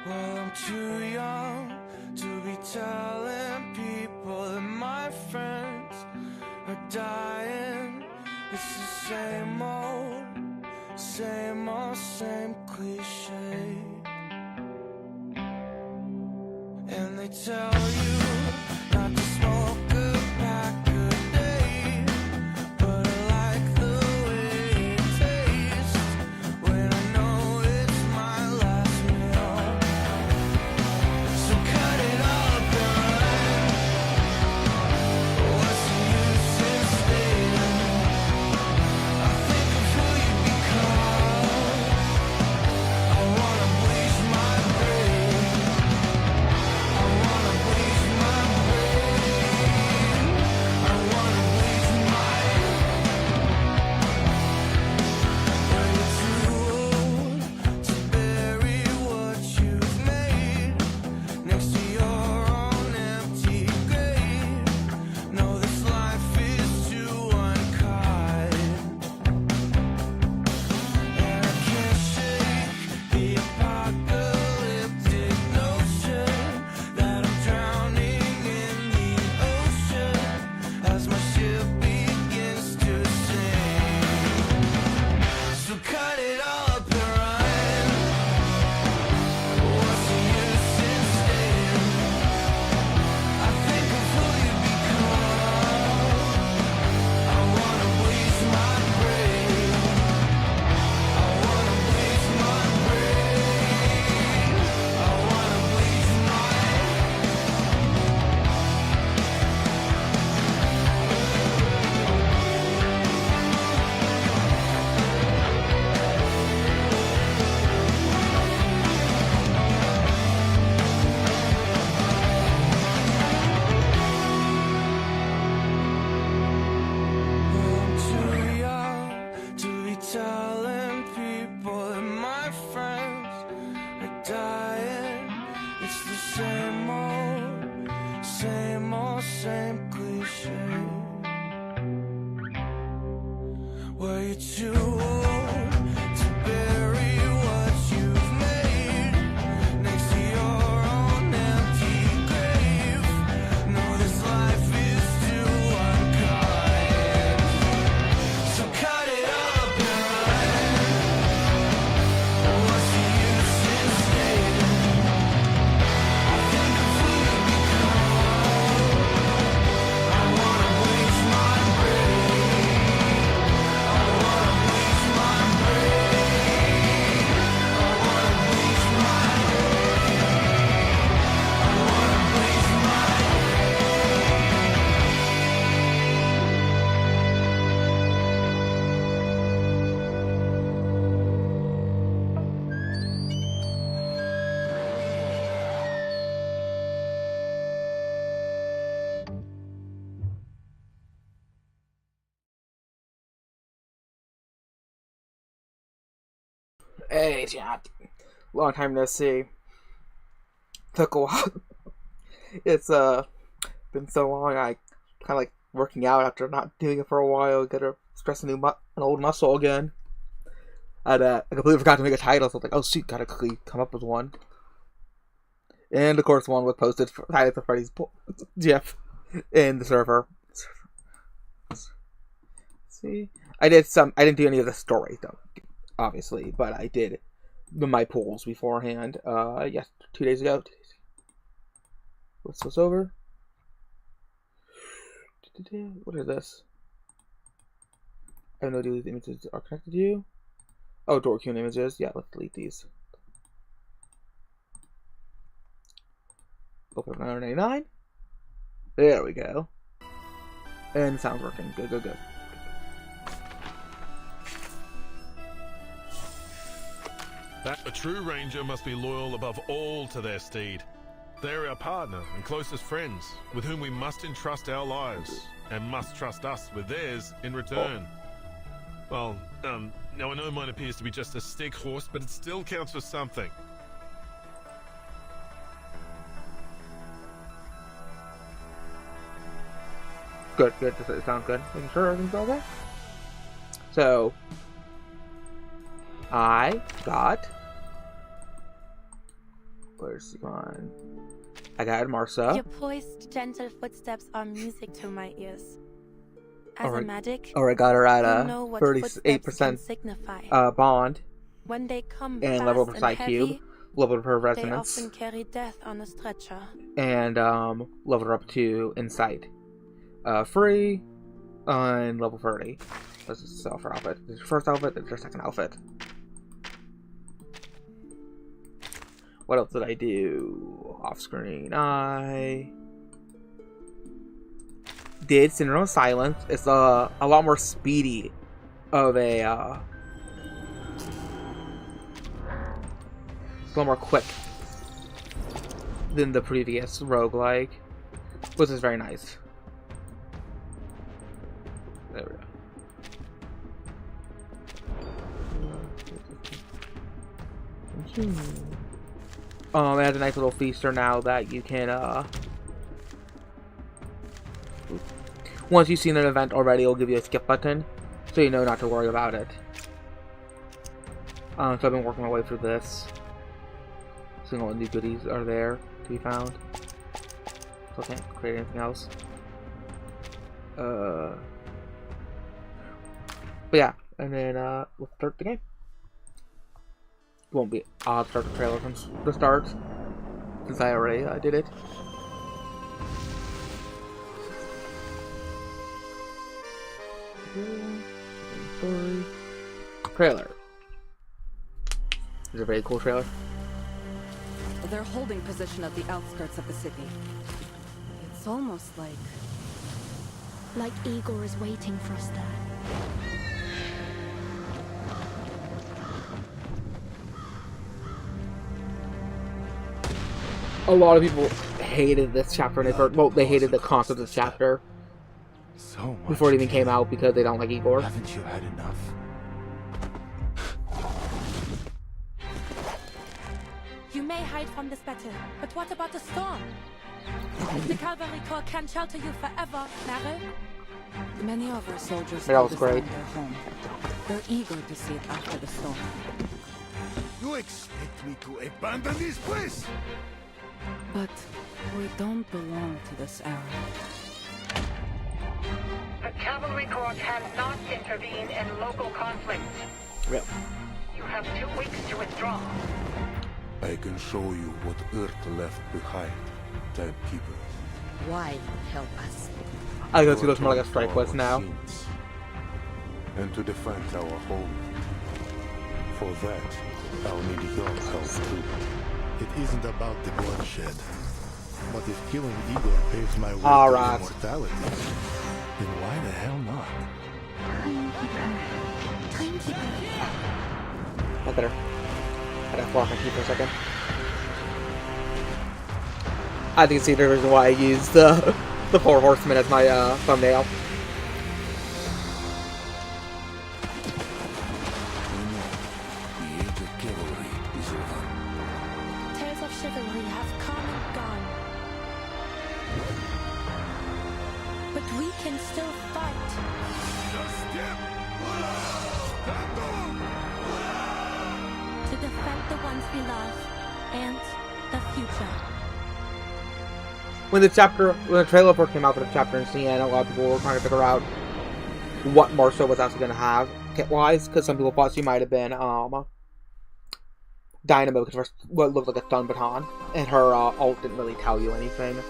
Well, I'm too young to be telling people that my friends are dying. It's the same old, same cliche. And they tell you not to smoke a pack a day, but I like the way it tastes when I know it's my last meal. So cut it up and run. What's the use in staying? I think of who you become. I wanna bleach my brain. I wanna bleach my brain. I wanna bleach my. When you're too old to bury what you've made next to your own empty grave. No, this life is too unkind, and I can't shake the apocalyptic notion that I'm drowning in the ocean as my ship begins to sink. So cut it up and run. What's the use in staying? I think of who you become. I wanna bleach my brain. I wanna bleach my brain. I wanna bleach my. I'm too young to be telling people that my friends are dying. It's the same cliche. Well, you're too old to bury what you've made next to your own empty grave. No, this life is too unkind. So cut it up and run. What's the use in staying? I think of who you become. I wanna bleach my brain. I wanna bleach my brain. I wanna bleach my. I wanna bleach my. Hey, chat. Long time no see. Took a while. It's been so long. I kind of like working out after not doing it for a while. Gotta stress an old muscle again. I completely forgot to make a title, so I was like, oh shoot, gotta quickly come up with one. And of course, one was posted for Title for Freddy's GIF in the server. See, I didn't do any of the stories though, obviously, but I did my polls beforehand. Yes, 2 days ago. What's this over? What is this? I have no idea these images are connected to you. Oh, Dorkune images. Yeah, let's delete these. Open up 999. There we go. And the sound's working. Good, good, good. A true ranger must be loyal above all to their steed. They're our partner and closest friends, with whom we must entrust our lives, and must trust us with theirs in return. Well, now I know mine appears to be just a stick horse, but it still counts for something. Good, good. It sounds good. Making sure everything's all there. So, I got trailers. Come on. I got Marsa. Your poised, gentle footsteps are music to my ears. As a Alright. magic, Or I got her at you a know what footsteps can 38% signify. bond When they come and fast level of her and side heavy, cube, level of her they resonance, often carry death on a stretcher. and level her up to insight. Free and level 30. Let's just sell her outfit. This is her first outfit, this is her second outfit. What else did I do off screen? I did Syndrome of Silence. It's a lot more speedy of a it's a lot more quick than the previous roguelike, which is very nice. There we go. It has a nice little feature now that you can, once you've seen an event already, it'll give you a skip button, so you know not to worry about it. So I've been working my way through this. Seeing what new goodies are there to be found. So I can't create anything else. But yeah, and then, let's start the game. It won't be. I'll start the trailer from the start, since I already did it. Story. Trailer. It's a very cool trailer. They're holding position at the outskirts of the city. It's almost like Igor is waiting for us there. A lot of people hated this chapter, and they hated the concept of this chapter So much before it even came out because they don't like Igor. Haven't you had enough? You may hide from this battle, but what about the storm? The Cavalry Corps can't shelter you forever, Meryl. many of our soldiers That was have great. their home. They're eager to see it after the storm. You expect me to abandon this place? But we don't belong to this era. The Cavalry Corps cannot intervene in local conflict. Yep. You have 2 weeks to withdraw. I can show you what Earth left behind, Timekeeper. Why help us? I go see those more like a strike list now. Sins, and to defend our home. For that, I'll need your help too. It isn't about the bloodshed. But if killing Igor paves my way All to right. immortality, then why the hell not? Timekeeper. I better. I gotta block my key for a second. I think it's the reason why I used the 4 Horsemen as my thumbnail. The age of cavalry is over. Tales of chivalry have come and gone. But we can still fight. To defend the ones we love and the future. When the trailer first came out for the chapter in CN, a lot of people were trying to figure out what Marshall was actually going to have kit-wise, because some people thought she might have been Dynamo, because what looked like a stun baton, and her ult didn't really tell you anything,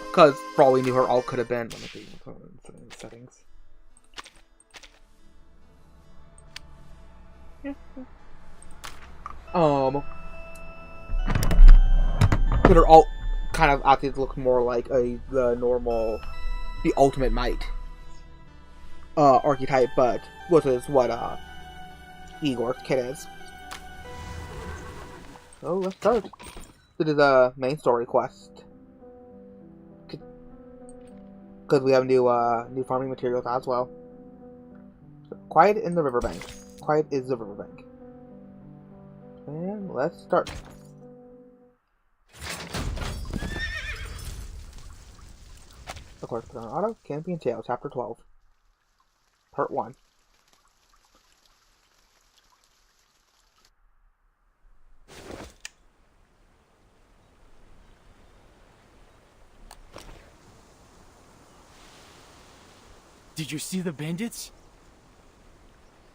because for all we knew, her ult could have been. Let me see, settings. But her ult kind of actually looked more like the ultimate might archetype, but which is what Igor's kit is. So let's start. This is a main story quest because we have new farming materials as well. So, Quiet in the riverbank. Quiet is the riverbank. And let's start. Of course, put on auto. Camping Tale, Chapter 12. Part 1. Did you see the bandits?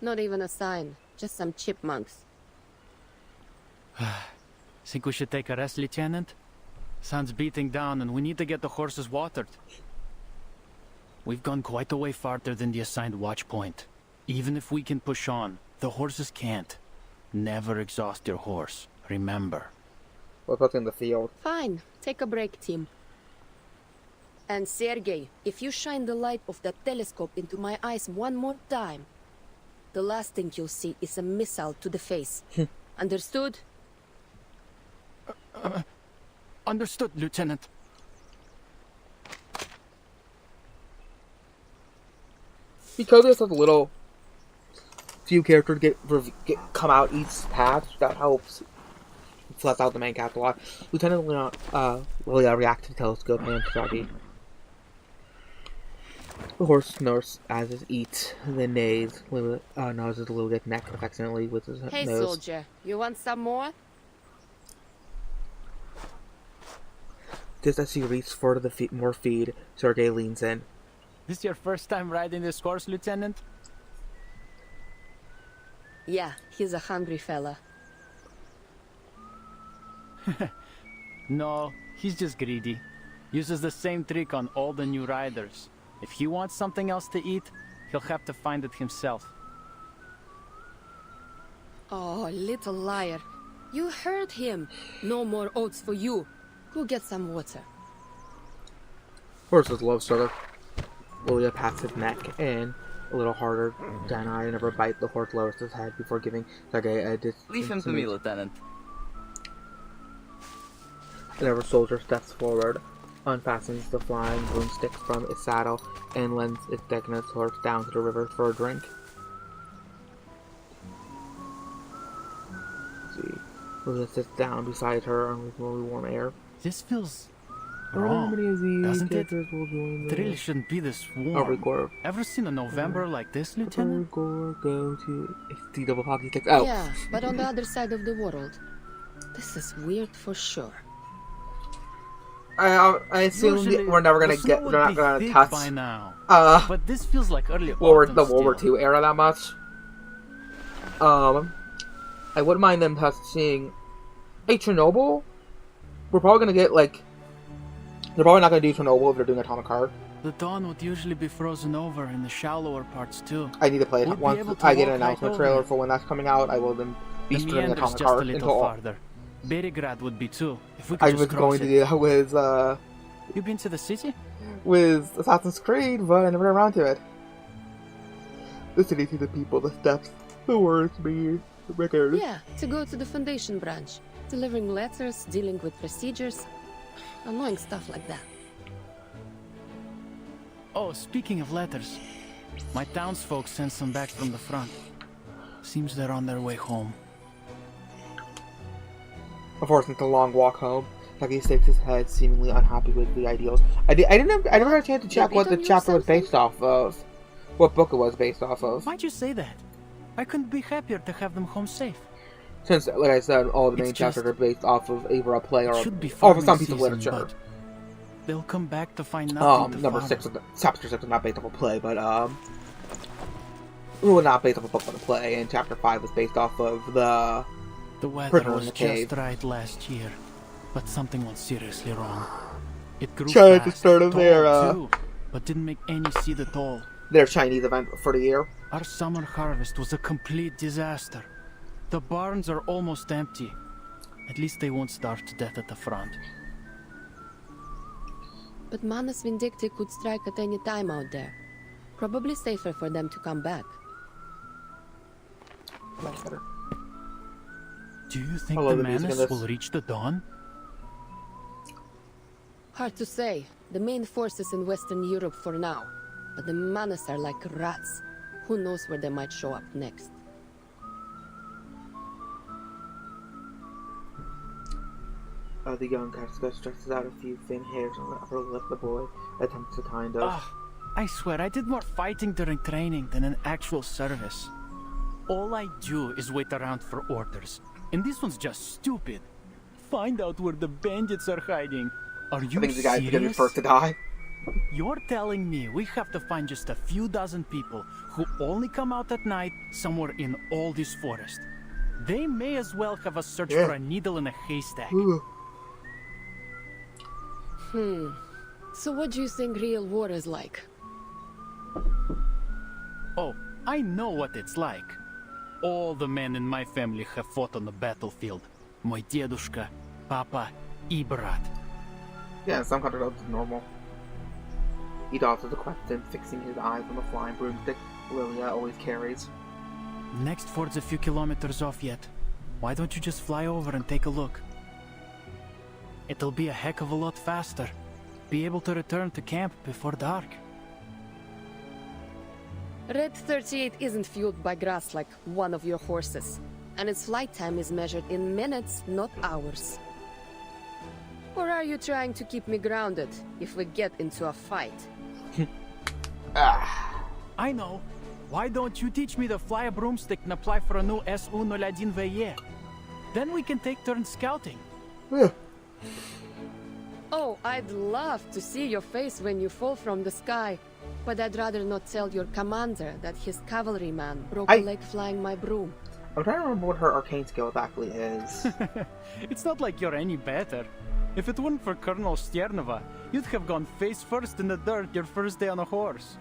Not even a sign. Just some chipmunks. Think we should take a rest, Lieutenant? Sun's beating down and we need to get the horses watered. We've gone quite a way farther than the assigned watch point. Even if we can push on, the horses can't. Never exhaust your horse, remember. What about in the field? Fine. Take a break, team. And Sergei, if you shine the light of that telescope into my eyes one more time, the last thing you'll see is a missile to the face. Understood? Understood, Lieutenant. Because there's a little few characters get come out each path, that helps flesh out the main cast a lot. Lieutenant Leon, reacts to the telescope and Sharky. The horse nurse as it eats, then neighs, noses a little bit neck affectionately with his Hey, nose. soldier, you want some more? Just as she reaches for the more feed, Sergei leans in. This your first time riding this horse, Lieutenant? Yeah, he's a hungry fella. No, he's just greedy. Uses the same trick on all the new riders. If he wants something else to eat, he'll have to find it himself. Oh, little liar. You heard him. No more oats for you. Go get some water. Horses love Sugar. Lilia pats his neck and a little harder. Danai never bite. The horse lowers his head before giving Sergei a Leave him to me, Lieutenant. Whenever soldier steps forward, unfastens the flying broomstick from its saddle, and lends its decorous horse down to the river for a drink. Let's see. Lilia sits down beside her on reasonably warm air. This feels wrong, doesn't it? It really shouldn't be this warm. Record. Ever seen a November like this, Lieutenant? Go to HD double hockey sticks. Oh. Yeah, but on the other side of the world. This is weird for sure. I assume we're never gonna get. We're not gonna touch. By now. But this feels like early autumn the World War II era that much. I wouldn't mind them seeing. Hey, Chernobyl. We're probably gonna get like. They're probably not gonna do Chernobyl if they're doing Atomic Heart. The dawn would usually be frozen over in the shallower parts too. I need to play it once I get an announcement trailer for when that's coming out. I will then be streaming Atomic Heart until farther. Berigrad would be too. If we could I just was going to do that with You been to the city? With Assassin's Creed, but I never got around to it. The city to the people, the steps, the words, me, the records. Yeah, to go to the Foundation branch. Delivering letters, dealing with procedures. Annoying stuff like that. Oh, speaking of letters. My townsfolk sent some back from the front. Seems they're on their way home. Unfortunately, it's a long walk home. Taki shakes his head, seemingly unhappy with the ideals. I never had a chance to check what the chapter was based off of. What book it was based off of. Why'd you say that? I couldn't be happier to have them home safe. Since, like I said, all the main chapters are based off of either a play or of some piece of literature. They'll come back to find nothing. Chapter 6 is not based off a play, but well, not based off a book but a play, and chapter 5 was based off of the weather was just right last year, but something went seriously wrong. It grew fast, at the start of their too, but didn't make any seed at all. Their Chinese event for the year. Our summer harvest was a complete disaster. The barns are almost empty. At least they won't starve to death at the front. But Manus Vindicti could strike at any time out there. Probably safer for them to come back. Much better. Do you think the Manus will reach the dawn? Hard to say. The main force is in Western Europe for now. But the Manus are like rats. Who knows where they might show up next. The young Casca stretches out a few thin hairs on the upper lip. The boy attempts to kind of... I swear, I did more fighting during training than in actual service. All I do is wait around for orders. And this one's just stupid. Find out where the bandits are hiding. Are you I think the guy's gonna be serious? first to die. You're telling me we have to find just a few dozen people who only come out at night somewhere in all this forest? They may as well have us search for a needle in a haystack. So what do you think real war is like? Oh, I know what it's like. All the men in my family have fought on the battlefield. Мой дедушка, papa, и брат. Yeah, in some countries that's normal. He dodges the question, fixing his eyes on the flying broomstick Lilia always carries. Next ford's a few kilometers off yet. Why don't you just fly over and take a look? It'll be a heck of a lot faster. Be able to return to camp before dark. Red 38 isn't fueled by grass like one of your horses, and its flight time is measured in minutes, not hours. Or are you trying to keep me grounded if we get into a fight? I know. Why don't you teach me to fly a broomstick and apply for a new SU-01 VE? Then we can take turns scouting. Oh, I'd love to see your face when you fall from the sky. But I'd rather not tell your commander that his cavalryman broke a leg flying my broom. I'm trying to remember what her arcane skill actually is. It's not like you're any better. If it weren't for Colonel Sternova, you'd have gone face first in the dirt your first day on a horse.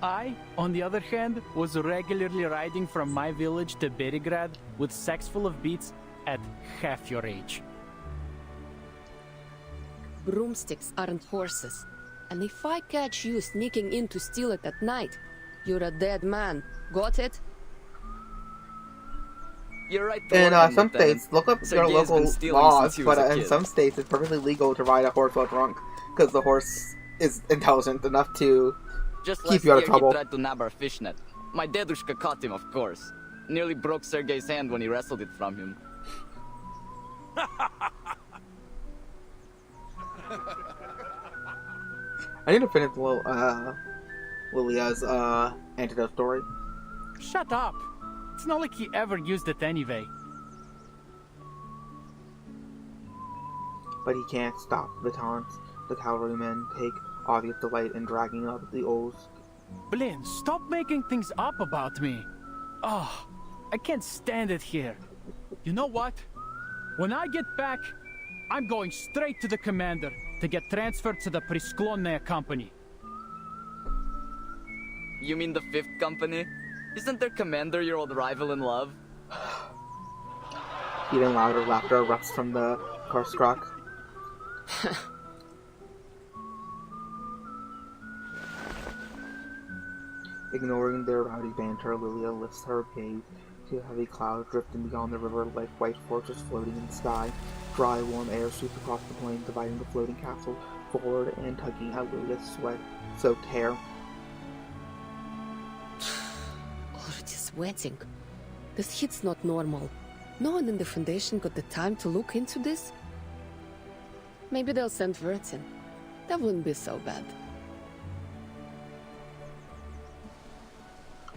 I, on the other hand, was regularly riding from my village to Berigrad with sacks full of beets at half your age. Broomsticks aren't horses. And if I catch you sneaking in to steal it at night, you're a dead man. Got it? You're right. In some states, look up your local laws, but in some states it's perfectly legal to ride a horse while drunk, because the horse is intelligent enough to keep you out of trouble. He tried to nab our fishnet. My dedushka caught him, of course. Nearly broke Sergei's hand when he wrestled it from him. I need to finish Lilia's antidote story. Shut up! It's not like he ever used it anyway. But he can't stop the taunts. The cavalrymen take obvious delight in dragging up the old... Blin, stop making things up about me. Oh, I can't stand it here. You know what? When I get back, I'm going straight to the commander to get transferred to the Prisklonная company. You mean the 5th company? Isn't their commander your old rival in love? Even louder laughter erupts from the Karskrak. Ignoring their rowdy banter, Lilia lifts her gaze to heavy clouds drifting beyond the river like white fortress floating in the sky. Dry, warm air sweeps across the plain, dividing the floating castle forward and tugging at Lilia's sweat-soaked hair. Already sweating. This heat's not normal. No one in the Foundation got the time to look into this? Maybe they'll send Verts in. That wouldn't be so bad.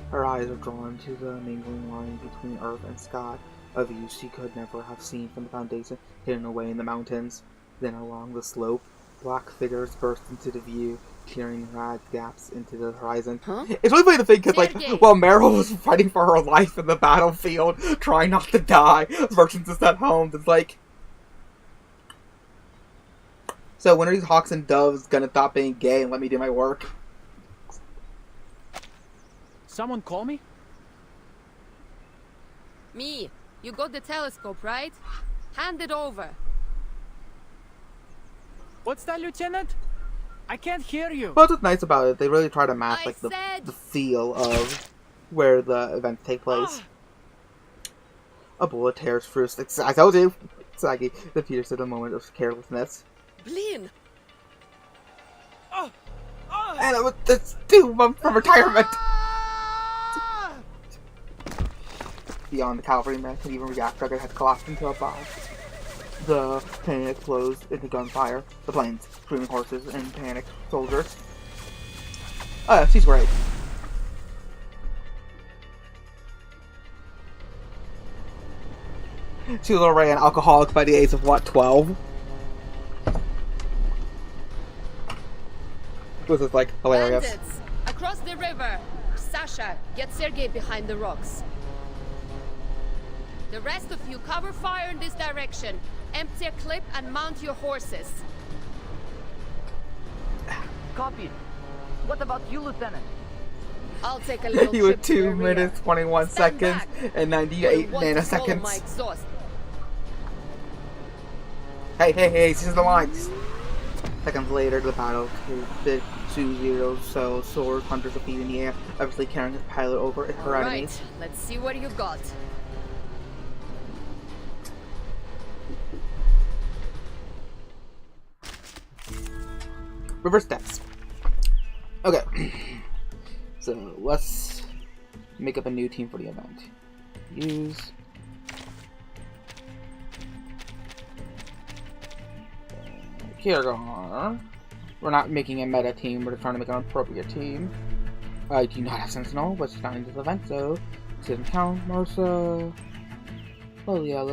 Her eyes are drawn to the mingling line between earth and sky, a view she could never have seen from the Foundation, hidden away in the mountains. Then along the slope, black figures burst into the view, tearing ragged gaps into the horizon. Huh? It's really funny to think, because, like, while Meryl was fighting for her life in the battlefield, trying not to die, Merchants is at home, it's like... So when are these hawks and doves gonna stop being gay and let me do my work? Someone call me? Me. You got the telescope, right? Hand it over. What's that, Lieutenant? I can't hear you. Well, what's nice about it, they really try to match like the feel of where the events take place. A bullet tears through. I told you, Saggy. The Peters at a moment of carelessness. Blin. And it was this 2 months from retirement. Beyond the cavalryman could even react, Dragon had collapsed into a bomb. The panic explodes into gunfire. The planes, screaming horses, and panicked soldiers. Oh yeah, she's great. She was already an alcoholic by the age of, what, 12? This is like hilarious. Bandits! Across the river! Sasha, get Sergei behind the rocks. The rest of you cover fire in this direction. Empty a clip and mount your horses. Copy. What about you, Lieutenant? I'll take a little You were trip to the 2 rear. minutes, 21 Stand seconds, back. and We'll 98 want to follow my nanoseconds. exhaust. Hey, season the lines. Seconds later, the battle did 2-0, so Sword Hunters of in the air, obviously carrying his pilot over her enemies. Right, let's see what you got. Reverse steps. Okay. So let's make up a new team for the event. Use. Kirgar. We're not making a meta team, we're trying to make an appropriate team. I do not have Sentinel, but she's not into the event, so doesn't count. Marsa. Lilia.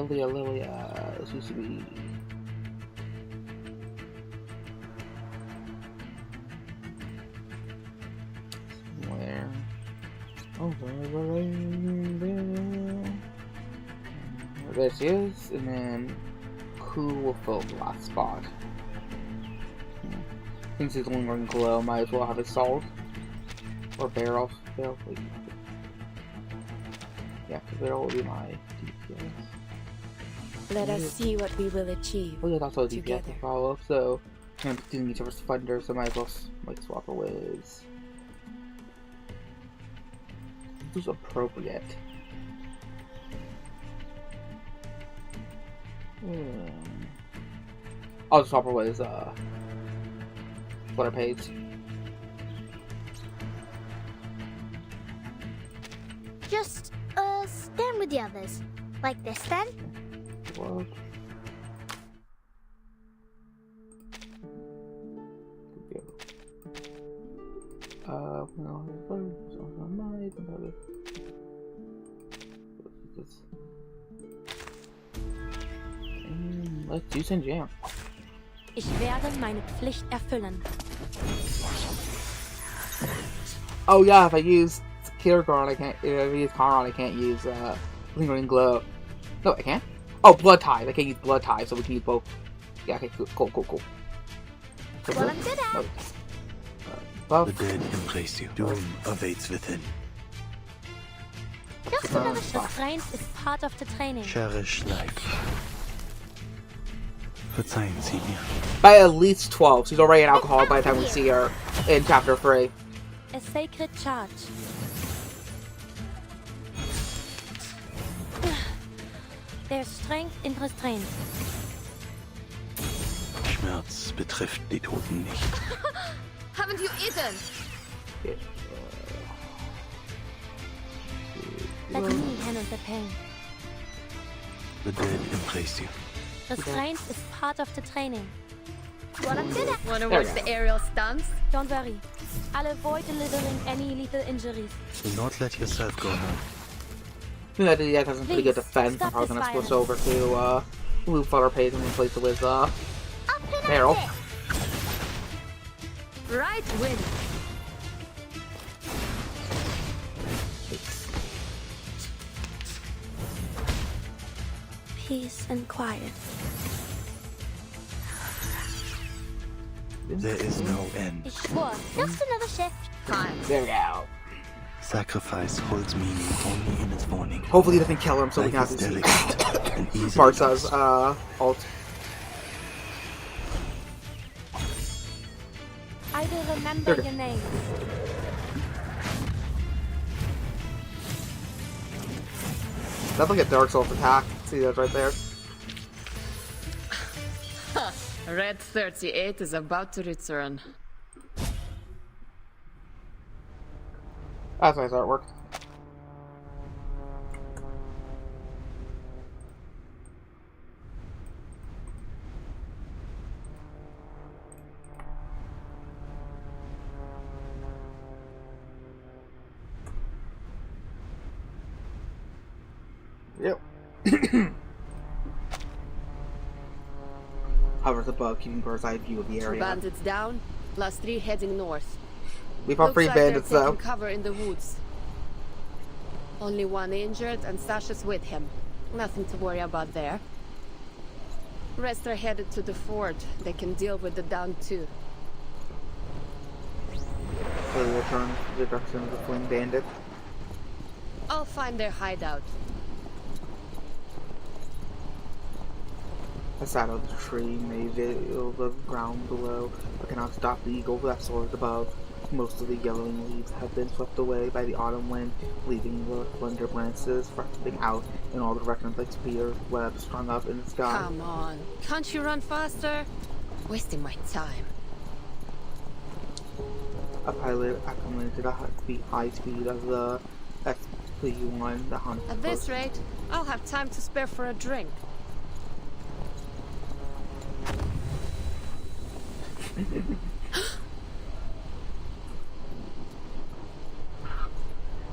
This used to be. Where? There she is, and then who will fill the last spot? Since he's lingering glow, might as well have his salt or barrel. Yeah, because barrel will be my DPS. Let us see what we will achieve. Oh yeah, that's also DPS together. to follow. So I'm doing each other's thunder, so might as well like swap her with. Who's appropriate? I'll just swap her with Flutter Page. Just, stand with the others. Like this, then? What? Let's do some jam. Ich werde meine Pflicht erfüllen. Oh yeah, if I use Kirgar, I can't. If I use Karon, I can't use Lingering Glow. No, I can't. Oh, Blood Tithe. I can't use Blood Tithe, so we can use both. Yeah, okay, cool. Well, I'm good at. Buff. The dead embrace you. Doom awaits within. Just another The shot. strength is part of the training. Cherish life. Verzeihen Sie mir. By at least 12. She's already an alcoholic by the time we see her in chapter 3. A sacred charge. There's strength in restraint. Schmerz betrifft die Toten nicht. Haven't you eaten? Let me handle the pain. The dead embrace you. Restraint is part of the training. Well, I'm good at. Wanna There we watch go. the aerial stunts? Don't worry. I'll avoid delivering any lethal injuries. Do not let yourself go now. Yeah, the has some pretty good Please, defense. I'm stop probably this gonna switch over to Blue Flutter Page and replace it with Up and Barrel. at it. Right win. Peace and quiet. There is no end. Ich schwör. Just another shift. Time. There we go. Sacrifice holds meaning only in its warning. Hopefully he doesn't kill him so we Life can is have to delicate see and easily Marsa's lost. ult. I will remember There. your names. That's like a Dark Souls attack. See that right there? Red 38 is about to return. That's nice artwork. Yep. Hovers above, keeping bird's eye view of the Two area. bandits down, Last 3 heading north. We found Looks 3 like bandits they're though. taking cover in the woods. Only 1 injured and Sasha's with him. Nothing to worry about there. Rest are headed to the fort. They can deal with the down too. So they return to the direction of the fleeing bandit. I'll find their hideout. I sat on the tree, made veil the ground below, but cannot stop the eagle that soars above. Most of the yellowing leaves have been swept away by the autumn wind, leaving the slender branches frosting out in all directions like spear webs strung up in the sky. Come on, can't you run faster? Wasting my time. A pilot acclimated to the high speed of the SP-1, the hunt. At this rate, I'll have time to spare for a drink.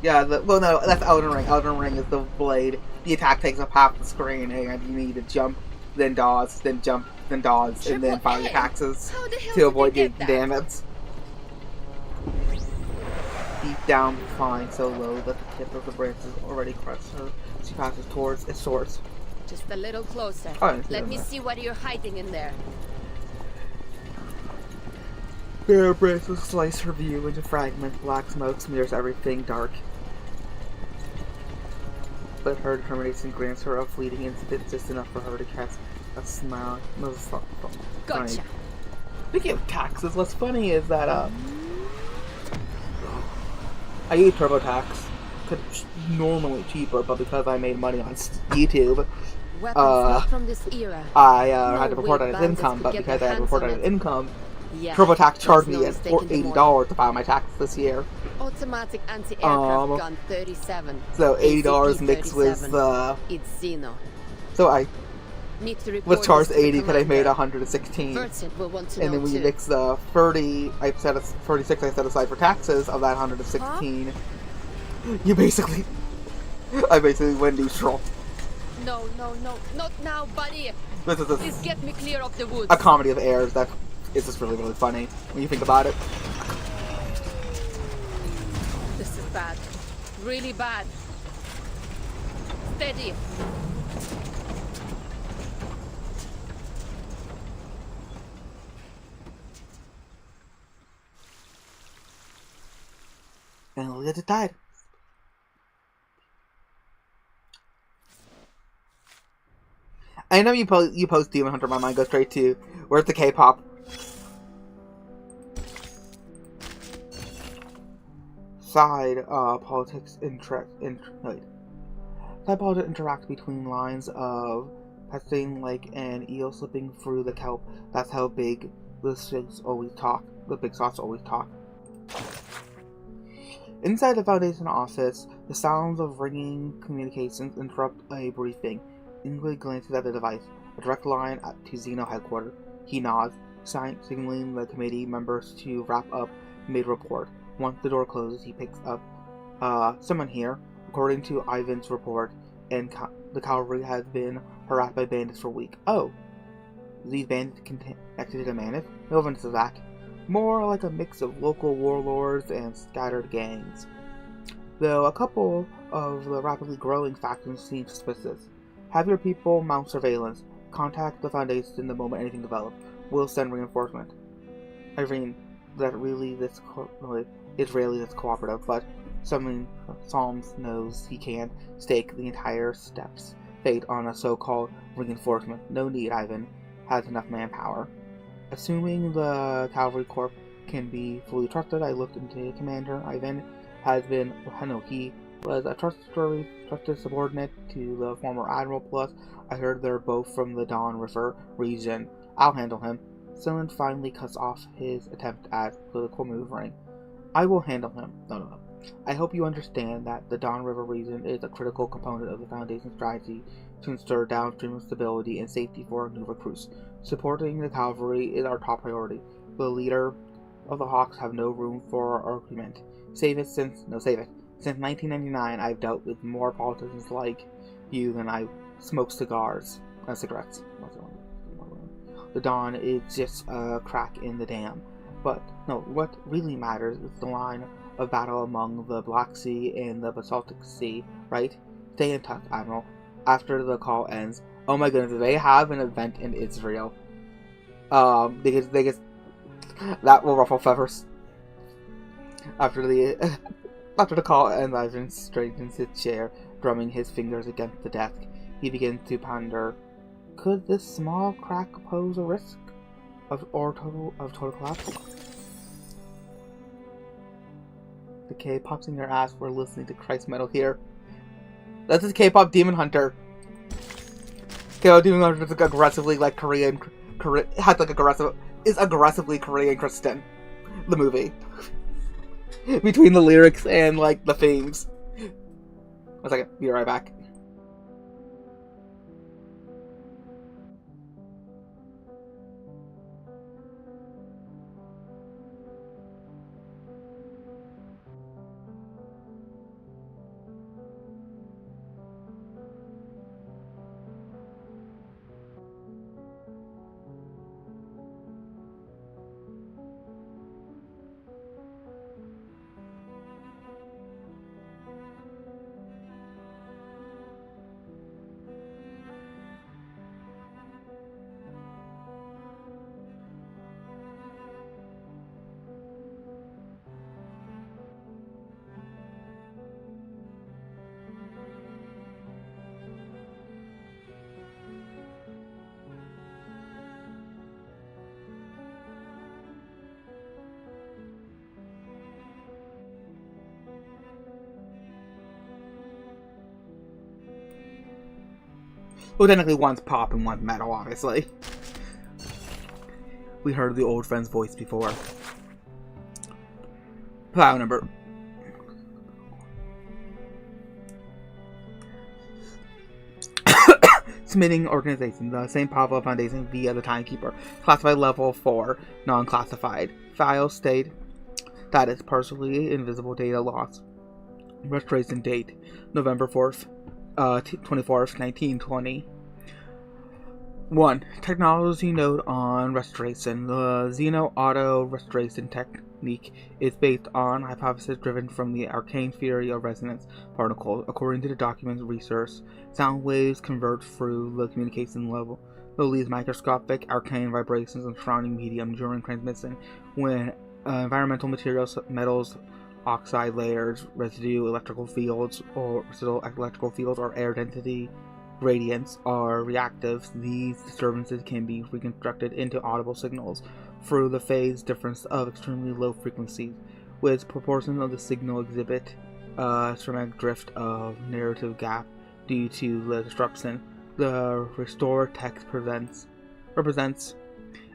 Yeah, well no, that's Elden Ring. Elden Ring is the blade. The attack takes up half the screen and you need to jump, then dodge, then jump, then dodge, and then fire your taxes to avoid getting damaged. Deep down, flying so low that the tip of the branch is already crushed her. She passes towards its source. Just a little closer. Oh, let me see what you're hiding in there. Bare branches slice her view into fragments. Black smoke smears everything dark. But her determination grants her a fleeting instant, just enough for her to catch a smile. Gotcha. Speaking of taxes, what's funny is that I use TurboTax. It's normally cheaper, but because I made money on YouTube, from this era. I had to report on income. But because I had to report on income, TurboTax charged me $80 to file my taxes this year. Automatic anti-aircraft gun 37. So $80 mixed with It's Xeno. So I was charged 80 because I made 116. And then when you mix the 30, 36 I set aside for taxes of that 116, you basically, I basically went neutral. No, not now, buddy. Please get me clear of the woods. A comedy of errors that is just really, really funny when you think about it. This is bad. Really bad. Steady. And look at it died. I know you post Demon Hunter, my mind goes straight to where's the K-pop? Side politics Side politics interact between lines of passing like an eel slipping through the kelp. That's how big the six always talk. The big shots always talk. Inside the Foundation office, the sounds of ringing communications interrupt a briefing. Ingrid glances at the device, a direct line to Xeno headquarters. He nods, signaling the committee members to wrap up mid-report. Once the door closes, he picks up, someone here. According to Ivan's report, and the cavalry has been harassed by bandits for a week. Oh, these bandits connected to the Mammoth? No evidence of that. More like a mix of local warlords and scattered gangs. Though a couple of the rapidly growing factions seem suspicious. Have your people mount surveillance. Contact the Foundation the moment anything develops. We'll send reinforcement. Irene, that really it's really this cooperative, but Psalms knows he can't stake the entire steps fate on a so-called reinforcement. No need, Ivan has enough manpower. Assuming the cavalry corps can be fully trusted, I looked into Commander. Ivan has been, he was a trusted subordinate to the former admiral, plus I heard they're both from the Dawn River region. I'll handle him. Silen finally cuts off his attempt at political maneuvering. I will handle him. No. I hope you understand that the Dawn River region is a critical component of the Foundation strategy to ensure downstream stability and safety for our new recruits. Supporting the cavalry is our top priority. The leader of the Hawks have no room for argument. Since 1999, I've dealt with more politicians like you than I smoke cigarettes. The Dawn is just a crack in the dam. But no, what really matters is the line of battle among the Black Sea and the Basaltic Sea, right? Stay in touch, Admiral. After the call ends, oh my goodness, they have an event in Israel. They get that will ruffle feathers. After the call ends, Ivan straightens his chair, drumming his fingers against the desk. He begins to ponder: could this small crack pose a risk of total collapse? The K-pop's in your ass. We're listening to Christ metal here. That's his K-pop Demon Hunter. K-pop Demon Hunter is like aggressively like Korean has like aggressively Korean Christian. The movie. Between the lyrics and like the themes. 1 second, be right back. Well, technically one's pop and one's metal, obviously. We heard the old friend's voice before. File number. Submitting organization, the St. Pablo Foundation via the Timekeeper. Classified level 4, non-classified. File state status, partially invisible data loss. Restoration date, November 4th. 24th, 1920. 1. Technology note on restoration. The Xeno auto restoration technique is based on hypothesis driven from the arcane theory of resonance particles. According to the document's research, sound waves convert through the communication level. These microscopic arcane vibrations in surrounding medium during transmission when environmental materials, metals, oxide layers, residue electrical fields, or air density gradients are reactive. These disturbances can be reconstructed into audible signals through the phase difference of extremely low frequencies, with proportions of the signal exhibit semantic drift of narrative gap due to the disruption. The restored text represents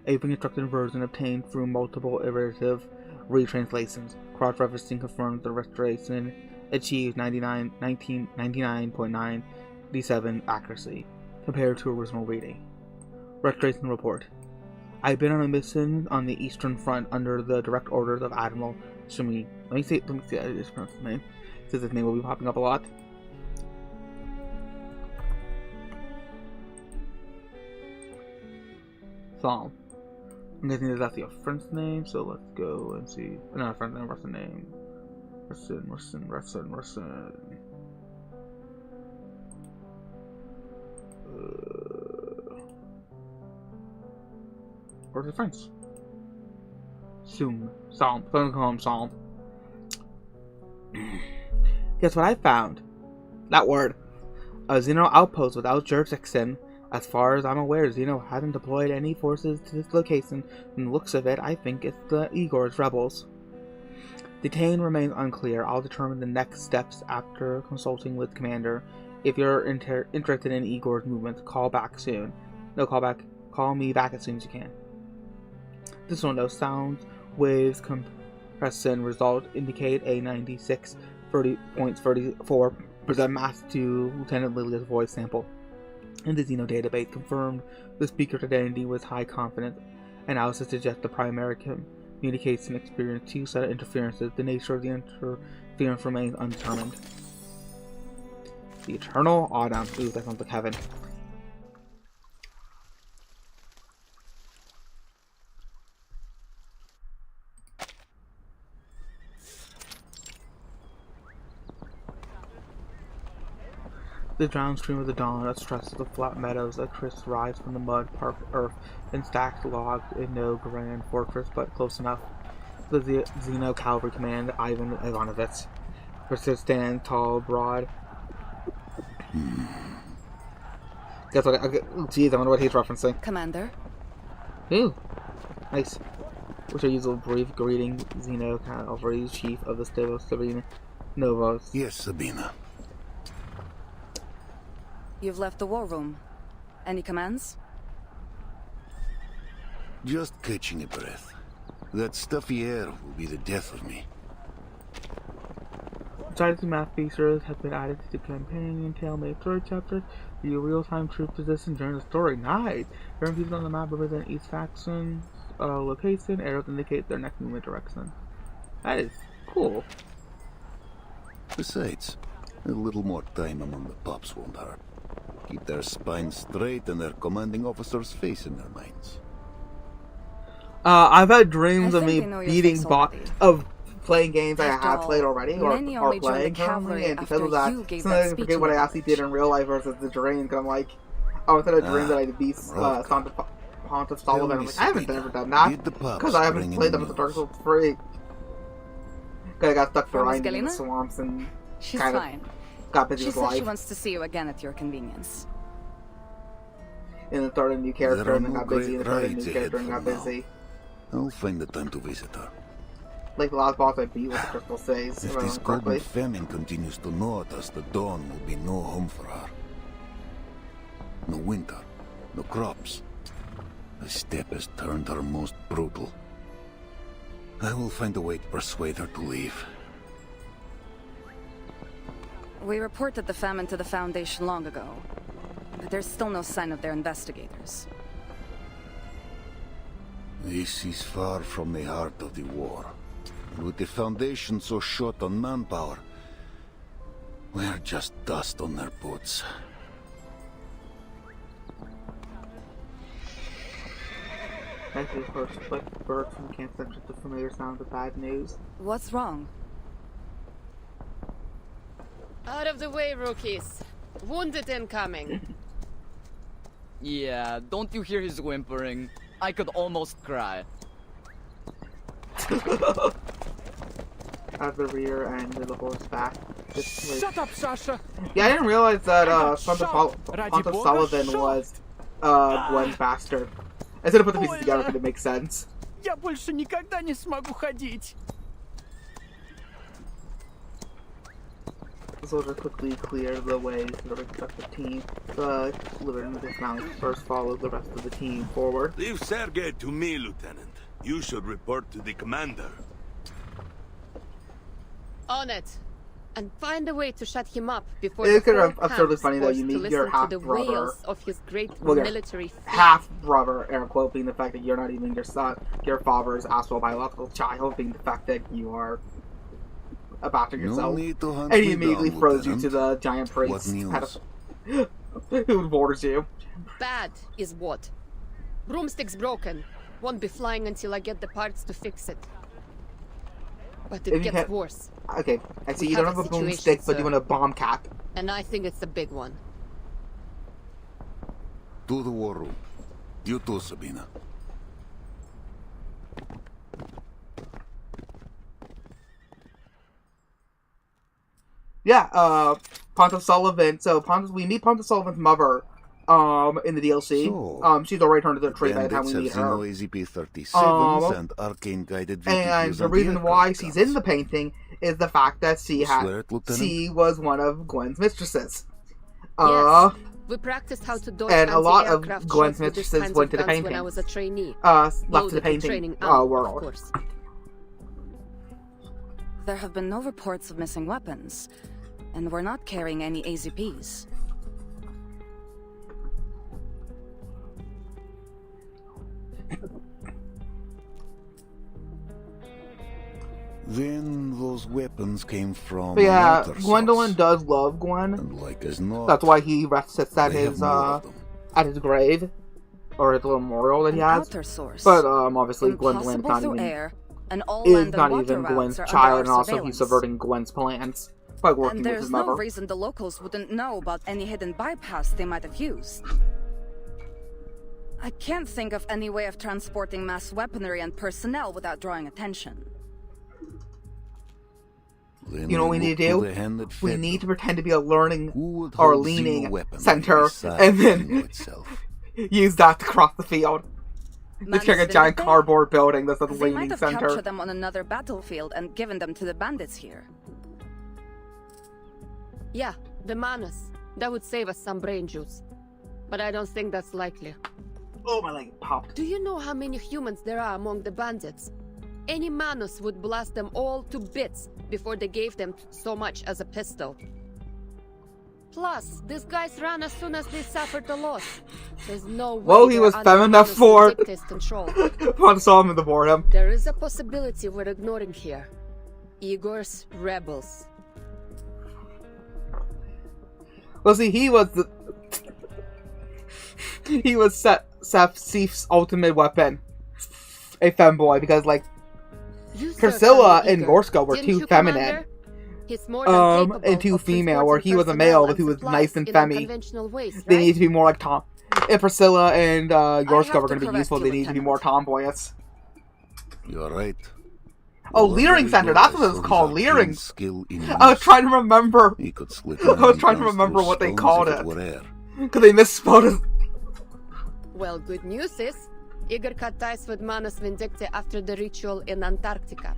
a reconstructed version obtained through multiple iterative retranslations. Cross-referencing confirms the restoration achieved 99.97% accuracy compared to original reading. Restoration report. I've been on a mission on the Eastern Front under the direct orders of Admiral Shumi. Let me see. I just pronounced his name. Since his name will be popping up a lot. Psalm. I'm guessing that's your friend's name, so let's go and see. No, friend's name, what's the name? Rustin. Where's the friends? Psalm. I'm gonna call him Psalm. Guess what I found? That word. A Xeno outpost without jurisdiction. As far as I'm aware, Xeno hasn't deployed any forces to this location. From the looks of it, I think it's the Igor's rebels. Detain remains unclear. I'll determine the next steps after consulting with Commander. If you're interested in Igor's movements, call back soon. Call me back as soon as you can. This one, though, sound waves compression result indicate a 96.34% match to Lieutenant Lilia's voice sample. In the Xeno database, confirmed the speaker's identity with high confidence. Analysis suggests the primary communication experienced 2 set of interferences. The nature of the interference remains undetermined. The Eternal Autumn. Ooh, that sounds like heaven. The downstream of the dawn that stresses the flat meadows that Chris rise from the mud, parked earth, and stacked logs in no grand fortress, but close enough. The Xeno Cavalry Command, Ivan Ivanovich. Chris stands tall, broad. Guess what? Geez, I wonder what he's referencing. Commander? Ooh, nice. Which I use a brief greeting, Xeno Cavalry Chief of the Stavos Sabina Novos. Yes, Sabina. You've left the war room. Any commands? Just catching a breath. That stuffy air will be the death of me. Besides, math features have been added to the companion tale-made story chapters. The real-time troop position during the story. Nice! Different pieces on the map represent each faction's location. Arrows indicate their next movement direction. That is cool. Besides, a little more time among the pups won't hurt. Keep their spines straight and their commanding officer's face in their minds. I've had dreams of me beating of playing games I have played already or playing currently, and because of that, sometimes I forget what I actually did in real life versus the dream. Because I'm like, I was in a dream that I beat Pontiff Sullivan. I'm like, I haven't ever done that because I haven't played them with the Dark Souls 3. Because I got stuck grinding in the swamps and kind of got busy with life. She wants to see you again at your convenience. And then started a new character and then got busy, and then started a new character and got busy. I'll find the time to visit her. Like the last boss I beat with the Crystal Says. If this golden famine continues to gnaw at us, the dawn will be no home for her. No winter, no crops. The steppe has turned her most brutal. I will find a way to persuade her to leave. We reported the famine to the Foundation long ago, but there's still no sign of their investigators. This is far from the heart of the war. With the Foundation so short on manpower, we're just dust on their boots. That's the first click. Birds from camp central to familiar sound of bad news. What's wrong? Out of the way, rookies. Wounded incoming. Yeah, don't you hear his whimpering? I could almost cry. At the rear end of the horseback. Shut up, Sasha! Yeah, I didn't realize that Pontiff Sullivan was Gwen's bastard. I should have put the pieces together because it makes sense. Я больше никогда не смогу ходить. The soldier quickly cleared the way to the respective team. The Liberty dismount first followed the rest of the team forward. Leave Sergei to me, Lieutenant. You should report to the commander. On it. And find a way to shut him up before it's the kind of absurdly funny that you meet your half-brother, of his great well, military feat. Half-brother, air quote, being the fact that you're not even your son, your father's actual biological child, being the fact that you are a bastard yourself. And he immediately throws you to the giant priest who borders you. Bad is what? Broomstick's broken. Won't be flying until I get the parts to fix it. But it gets worse. Okay, I see you don't have a boomstick, but you want a bomb cap. And I think it's a big one. To the war room. You too, Sabina. Yeah, Pontiff Sullivan. So we meet Pontiff Sullivan's mother in the DLC. So, she's already turned into a tree by the time we meet her. And arcane guided and the reason why she's in the painting is the fact that she was one of Gwen's mistresses. Yes. We practiced how to dodge and a lot of Gwen's mistresses went to the painting. When I was a trainee. Left to the painting world. Of course. There have been no reports of missing weapons, and we're not carrying any AZPs. Then those weapons came from. But yeah, Gwendolyn does love Gwen. And like as not, that's why he sits at his grave or his little memorial that he has. But obviously Gwendolyn's not even Gwen's child, and also he's subverting Gwen's plans. Like working And with there's his no mother. reason the locals wouldn't know about any hidden bypass they might have used. I can't think of any way of transporting mass weaponry and personnel without drawing attention. Then You know what we look need to do? the hand that We fed need to them. pretend to be a learning Who would or hold zero leaning weaponry center, beside and the then Dino itself? use that to cross the field. Just like a giant cardboard building that's a They might leaning have center. captured them on another battlefield and given them to the bandits here. Yeah, the Manus. That would save us some brain juice. But I don't think that's likely. Oh, my leg popped. Do you know how many humans there are among the bandits? Any Manus would blast them all to bits before they gave them so much as a pistol. Plus, these guys ran as soon as they suffered a loss. There's no way Well, he they're was under femme enough Manus for it. Vindicta's control. Once saw him in the boredom. There is a possibility we're ignoring here. Igor's rebels. Well, see, he was the... he was Seth's ultimate weapon. A femboy, because, like, You Priscilla certainly and Igor. Gorska were Didn't too you, feminine. Commander? He's more than capable And too of female, where he was a transporting male, personnel but he was and supplies nice and in femmy. unconventional ways, They right? need to be more like Tom. If Priscilla and Gorska have were to going to be correct useful, you, they need to be more tomboyish. You're right. Oh, Leering Center, that's what it's called, Leering. I was trying to remember. He could slip I was trying to remember what they called it. Because they misspelled it. Well, good news is, Igor cut ties with Manus Vindicta after the ritual in Antarctica.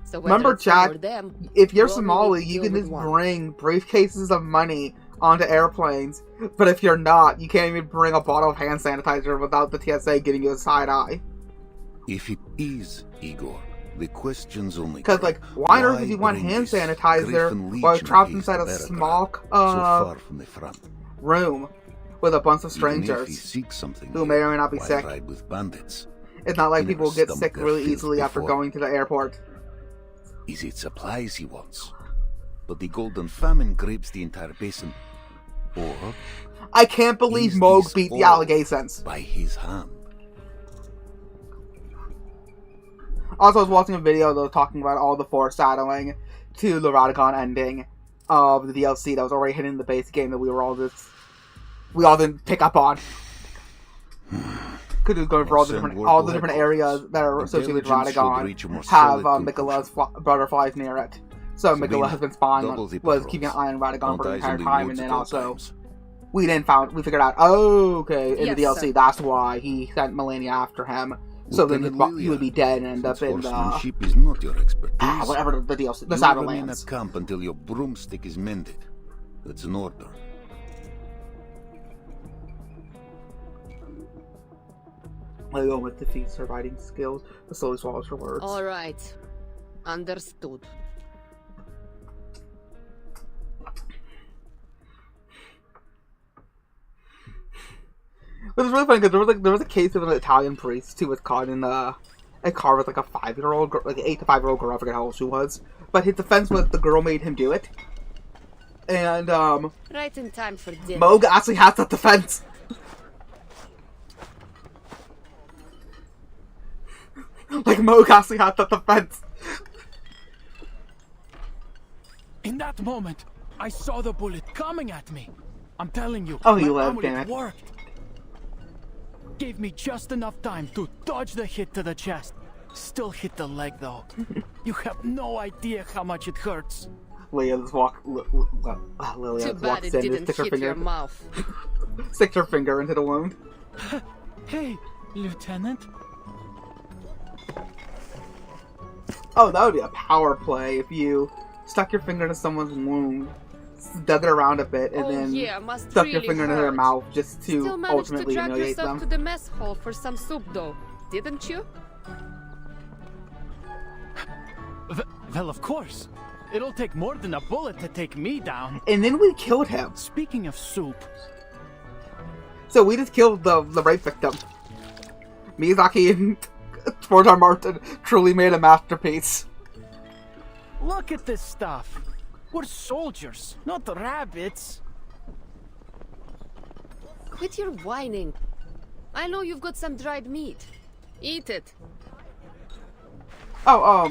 So whether Remember, it's him or Jack, them, if you're we only Somali, need to you deal can with just one. bring briefcases of money onto airplanes. But if you're not, you can't even bring a bottle of hand sanitizer without the TSA giving you a side eye. If it is Igor, the question's only Because, like, why on earth does he want bring hand this sanitizer Griffin while Legion trapped of his inside to a Beradar, small so far from the front? room with a bunch of Even if he strangers seeks something who may or may not be why sick? ride with bandits? It's not like He people never get stomached sick their really filth easily after before. going to the airport. Is it supplies he wants? But the Golden Famine grapes the entire basin. Or I can't believe is Moog this beat the all allegations. by his hand? Also, I was watching a video that was talking about all the foreshadowing to the Radagon ending of the DLC that was already hidden in the base game that we all didn't pick up on. Because it was going for all the different areas that are associated with Radagon have Miquella's butterflies near it. So Miquella has been was keeping an eye on Radagon for the entire time, and then also we figured out, in the DLC, that's why he sent Melania after him. So then he would be dead and end up in Horsemanship is not your expertise. whatever the DLC, the You Saddlelands. remain at camp until your broomstick is mended. That's an order. I go with defeats her writing skills, but slowly swallows her words. All right. Understood. But it's really funny because there was a case of an Italian priest who was caught in a car with like a 5-year-old, like an 8 to 5-year-old girl. I forget how old she was. But his defense was the girl made him do it, and Right in time for dinner. Moog actually has that defense. Like Moog actually had that defense. In that moment, I saw the bullet coming at me. I'm telling you, Oh, you my lived, damn amulet it. worked. Gave me just enough time to dodge the hit to the chest. Still hit the leg though. You have no idea how much it hurts. Lilia just walks Too bad it in and didn't sticks her hit your finger, mouth. sticks her finger into the wound. Hey, Lieutenant. Oh, that would be a power play if you stuck your finger into someone's wound, dug it around a bit, and then stuck your finger into their mouth just to Still managed to ultimately drag humiliate yourself them. to the mess hall for some soup though, didn't you? Well, of course. It'll take more than a bullet to take me down. And then we killed him. Speaking of soup, So we just killed the rape victim. Miyazaki and George R. Martin truly made a masterpiece. look at this stuff. We're soldiers, not rabbits. Quit your whining. I know you've got some dried meat. Eat it. Oh,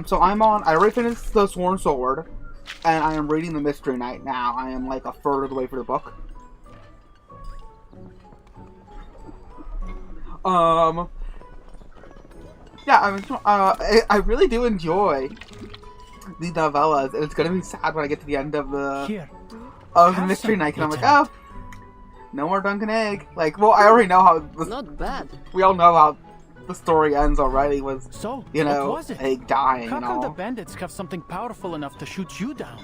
so I already finished the Sworn Sword. and I am reading the Mystery Knight now. I am like a third of the way through the book. Yeah, I really do enjoy the novellas, and it's gonna be sad when I get to the end of the Mystery Knight, and I'm like, oh, no more Duncan Egg. Like, well, I already know how. Not bad. We all know how the story ends already. Was so? You know, what was it? Egg dying. How and come all. the bandits have something powerful enough to shoot you down?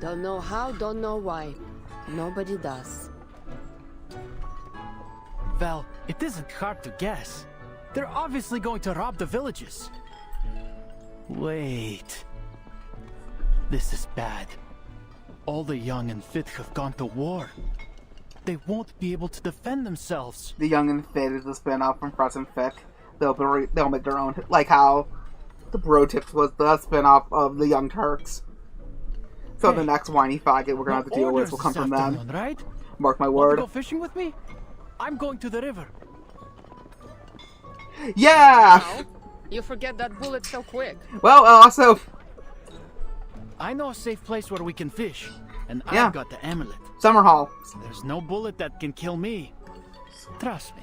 Don't know how, don't know why. Nobody does. Well, it isn't hard to guess. They're obviously going to rob the villages. Wait. This is bad. All the young and fit have gone to war. They won't be able to defend themselves. The Young and Fit is a spin-off from Fresh and Fit. They'll make their own, like how the Bro Tips was the spin-off of the Young Turks. So the next whiny faggot we're gonna have to deal with will come from them. Right? Mark my Want word. to go fishing with me? I'm going to the river. Yeah! How? You forget that bullet so quick. Well, also... I know a safe place where we can fish. And Yeah. I've got the amulet. Summer Hall. There's no bullet that can kill me. Trust me.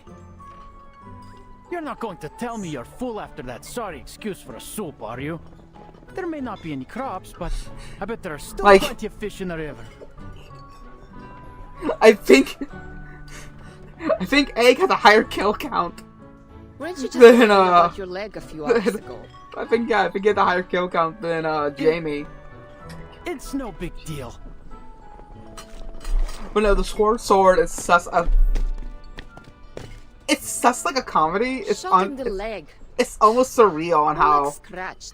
You're not going to tell me you're full after that sorry excuse for a soup, are you? There may not be any crops, but I bet there are still plenty of fish in the river. I think Egg has a higher kill count. Weren't you just Then, thinking about your leg a few hours ago? I think he has a higher kill count than Jamie. It's no big deal. But no, the sword is sus. It's sus like a comedy. It's Shot in the leg. It's almost surreal on how Bullet scratched.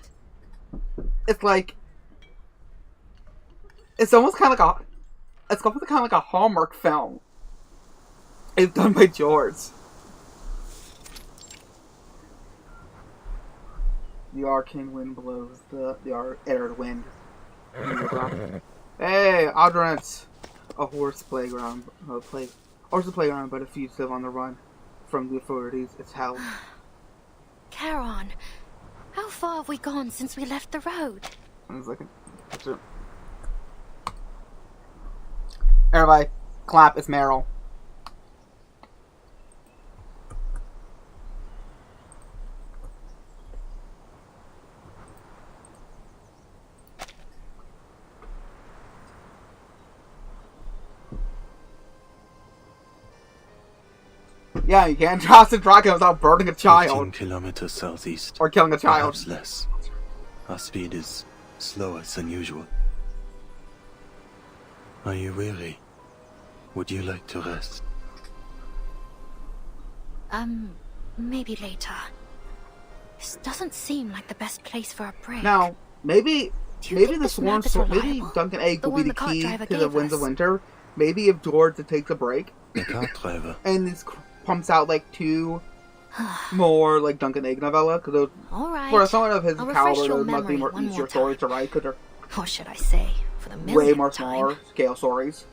it's like. It's almost kind of like a. It's almost kind of like a Hallmark film. It's done by George. The arcane wind blows the arid wind. Hey, Audrance! A horse playground. Horse playground, but a fugitive on the run from the authorities. It's hell. Charon, how far have we gone since we left the road? Everybody, clap. It's Meryl. Yeah, you can't cross the dragon without burning a child. 15 kilometers southeast. Or killing a child. Perhaps less. Our speed is slower than usual. Are you weary? Would you like to rest? Maybe later. This doesn't seem like the best place for a break. Now, maybe the Swarm map is Sword, maybe reliable? Duncan Egg The will be one the the cart key driver to the gave Winds of us. Winter. Maybe if George takes a break The cart driver. and this pumps out like 2 more like Duncan Egg novella, because All right. for someone of his I'll refresh caliber, your those must be memory more one easier more stories to write, because Or should I say, for the they're millionth way more time. smaller scale stories.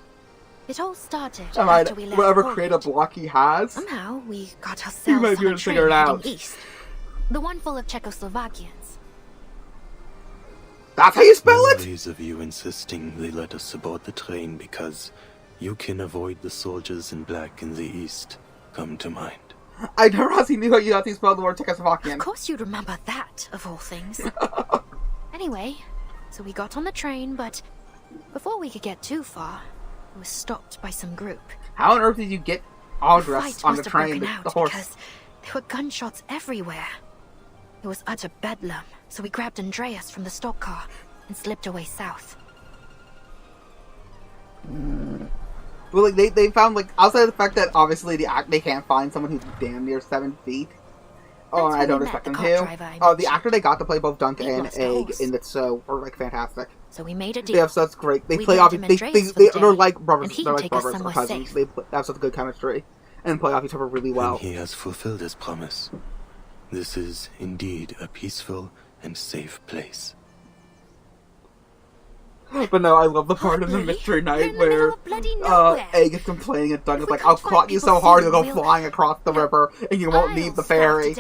It all started I might, after we left whatever Port. creative block he has, Somehow we got he ourselves might be on able a to train figure it heading out. east. The one full of Czechoslovakians. That's how you spell it? Memories of you insisting they let us aboard the train because you can avoid the soldiers in black in the east come to mind. I never actually knew how you actually spelled the word Czechoslovakian. Of course you'd remember that, of all things. Anyway, so we got on the train, but before we could get too far, we were stopped by some group. How on earth did you get The Audress fight on the must have train, broken the out horse? because there were gunshots everywhere. It was utter bedlam, so we grabbed Andreas from the stock car and slipped away south. Well, like they found like outside of the fact that obviously they can't find someone who's damn near 7 feet. Oh, That's I when don't we expect met them the to. cart driver I Oh, the mentioned. actor they got to play both Duncan He and lost a Egg horse. in the show were like fantastic. So we made a They deal. have such great. They We play gave off. him They're Andreas for the day, like brothers. and he They're can like take us brothers or somewhere cousins. safe. They have such good chemistry and play off each other really well. And he has fulfilled his promise. This is indeed a peaceful and safe place. But no, I love the part of the Mystery Night where Egg is complaining and Duncan's like, "I'll caught you so hard you'll go flying across the river and you won't leave the ferry."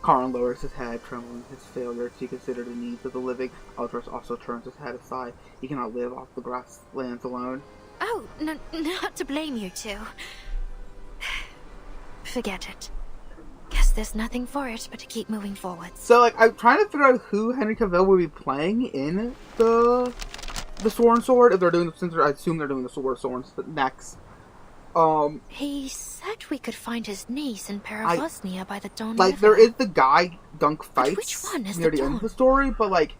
Karn lowers his head, trembling his failure to consider the needs of the living. Aldous also turns his head aside. He cannot live off the grasslands alone. Oh, no, not to blame you two. Forget it. Guess there's nothing for it but to keep moving forward. So, like, I'm trying to figure out who Henry Cavill will be playing in the Sword Sword. If they're doing, since I assume they're doing the Sword next. He said we could find his niece in Peravosnia by the Dawn Like, River. there is the guy Dunk fights which one is near the the end of Dawn? the story, but like,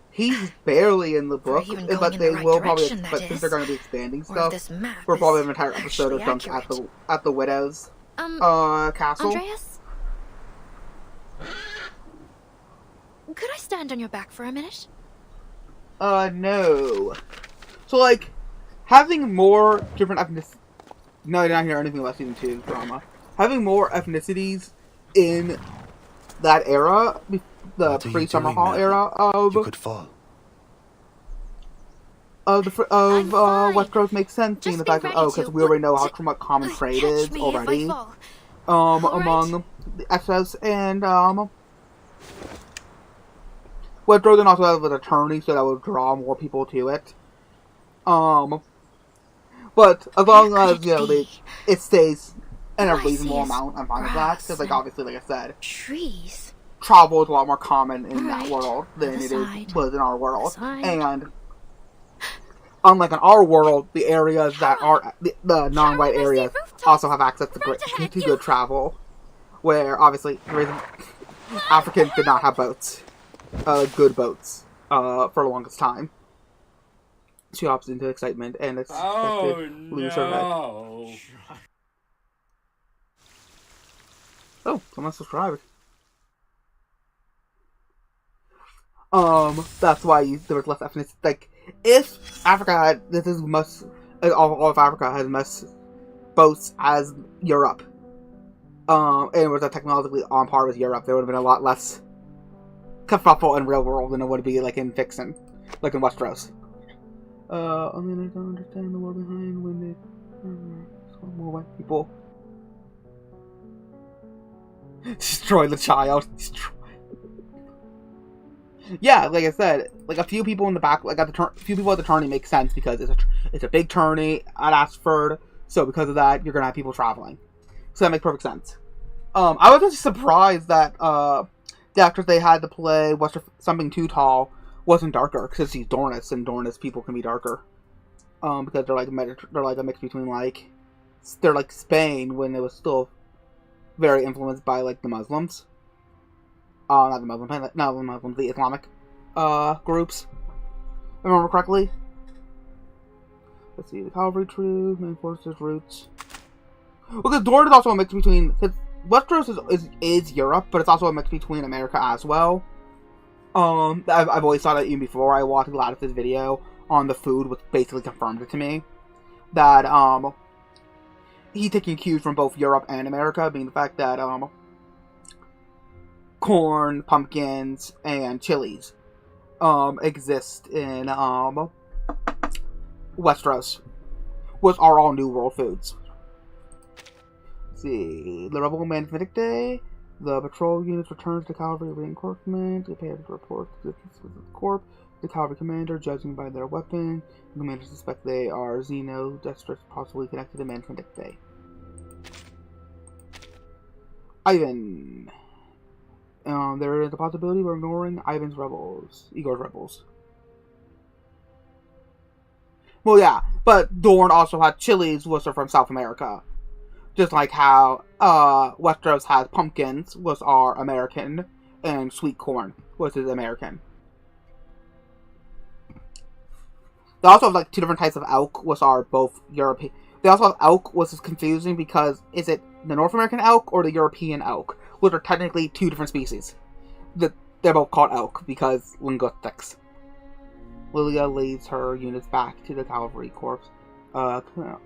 he's barely in the book. even going But in they the right will probably, direction, that but since is. they're going to be expanding Or stuff, this map we'll probably have is an entire episode of actually Dunk at the Widow's castle. Andreas? Could I stand on your back for a minute? No. So, like, having more different ethnicities... No, I didn't hear anything about Season 2 drama. Having more ethnicities in that era, the pre-Summer Hall era of... You could fall. Westeros makes sense, being the fact that, because we already know how much common trade is already. Among the Essos and, Westeros, and also have an attorney, so that would draw more people to it. But as long as, you know, it stays in a reasonable amount, I'm fine with that. Because, like, obviously, like I said, travel is a lot more common in that world than it was in our world. And unlike in our world, the areas that are the non-white areas also have access to good travel. Where, obviously, the reason Africans did not have boats. Good boats. For the longest time. She hops into excitement and expected to lose her head. Oh, someone subscribed. That's why there was less ethnicity. Like, if Africa had, all of Africa has much boats as Europe, and it was technologically on par with Europe, there would have been a lot less kerfuffle in real world than it would be like in fiction, like in Westeros. I mean, I don't understand the world behind when they more white people destroy the child. Yeah, like I said, like a few people in the back, like a few people at the tourney makes sense because it's a big tourney at Ashford, so because of that, you're gonna have people traveling. So that makes perfect sense. I was just surprised that the actress they had to play something too tall wasn't darker, because she's Dornish, and Dornish people can be darker. Because they're like a mix between they're like Spain when it was still very influenced by like the Muslims. Not the Muslims, the Islamic groups. If I remember correctly. Let's see, the cavalry troop, main forces, roots. Because Dorne is also a mix between, because Westeros is Europe, but it's also a mix between America as well. I've always thought that even before I watched Gladys' video on the food, which basically confirmed it to me. That, he's taking cues from both Europe and America, being the fact that, corn, pumpkins, and chilies, exist in, Westeros, which are all New World foods. Let's see, the Rebel Command Vindicte, the patrol units returns to cavalry reinforcement, they pay to report to the corps, the cavalry commander, judging by their weapon, the commander suspect they are Xeno, districts possibly connected to Man Vindicte. Ivan. There is a possibility we're ignoring Igor's rebels. Well, yeah, but Dorne also had chilies, which are from South America. Just like how Westeros has pumpkins, which are American, and sweet corn, which is American. They also have like two different types of elk, which are both European. They also have elk, which is confusing because is it the North American elk or the European elk, which are technically two different species. They're both called elk because linguistics. Lilia leads her units back to the cavalry corps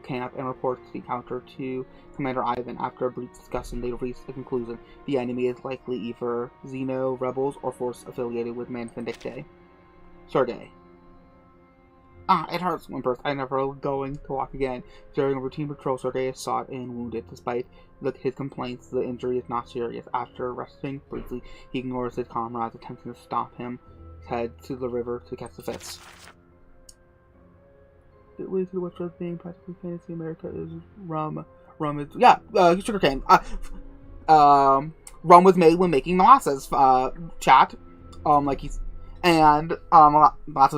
camp and reports the encounter to Commander Ivan. After a brief discussion, they reach the conclusion the enemy is likely either Xeno rebels or force affiliated with Man Vindicte. Sergei. Ah, it hurts, whimpers. I never going to walk again. During a routine patrol, Sergei is shot and wounded. Despite his complaints, the injury is not serious. After resting briefly, he ignores his comrades attempting to stop him. Head to the river to catch the fish. The way to the West Coast being practically fantasy America is rum. Rum is sugarcane. Rum was made when making molasses. Molasses was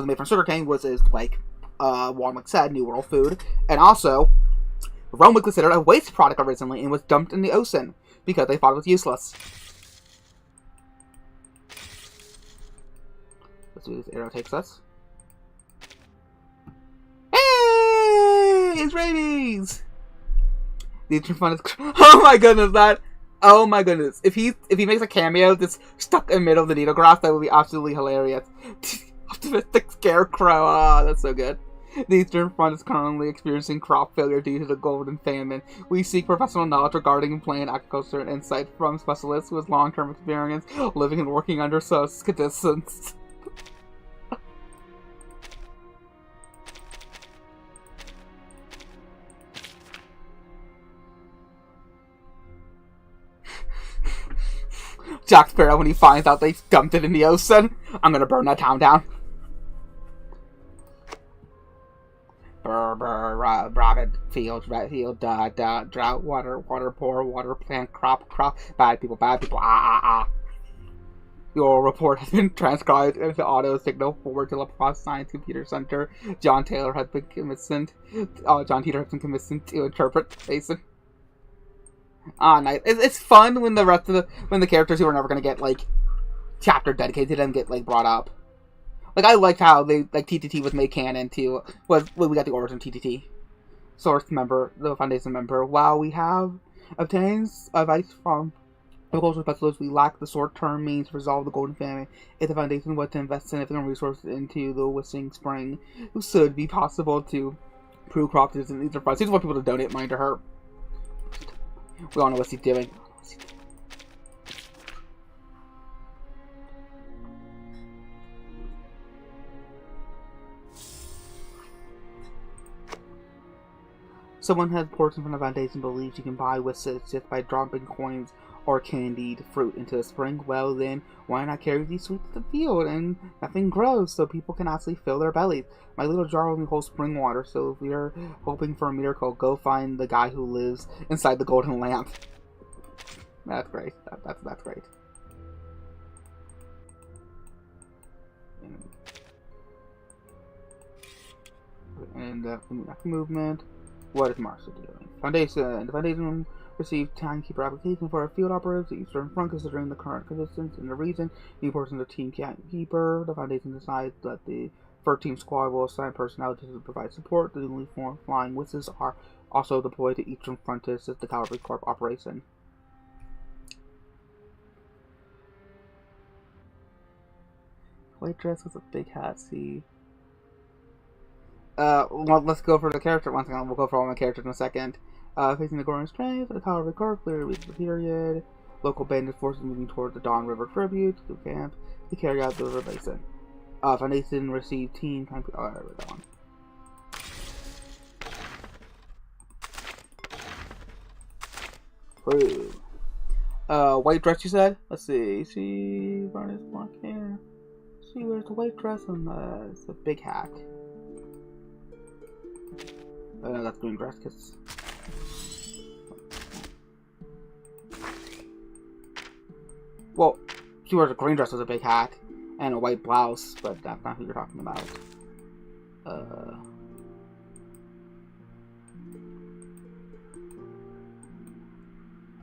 made from sugarcane, which is like Walmart said, New World food. And also, rum was considered a waste product originally and was dumped in the ocean because they thought it was useless. Let's see where this arrow takes us. Hey! It's rabies! The fun is oh my goodness, oh my goodness. If he makes a cameo that's stuck in the middle of the needle grass, that would be absolutely hilarious. Optimistic scarecrow, that's so good. The Eastern Front is currently experiencing crop failure due to the golden famine. We seek professional knowledge regarding plant agriculture and insight from specialists with long-term experience living and working under such conditions. Jack Sparrow, when he finds out they dumped it in the ocean, I'm gonna burn that town down. Rapid field, drought, water, poor, water, plant, crop, bad people, Your report has been transcribed into auto signal forward to La Paz Science Computer Center. John Taylor has been commissioned to interpret Jason. Ah, nice. It's fun when the characters who are never gonna get like chapter dedicated to them get like brought up. Like I liked how TTT was made canon to we got the origin of TTT. Source member, the Foundation member. While we have obtained advice from agricultural specialists, we lack the short-term means to resolve the golden famine. If the Foundation was to invest significant resources into the Wishing Spring, it should be possible to improve crop disease in Eastern Front. She just wants people to donate money to her. We all know what she's doing. Someone has portions from the Foundation believes you can buy wishes just by dropping coins or candied fruit into the spring. Well then, why not carry these sweets to the field and nothing grows so people can actually fill their bellies? My little jar only holds spring water, so if you're hoping for a miracle, go find the guy who lives inside the golden lamp. That's great. That's great. And movement. What is Marcia doing? Foundation. The Foundation received timekeeper application for a field operative to Eastern Front considering the current conditions in the region. New person of team timekeeper. The Foundation decides that the first team squad will assign personnel to provide support. The newly formed flying witches are also deployed to Eastern Front to assist the Cavalry Corps operation. White dress with a big hat, see. Well, let's go for the character once again. We'll go for all my characters in a second. Facing the growing strength, the Cavalry Corps clearly reached the period. Local bandit forces moving toward the Dawn River Tribute to camp to carry out the river basin. Foundation received team time. Oh, I read that one. White dress, you said? Let's see. She burns black hair. She wears a white dress and a big hat. That's green dress, cause... Well, she wears a green dress with a big hat and a white blouse, but that's not who you're talking about.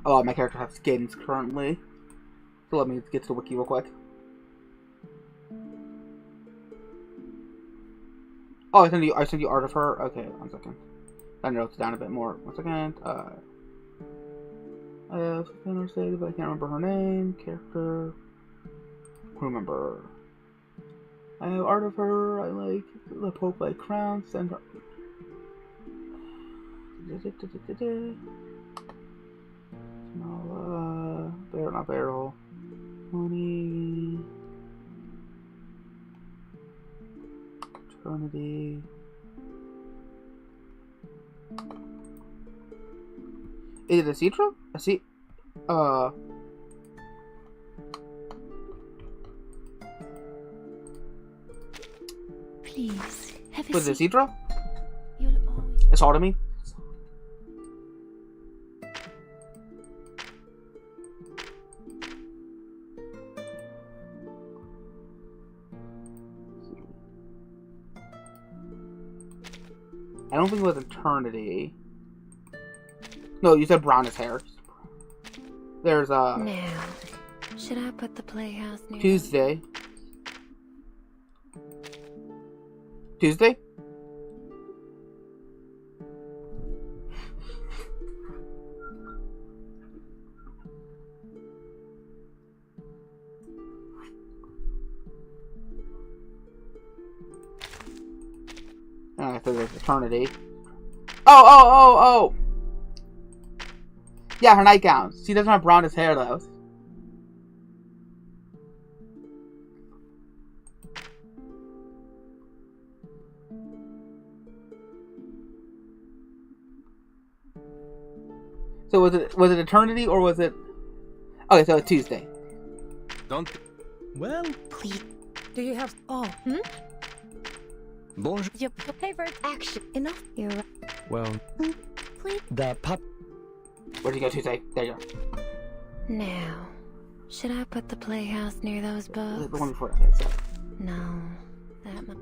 Oh, my character has skins currently. So let me get to the wiki real quick. Oh, I sent you art of her? Okay, 1 second. I notes down a bit more. 1 second. I have something stated, but I can't remember her name. Character. Crew member. I have art of her. I like the Pope like crown. Send her. Small, barrel, not barrel. Money. Trinity. Is it a Citra? Please, have a Was it seat. Citra? You'll always... It's all to me. I don't think it was Eternity. No, you said brownest hair. There's Now, should I put the playhouse near... Tuesday. Tuesday? I thought it was Eternity. Oh! Yeah, her nightgown. She doesn't have brownest hair, though. So was it Eternity or was it... Okay, so it's Tuesday. Don't... Well... Please. Do you have... Oh, Bonjour. Your favorite action. Enough. You're right. Well... Please. The pup... Where'd you go, Tuesday? There you go. Now, should I put the playhouse near those bugs? The one before that. So. No. That might...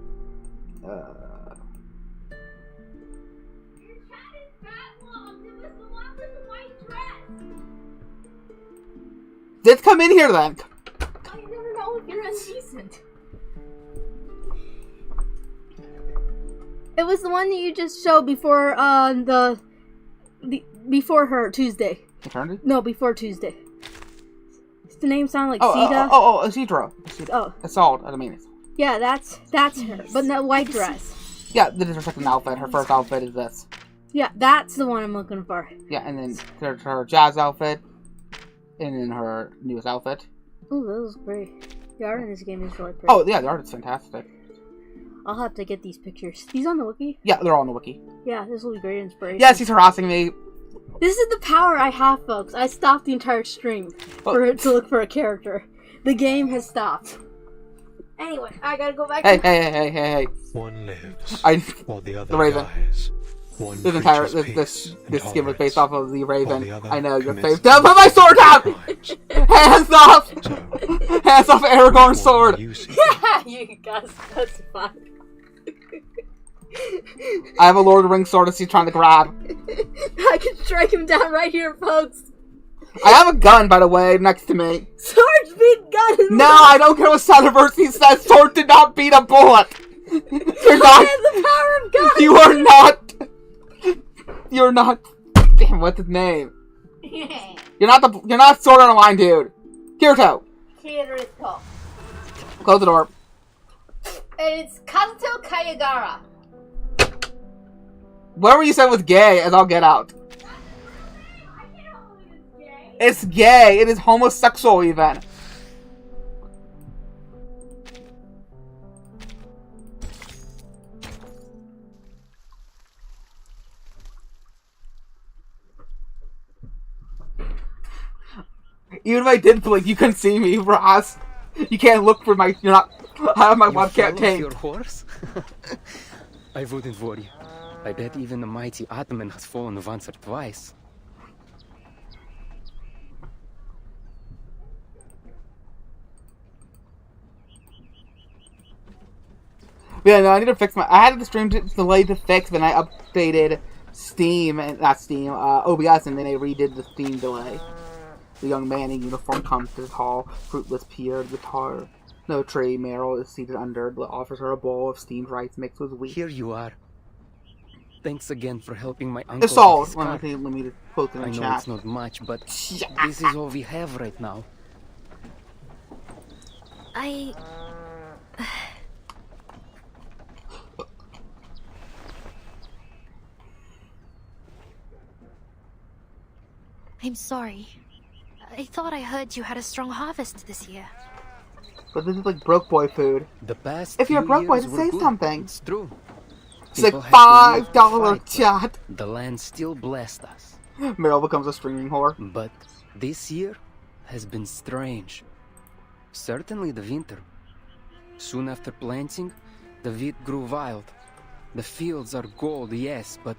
Let's come in here then. I never know if you're indecent. It was the one that you just showed before before her Tuesday. Eternity? No, before Tuesday. Does the name sound like Oh, Sita? Isidra. Oh. Assault, I mean it. Yeah, that's her. But in that white dress. Yeah, this is her second outfit. Her first outfit is this. Yeah, that's the one I'm looking for. Yeah, and then there's her jazz outfit. And then her newest outfit. Oh, that was great. The art in this game is really pretty. Oh, yeah, the art is fantastic. I'll have to get these pictures. These on the wiki? Yeah, they're all on the wiki. Yeah, this will be great inspiration. Yes, he's harassing me. This is the power I have, folks. I stopped the entire stream to look for a character. The game has stopped. Anyway, I gotta go back. Hey. One lives, while the other the Raven. dies. One This entire preaches this peace skin was and based off of the Raven. the other I know your commits favorite. Don't put my sword down! Hands off! Hands off Aragorn's sword! You guys, that's fine. I have a Lord of the Rings sword that he's trying to grab. I can strike him down right here, folks. I have a gun, by the way, next to me. Swords beat guns. No, I don't care what Saliversi says. Sword did not beat a bullet. You're not. The power of God. You are not. You're not. Damn, what's his name? You're not sword on a line, dude. Kirito. Kirito. Close the door. And it's Kazuto Kayagara. Whatever you said was gay, as I'll get out. It's gay. It is homosexual, even. Even if I did blink, you couldn't see me, Ross. You can't look for my. You're not. I have my webcam taped. Your horse? I wouldn't worry. I bet even the mighty Atman has fallen once or twice. Yeah, no, I need to fix my. I had the stream delay to fix, but I updated Steam and not Steam, OBS, and then they redid the Steam delay. The young man in uniform comes to the tall, fruitless pier guitar. No tree, Meryl is seated under, but offers her a bowl of steamed rice mixed with wheat. Here you are. Thanks again for helping my uncle. It's all. with his car. Let me post it in I the know chat. it's not much, but this is all we have right now. I'm sorry. I thought I heard you had a strong harvest this year. But this is like broke boy food. The past If you're a few broke boy, years then were say good. something. It's true. It's like People had to live $5 fight, chat. but the land still blessed us. Meryl becomes a streaming whore. But this year has been strange. Certainly the winter. Soon after planting, the wheat grew wild. The fields are gold, yes, but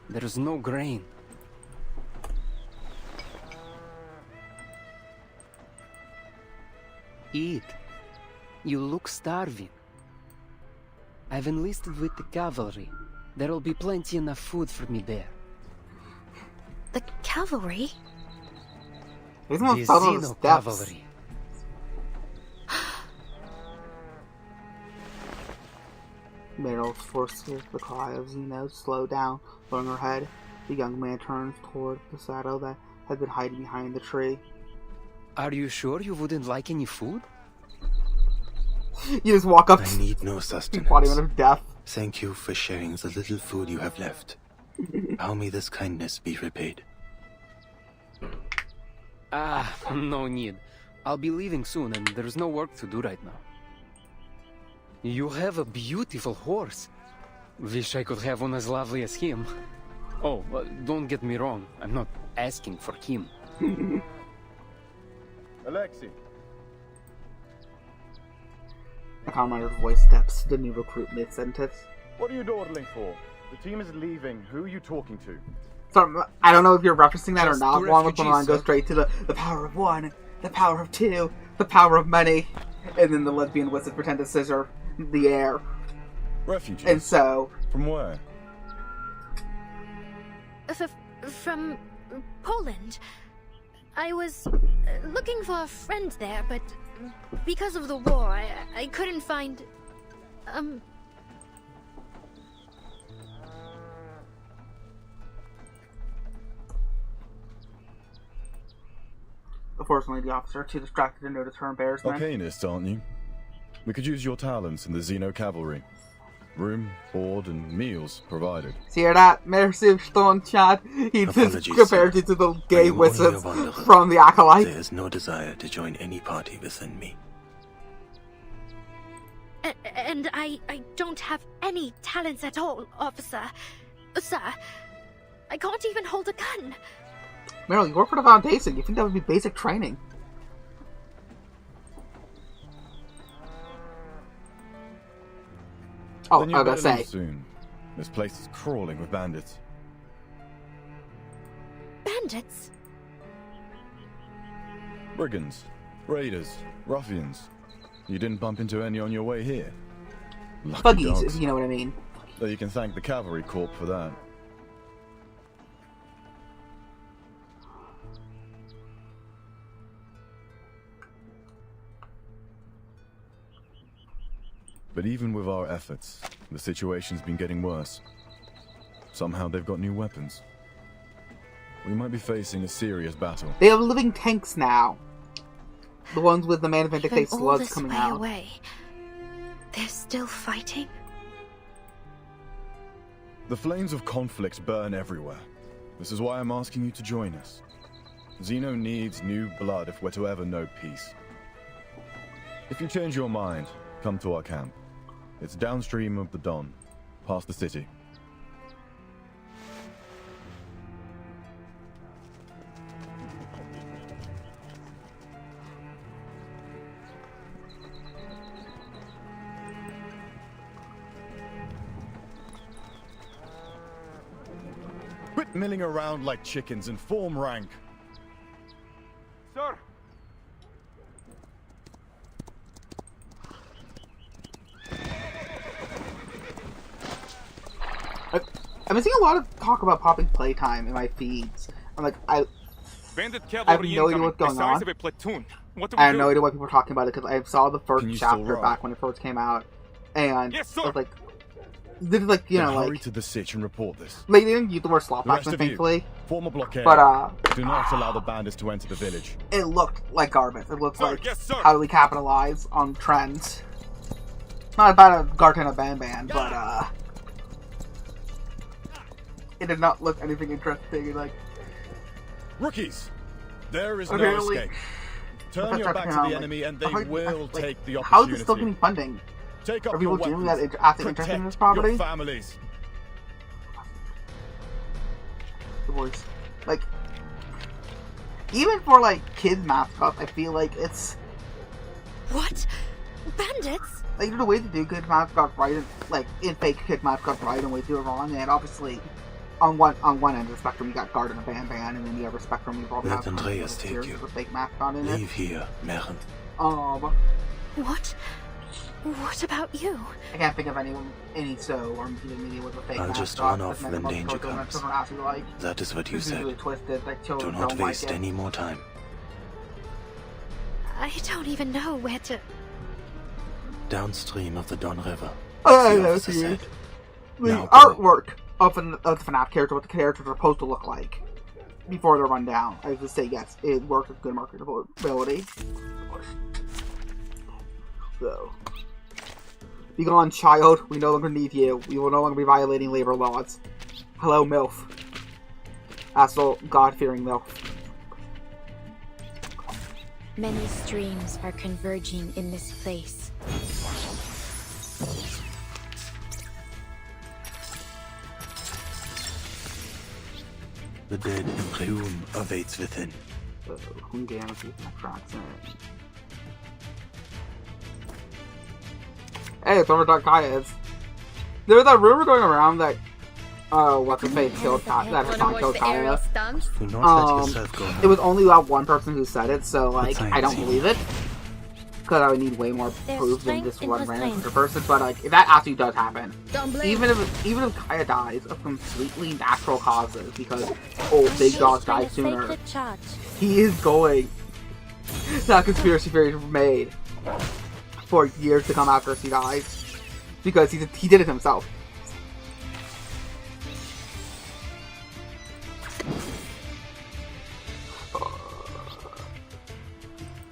there's no grain. Eat. You look starving. I've enlisted with the cavalry. There'll be plenty enough food for me there. The cavalry? The Xeno cavalry. Meryl forces the cry of Xeno to slow down, lowering her head. The young man turns toward the shadow that had been hiding behind the tree. Are you sure you wouldn't like any food? You just walk up I need no sustenance. embodiment of death. Thank you for sharing the little food you have left. How may this kindness be repaid? No need. I'll be leaving soon and there's no work to do right now. You have a beautiful horse. Wish I could have one as lovely as him. Oh, don't get me wrong. I'm not asking for him. Alexei. A commander's voice steps to the new recruit mid-sentence. What are you dawdling for? The team is leaving. Who are you talking to? So, I don't know if you're referencing that Just or not. two One of them refugees, goes straight to the power of one, the power of two, the power of many, and then the lesbian wizard pretend to scissor the air. Refugees? And so... From where? From Poland. I was looking for a friend there, but because of the war, I couldn't find... Unfortunately, the officer too distracted to notice her embarrassment. Arcanist, aren't you? We could use your talents in the Xeno cavalry. Room, board, and meals provided. See that? Merci, Stone Chad. He just compared you to the gay wizards from the Acolyte. There is no desire to join any party within me. And I don't have any talents at all, officer. Sir, I can't even hold a gun. Meryl, you work for the Foundation. You think that would be basic training? Oh, Then I you was better gonna leave say. soon. This place is crawling with bandits. Bandits? Brigands, raiders, ruffians. You didn't bump into any on your way here? Lucky Buggies, dogs. if you know what I mean. Though you can thank the Cavalry Corps for that. But even with our efforts, the situation's been getting worse. Somehow they've got new weapons. We might be facing a serious battle. They have living tanks now. The ones with the Man of Vindicate Even all slugs this coming way out. away, they're still fighting? The flames of conflict burn everywhere. This is why I'm asking you to join us. Xeno needs new blood if we're to ever know peace. If you change your mind, come to our camp. It's downstream of the Don, past the city. Quit milling around like chickens and form rank. Sir! I've been seeing a lot of talk about popping playtime in my feeds. I'm like, I Bandit have cavalry no idea incoming, what's going the size on. of a platoon. What do we I have do? no idea why people are talking about it because I saw the Can first you still chapter ride? back when it first came out, and Yes, sir. I was like, this is like, you Then know, hurry like, to the sitch and report this. they didn't use the word slop The rest action, of you, thankfully, form a blockade. but Do not allow the bandits to enter the village. it looked like garbage. It looked Sir, like yes, sir. how do we capitalize on trends. Not about a Gartana Ban, but it did not look anything interesting. And like, Rookies! There is no apparently, escape. Turn that's your back to how, the like, enemy and they how- will like, take the how is opportunity. this still getting funding? Take Are up people your doing weapons. that after interested in this property? Your families. The voice. Like, even for like kids mascots, I feel like it's What? Bandits? like there's a way to do good mascots right, and like in fake kid mascots right, and way to do it wrong. And obviously, on one end of the spectrum, you got Guard and a Ban, and then the other spectrum, you probably Let have Andreas take you. with a fake mascot in it. Leave here, Meren. What? What about you? I can't think of any or media with a fake I'll mascot. just run off But when most danger children comes. actually like. That is what you It's usually said. twisted, like Do children not don't waste like it. any more time. I don't even know where to... Downstream of the Don River. I The know, officer see. said. The Now go. artwork of the FNAF character, what the characters are supposed to look like before they're run down. I would just say yes, it works with good marketability. So, be gone, child. We no longer need you. We will no longer be violating labor laws. Hello, MILF. Asshole, God-fearing MILF. Many streams are converging in this place. The dead Imperium awaits within. Hey, it's over Dark Kaya. There was that rumor going around that what's the face killed Kaya, that Hassan killed Kaya. Do not let yourself go. It was only that one person who said it, so like I don't Science. believe it. Because I would need way more proof than just one random person. But like, if that actually does happen, even if Kaya dies of completely natural causes, because big dogs die sooner, he is going to have conspiracy theories made for years to come after he dies, because he did it himself.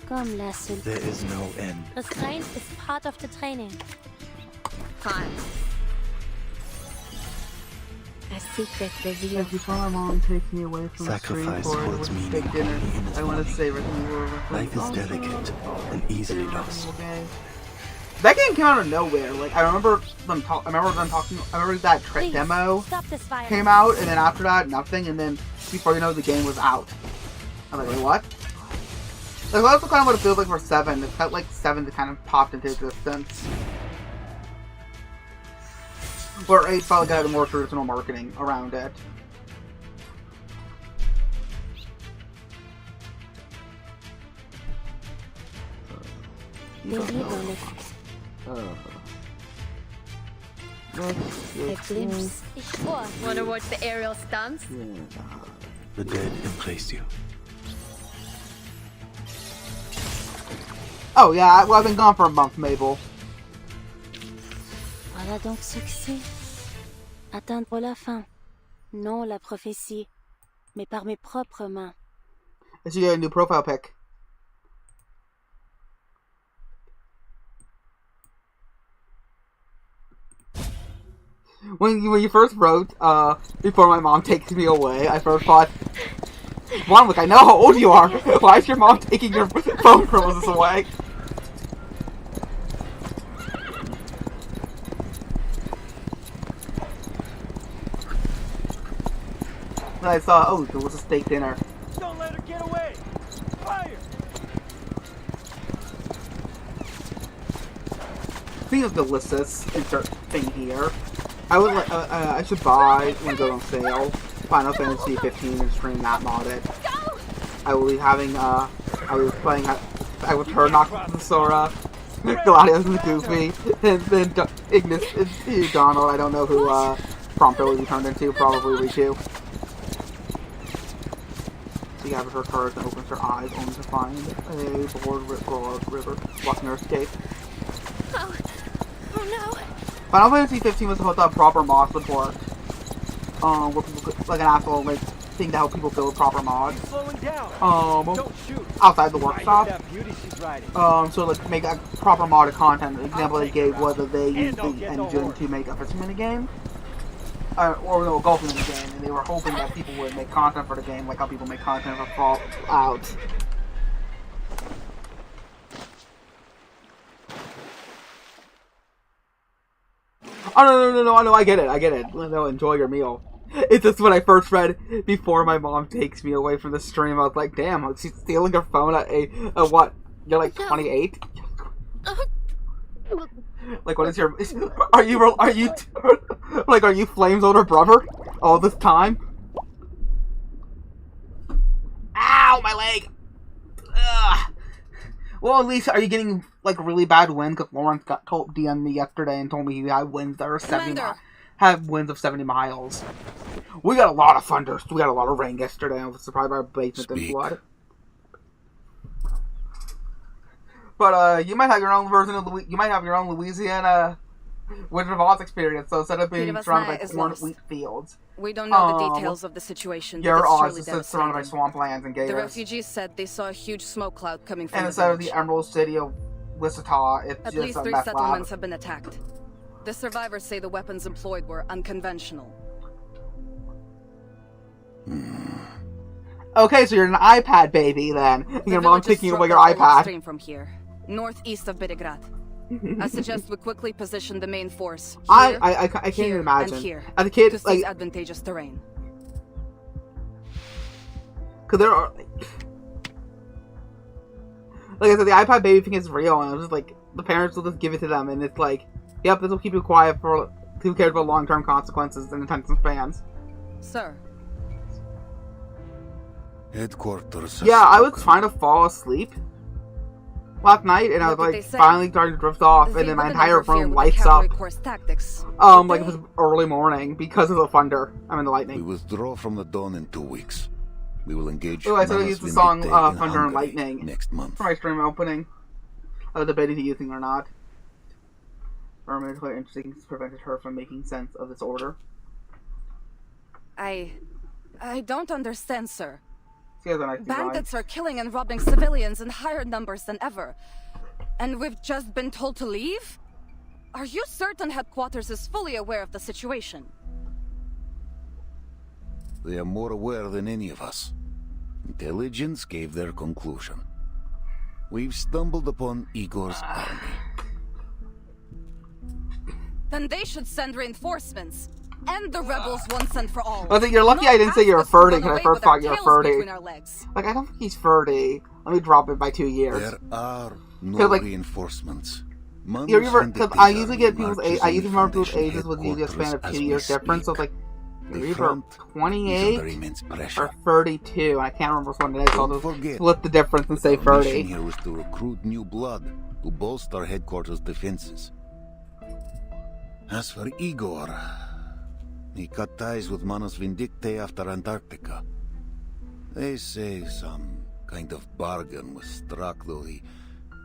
Come, lesson. There is no end. Restraint is part of the training. Fine. A secret revealed. Before my mom takes me away from Sacrifice the street for holds meaning big dinner, only in its I want to body. savor the world. Life is delicate and easily lost. That game came out of nowhere. Like I remember them talking. I remember that trick demo came out, and then after that, nothing. And then before you know, the game was out. I'm like, wait, what? Like that's kind of what it feels like for 7. It felt like 7 that kind of popped into existence. Where 8 felt like it had more traditional marketing around it. A glimpse. Wanna watch the aerial stunts? The dead embraced you. Oh yeah, well, I've been gone for a month, Mabel. Voilà donc succès. Atteindre la fin. Non la prophétie, mais par mes propres mains. I should get a new profile pic. When you first wrote, before my mom takes me away, I first thought, one, look, I know how old you are. Why is your mom taking your phone roses away? And I saw, oh, there was a steak dinner. Don't let her get away! Fire! Speaking of delicious, insert thing here. I would I should buy when it goes on sale Final Fantasy 15 and stream that modded. I will be having I was playing I will turn Noctis and Sora, Gladius and Goofy, and then Ignis and Donald. I don't know who Prompto will be turned into, probably Riku. She gathers her courage and opens her eyes only to find a bored river blocking her escape. Oh no. Final Fantasy 15 was supposed to have proper mod support. Where people could, like an actual like thing to help people build proper mods. Outside the workshop. So like make a proper modded content. The example they gave was that they used the engine to make a fishing minigame. Or no, a golfing minigame, and they were hoping that people would make content for the game, like how people make content for Fallout. Oh no, I get it. No, enjoy your meal. It's just when I first read, before my mom takes me away from the stream, I was like, damn, she's stealing her phone at what? You're like 28? Like, what is your... Are you like, are you Flame's older brother? All this time? Ow, my leg! Ugh. Well, at least, are you getting, like, really bad wind? Because Lawrence DM'd me yesterday and told me he had winds that were 70 have winds of 70 miles. We got a lot of thunder. We got a lot of rain yesterday. I was surprised by our basement didn't flood. But, you might have your own version of you might have your own Louisiana Wizard of Oz experience. So instead of being surrounded by corn wheat fields, we don't know the details of the situation. Your Oz is surrounded by swamplands and gators. The refugees said they saw a huge smoke cloud coming from and instead of the Emerald City of Wichita, it's at just least 3 settlements have been attacked. The survivors say the weapons employed were unconventional. Okay, so you're an iPad baby then. Your mom's taking away your iPad. Stream from here, northeast of Birigrad. I suggest we quickly position the main force. Here, I can't even imagine. And here, as a kid, to seize advantageous terrain. Because there are, like I said, the iPad baby thing is real, and it's just like the parents will just give it to them, and it's like, yep, this will keep you quiet for who cares about long-term consequences and attention spans. Sir. Headquarters. Yeah, I was trying to fall asleep last night, and I was like finally starting to drift off, and then my entire room lights up. Like it was early morning because of the thunder. I mean the lightning. We withdraw from the dawn in 2 weeks. We will engage. Oh, I said I used the song "Thunder and Lightning" next month for my stream opening. I was debating using it or not. Irma declared interesting prevented her from making sense of this order. I don't understand, sir. Nice Bandits are killing and robbing civilians in higher numbers than ever. And we've just been told to leave? Are you certain headquarters is fully aware of the situation? They are more aware than any of us. Intelligence gave their conclusion. We've stumbled upon Igor's army. Then they should send reinforcements. End the rebels once and for all. I think you're lucky I didn't say you're a 30 because I first thought you were 30. Like, I don't think he's 30. Let me drop it by 2 years. There are no reinforcements. I usually get people's age. I usually remember people's ages with usually a span of 2 years difference. So it's like you're either 28 or 32. And I can't remember which one it is. So I'll just split the difference and say 30. Our mission here was to recruit new blood to bolster headquarters' defenses. As for Igor, he cut ties with Manus Vindictae after Antarctica. They say some kind of bargain was struck, though the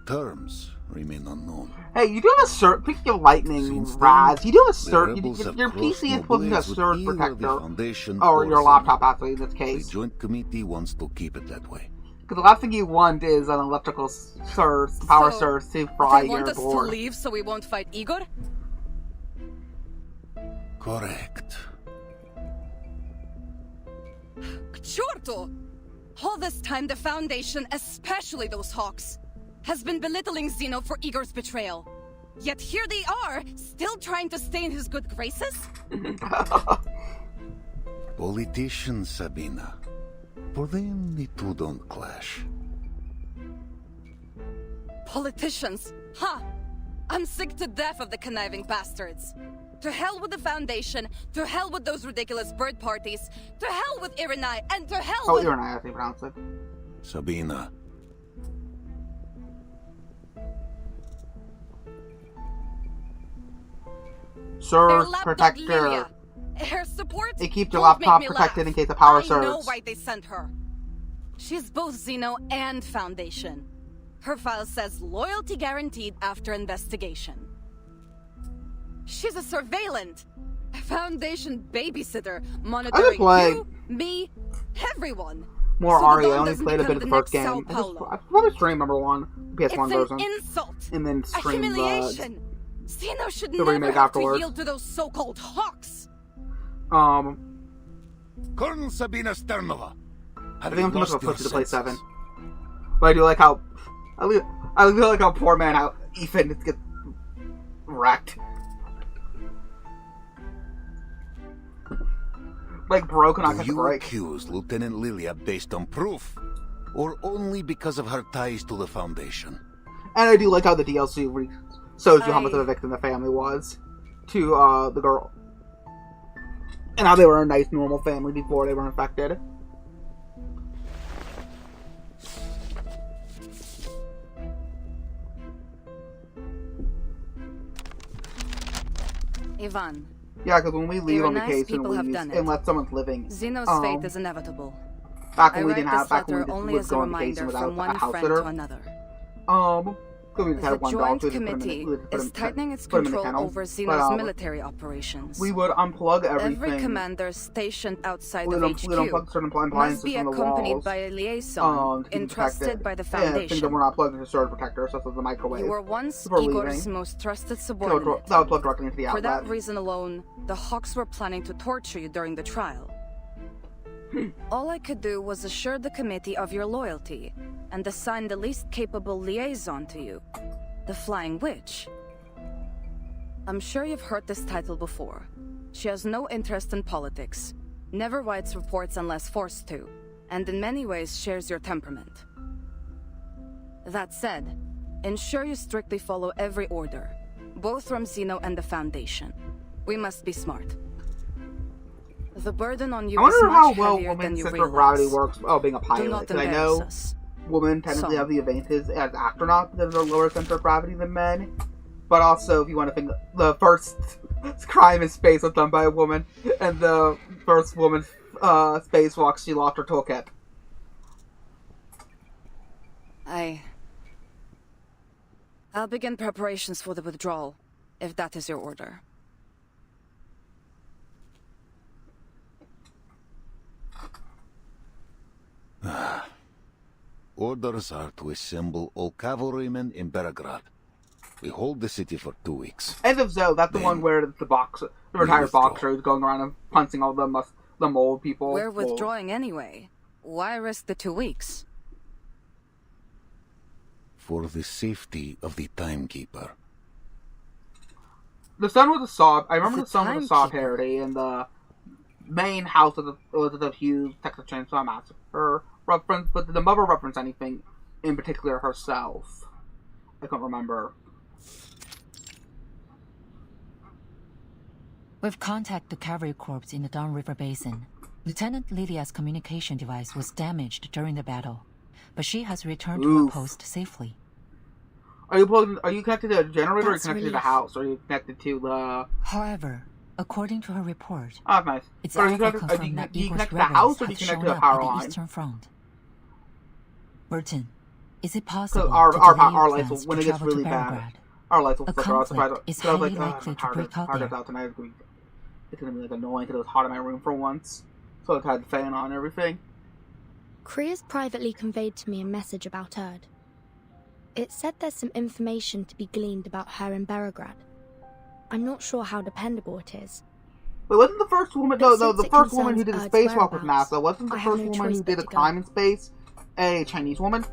terms remain unknown. Hey, you do have a cert. Speaking of lightning, Raz, you do have a cert. Your PC is supposed to be a surge protector. Or your laptop, actually, in this case. The Joint Committee wants to keep it that way. Because the last thing you want is an electrical surge, power surge to fry your board. They want us to leave so we won't fight Igor? Correct. Chorto! All this time the Foundation, especially those hawks, has been belittling Zeno for Igor's betrayal. Yet here they are, still trying to stay in his good graces? Politicians, Sabina. For them, the two don't clash. Politicians? Ha! I'm sick to death of the conniving bastards. To hell with the Foundation, to hell with those ridiculous bird parties, to hell with Irenai, and to hell with... Irenai, I think you pronounce it. Sabina. Surge protector. Her support. They keep your laptop protected in case of power surge. I know why they sent her. She's both Zeno and Foundation. Her file says loyalty guaranteed after investigation. She's a surveillant, a Foundation babysitter, monitoring you, me, everyone. More Ari, I only played a bit of the first game. I probably stream #1, PS1 version. It's an insult, and then a humiliation. Zeno should never remake have afterwards. to yield to those so-called hawks. Colonel Sabina Sternova. I think I'm too much of a pussy to play 7. But I do like how... I do like how poor man, how Ethan gets wrecked. like broken, I Do could you break. accuse Lieutenant Lilia based on proof, or only because of her ties to the Foundation? And I do like how the DLC shows you how much of a victim the family was to the girl. And how they were a nice, normal family before they were infected. Ivan. Yeah, because when we leave on nice vacation, people have we done it. unless someone's living. Zeno's fate is inevitable. Back when I we write didn't have, this back when letter we only just as would a go on vacation reminder without from a one house friend sitter. to another. So we just had The one dog, Joint so we just Committee is tightening its put him in the control kennel. over Xeno's But, military operations. we would unplug everything. Every commander stationed outside We'd of we'd HQ unplug certain must appliances be from the accompanied walls, by a liaison to keep it entrusted protected. by the Yeah, things that Foundation. were not plugged into surge protectors, such as the microwave. You were once Before Igor's leaving. most trusted That subordinate. was plugged directly into the For that outlet. reason alone, the Hawks were planning to torture you during the trial. All I could do was assure the committee of your loyalty, and assign the least capable liaison to you, the Flying Witch. I'm sure you've heard this title before. She has no interest in politics, never writes reports unless forced to, and in many ways shares your temperament. That said, ensure you strictly follow every order, both from Xeno and the Foundation. We must be smart. The burden on you I is wonder how much well heavier than women's you central gravity realize. works. Oh, being a Do pilot. not Because I embarrass know us. women technically Some. have the advantage as astronauts because of their lower center of gravity than men. But also, if you want to think, the first crime in space was done by a woman, and the first woman spacewalk, she lost her toolkit. I'll begin preparations for the withdrawal, if that is your order. Orders are to assemble all cavalrymen in Belgrade. We hold the city for 2 weeks. As if so, that's the one where the retired boxer is going around and punching all the mold people. We're withdrawing anyway. Why risk the 2 weeks? For the safety of the timekeeper. The son was a Saw. I remember the son was a Saw parody, and the main house of the Hughes Texas Chainsaw Massacre reference, but did the mother reference anything in particular herself? I can't remember. We've contacted the cavalry corps in the Downriver Basin. Lieutenant Lydia's communication device was damaged during the battle, but she has returned to her post safely. Are you connected to a generator, or are you That's connected to the relief. house, or are you connected to the... However, according to her report, Oh, nice. it's Are you also connected, confirmed that do you Igor's connect to the rebels house, or do you have connect shown to the up power at the line? Eastern Front. Burton, is it possible Because our your lights will, plans when to it gets travel really to bad, Belgrade? our lights will A flicker out. conflict is So I was highly like, likely to hard break out hard there. out tonight. It's gonna be like annoying because it was hot in my room for once. So I had the fan on and everything. Kriya's privately conveyed to me a message about Erd. It said there's some information to be gleaned about her in Belgrade. I'm not sure how dependable it is. Wait, wasn't the first woman? But No, since the it first woman who concerns did the Erd's spacewalk with whereabouts, NASA wasn't the I have first no woman choice who but did a to go. climb in space a Chinese woman?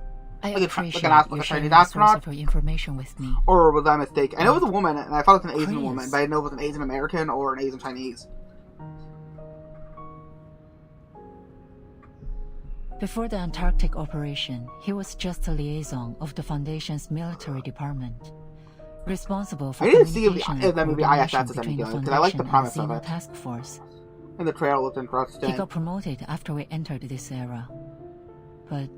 I Like appreciate an you a sharing Chinese the source astronaut? of your information with me. Or was I mistaken? I know it was a woman, and I thought it was an Asian Chris. woman, but I didn't know it was an Asian American or an Asian Chinese. Before the Antarctic operation, he was just a liaison of the Foundation's military department, responsible for I didn't see communication if that and movie coordination ISS is any between the good, because I like the Foundation and premise the of Xeno it. Task Force. And the trailer looked interesting. He got promoted after we entered this era. But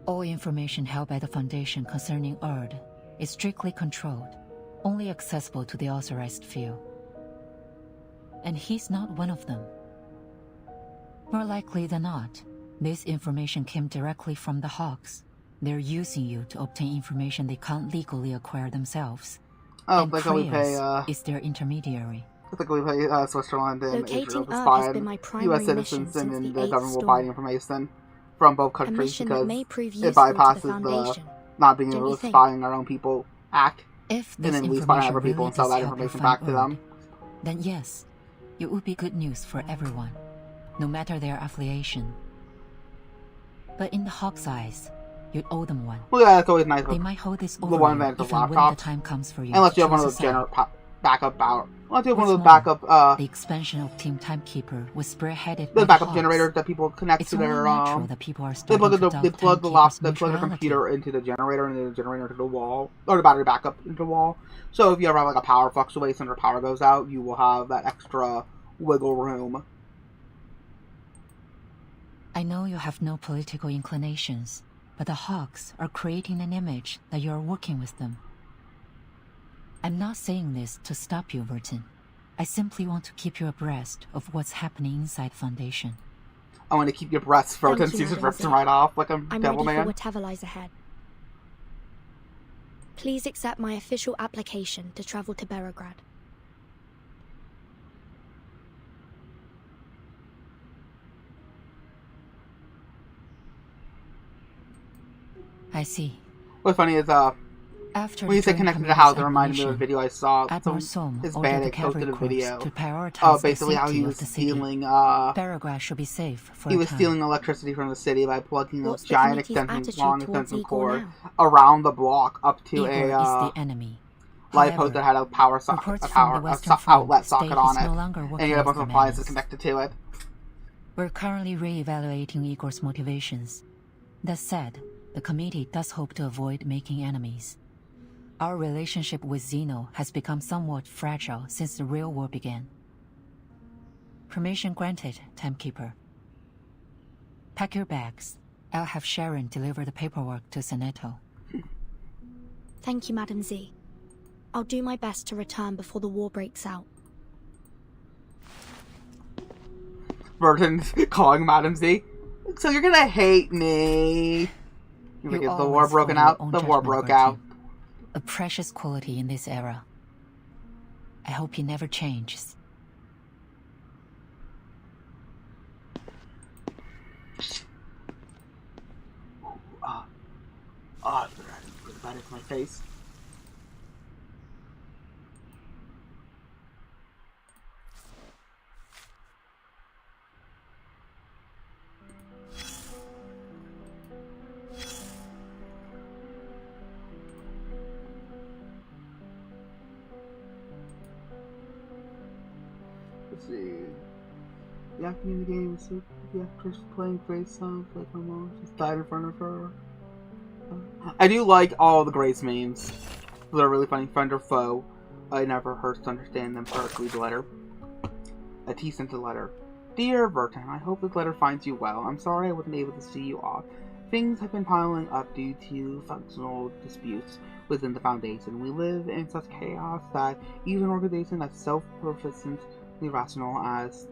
all information held by the Foundation concerning Erd is strictly controlled, only accessible to the authorized few. And he's not one of them. More likely than not, this information came directly from the Hawks. They're using you to obtain information they can't legally acquire themselves. Oh, And like how we pay, Krios is their intermediary. It's like we pay Switzerland and Locating Israel to Erd spy has on been my primary U.S. mission citizens, since and the the Eighth government will Storm. buy information from both A countries mission that because may prove it useful to the bypasses the Foundation. not being Don't able you to think? spy on our own people act, If and this then we spy on information other people really and sell does that help you information find back to Erd, them. then yes, it would be good news for everyone, no matter their affiliation. But in the Hawks' eyes, you'd owe them one. Well, yeah, that's always nice. They might hold this The over one you advantage of if and when the laptops. time comes for you Unless to you have one choose of a those side. backup power. Let's do one of What's those backup the expansion of Team Timekeeper was spearheaded the by backup Hawks. generators that people connect It's to only their natural that people are they starting plug to the doubt they plug Timekeeper's their neutrality. computer into the generator and the generator to the wall, or the battery backup into the wall. So if you ever have like a power fluctuation or power goes out, you will have that extra wiggle room. I know you have no political inclinations, but the Hawks are creating an image that you are working with them. I'm not saying this to stop you, Vertin. I simply want to keep you abreast of what's happening inside Foundation. I want to keep your breasts frozen, Thank you, Susan Madam rips them Z. right off like a I'm devil ready for man. whatever lies ahead. Please accept my official application to travel to Beograd. I see. What's funny is After when you say the connected to Committee's house, it reminded me of a admonition, video I saw. Admiral Some Som Hispanic ordered the posted a cavalry video corps to prioritize of the basically how safety he of was the city. stealing Beograd should be safe for he a was time. stealing electricity from the city by plugging a What's the giant committee's attitude long towards extension Igor cord now? around the block up to Igor a is the enemy. light However, post that had a power socket, reports from the Western Front outlet state socket on he's it, no longer and working you had a with bunch of the appliances Menace. connected to it. We're currently re-evaluating Igor's motivations. That said, the committee does hope to avoid making enemies. Our relationship with Zeno has become somewhat fragile since the real war began. Permission granted, Timekeeper. Pack your bags. I'll have Sharon deliver the paperwork to Seneto. Thank you, Madam Z. I'll do my best to return before the war breaks out. Burton's calling Madam Z. So you're gonna hate me. Like, is the war broken out? The war broke out. A precious quality in this era. I hope he never changes. That is my face. Let's see. The acting in the game is the actress playing Grace sounds like her mom just died in front of her. I do like all the Grace memes. They're really funny. Friend or foe. I never hurts to understand them perfectly. The letter. A T sent a letter. Dear Vertin, I hope this letter finds you well. I'm sorry I wasn't able to see you off. Things have been piling up due to functional disputes within the Foundation. We live in such chaos that even an organization that's self-professedly rational as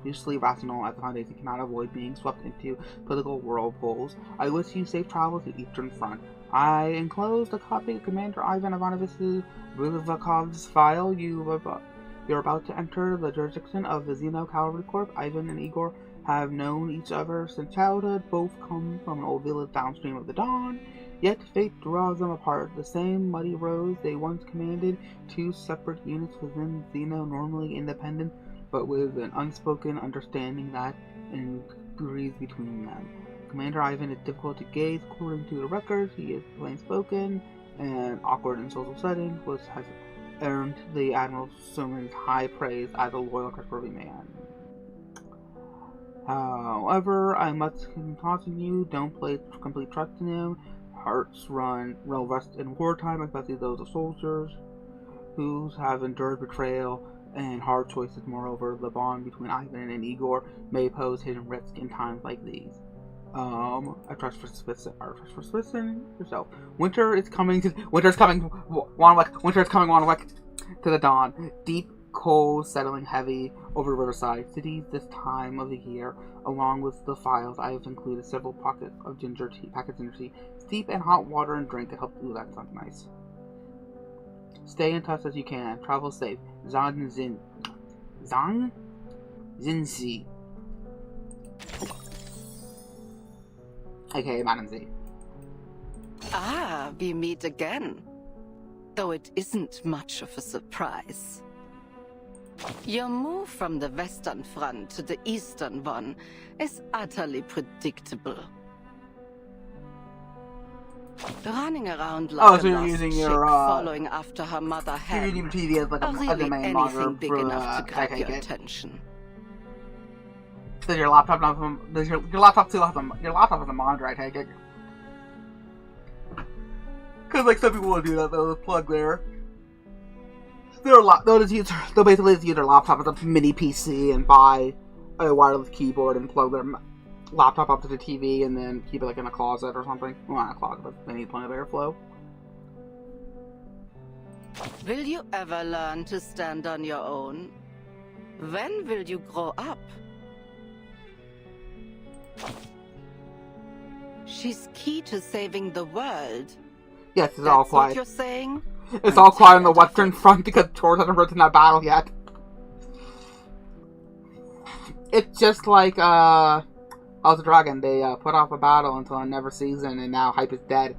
usually rational as the Foundation cannot avoid being swept into political whirlpools. I wish you safe travel to Eastern Front. I enclosed a copy of Commander Ivan Ivanovich Rylevakov's file. You're about to enter the jurisdiction of the Zeno Cavalry Corps. Ivan and Igor have known each other since childhood. Both come from an old village downstream of the Don. Yet fate draws them apart. The same muddy roads they once commanded, two separate units within Zeno, normally independent, but with an unspoken understanding that agrees between them. Commander Ivan is difficult to gauge according to the records. He is plain-spoken and awkward in social settings, which has earned the Admiral Suman's high praise as a loyal, trustworthy man. However, I must caution you, don't place complete trust in him. Hearts run rest in wartime, especially those of soldiers who have endured betrayal and hard choices. Moreover, the bond between Ivan and Igor may pose hidden risk in times like these. A trust for suspicion yourself. Winter is coming, Wanwick to the dawn. Deep cold settling heavy over Riverside. Cities this time of the year. Along with the files, I have included several packets of ginger tea. Steep in hot water and drink. It helps. Ooh, that sounds nice. Stay in touch as you can. Travel safe. Zhang Zinzi. Okay, Madam Z. Ah, we meet again. Though it isn't much of a surprise. Your move from the Western Front to the Eastern one is utterly predictable. running around like so a you're lost using chick your, following after her mother you're hen. using your TV as like Or a really main anything monitor big for, enough to grab take your it. attention. Does your laptop not have does your laptop still have your laptop has a monitor, I take it? Because like some people will do that, they'll plug they'll basically just use their laptop as a mini PC and buy a wireless keyboard and plug their laptop up to the TV and then keep it like in a closet or something. Well, not a closet, but they need plenty of airflow. Will you ever learn to stand on your own? When will you grow up? She's key to saving the world. Yes, it's all quiet. What you're saying? It's all quiet on the Western Front because Tor's hasn't written that battle yet. It's just like House of Dragon. They put off a battle until another season, and now hype is dead.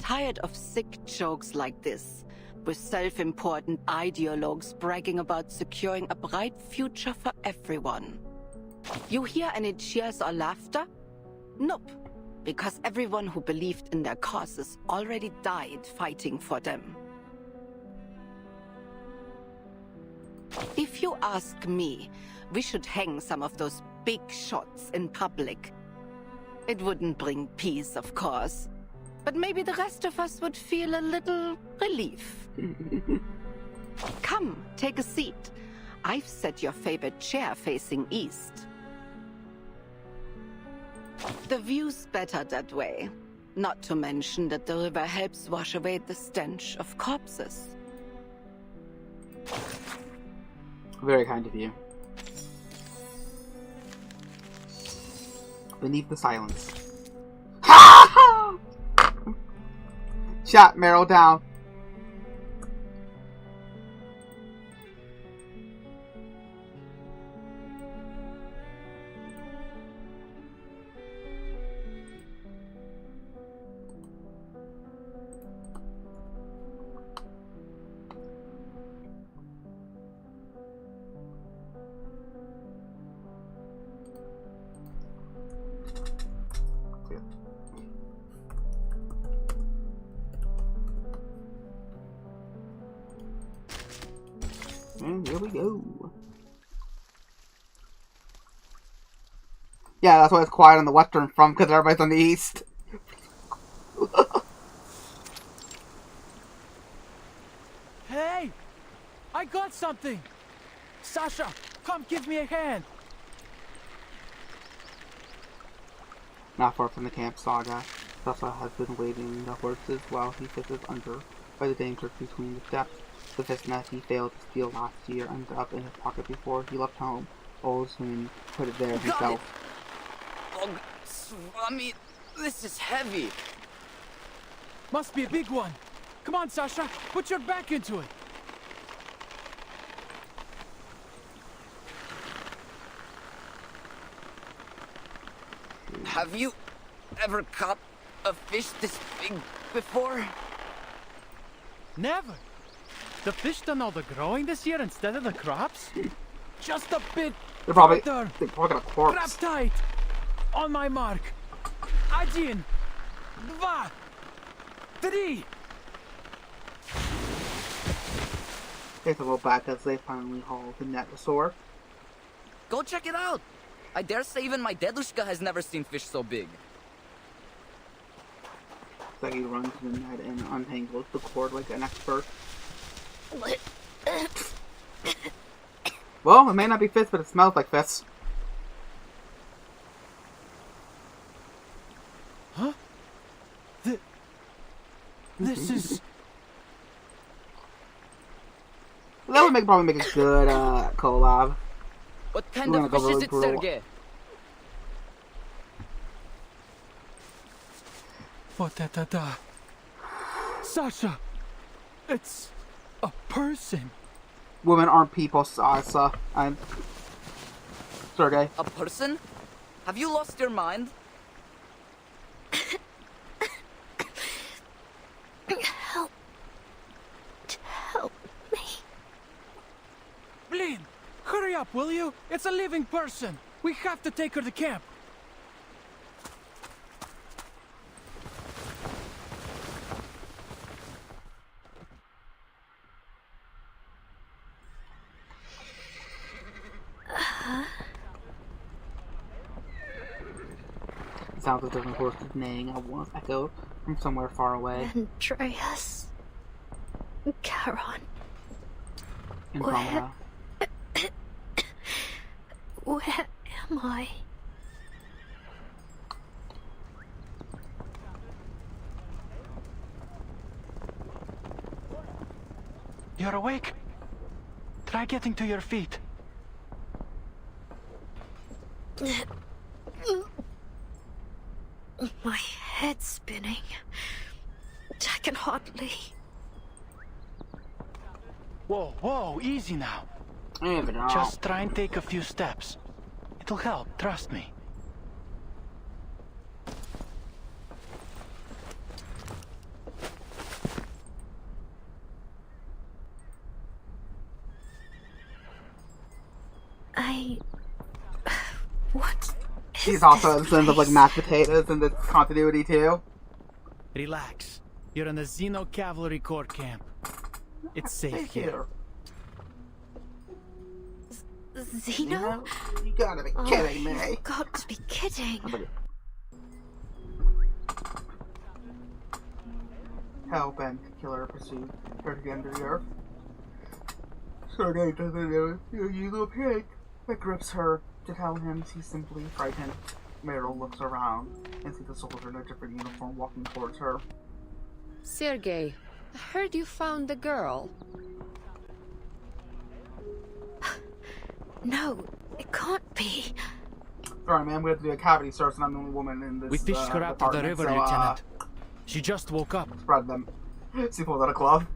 Tired of sick jokes like this, with self-important ideologues bragging about securing a bright future for everyone. You hear any cheers or laughter? Nope, because everyone who believed in their causes already died fighting for them. If you ask me, we should hang some of those big shots in public. It wouldn't bring peace, of course, but maybe the rest of us would feel a little relief. Come, take a seat. I've set your favorite chair facing east. The view's better that way. Not to mention that the river helps wash away the stench of corpses. Very kind of you. Beneath the silence. Shot Meryl down. And there we go. Yeah, that's why it's quiet on the Western Front, because everybody's on the East. Hey! I got something! Sasha, come give me a hand! Not far from the camp saga, Sasha has been waiting the horses while he fishes under by the dangers between the steps. The fish net he failed to steal last year ended up in his pocket before he left home. Odesee put it there himself. Oh, Swami, this is heavy. Must be a big one. Come on, Sasha, put your back into it. Have you ever caught a fish this big before? Never. The fish done all the growing this year instead of the crops? Just a bit They're probably further. gonna corpse. Grab tight. On my mark. 1, 2, 3. Take a little back as they finally haul the net ashore. Go check it out. I dare say even my dedushka has never seen fish so big. Zaggy runs to the net and untangles the cord like an expert. Well, it may not be fish, but it smells like fish. Huh? This is... That would probably make a good collab. What kind of fish is it, Sergey? What da. Sasha! It's a person. Women aren't people, Sasha. I'm Sergey. A person? Have you lost your mind? Help me. Blin, hurry up, will you? It's a living person. We have to take her to camp. sounds of different horses neighing at once echoed from somewhere far away. Andreas. Charon. Andromeda. Where am I? You're awake? Try getting to your feet. My head's spinning. I can hardly... Whoa, whoa, easy now. Even Just try and take a few steps. It'll help, trust me. What? She's also in terms of like mashed potatoes in this continuity too. Relax. You're in the Xeno Cavalry Corps camp. It's safe here. Xeno? You gotta be kidding me. You've got to be kidding. Help and killer pursued her to the end of the earth. Sergei doesn't know you little pig that grips her to tell him she's simply frightened. Meryl looks around and sees a soldier in a different uniform walking towards her. Sergei, I heard you found the girl. No, it can't be. Sorry, man, we have to do a cavity search, and I'm the only woman in this. We fished her out of the river, Lieutenant. She just woke up. Spread them. She pulled out a glove.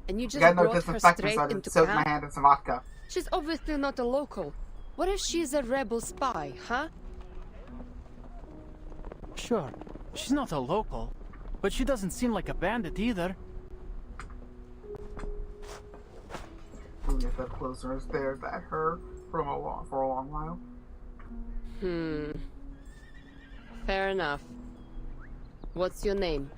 And you just got no brought her disinfectant, straight so I into soaked my camp? hand in some vodka. She's obviously not a local. What if she's a rebel spy, huh? Sure, she's not a local, but she doesn't seem like a bandit either. We get that closer and stares at her for a long while. Fair enough. What's your name?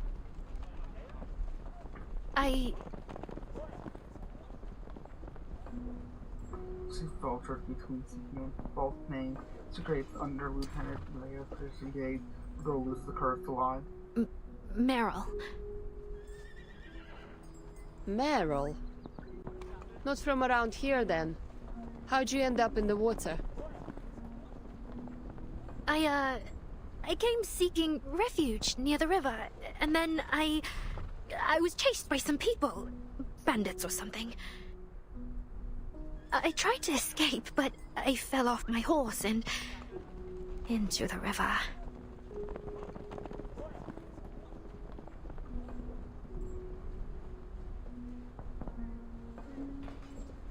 She faltered between seeking a false name. She craves under Lieutenant Leia Christian Gage. The girl loses the courage to lie. Meryl. Meryl? Not from around here, then. How'd you end up in the water? I came seeking refuge near the river, and then I was chased by some people. Bandits or something. I tried to escape, but I fell off my horse and into the river.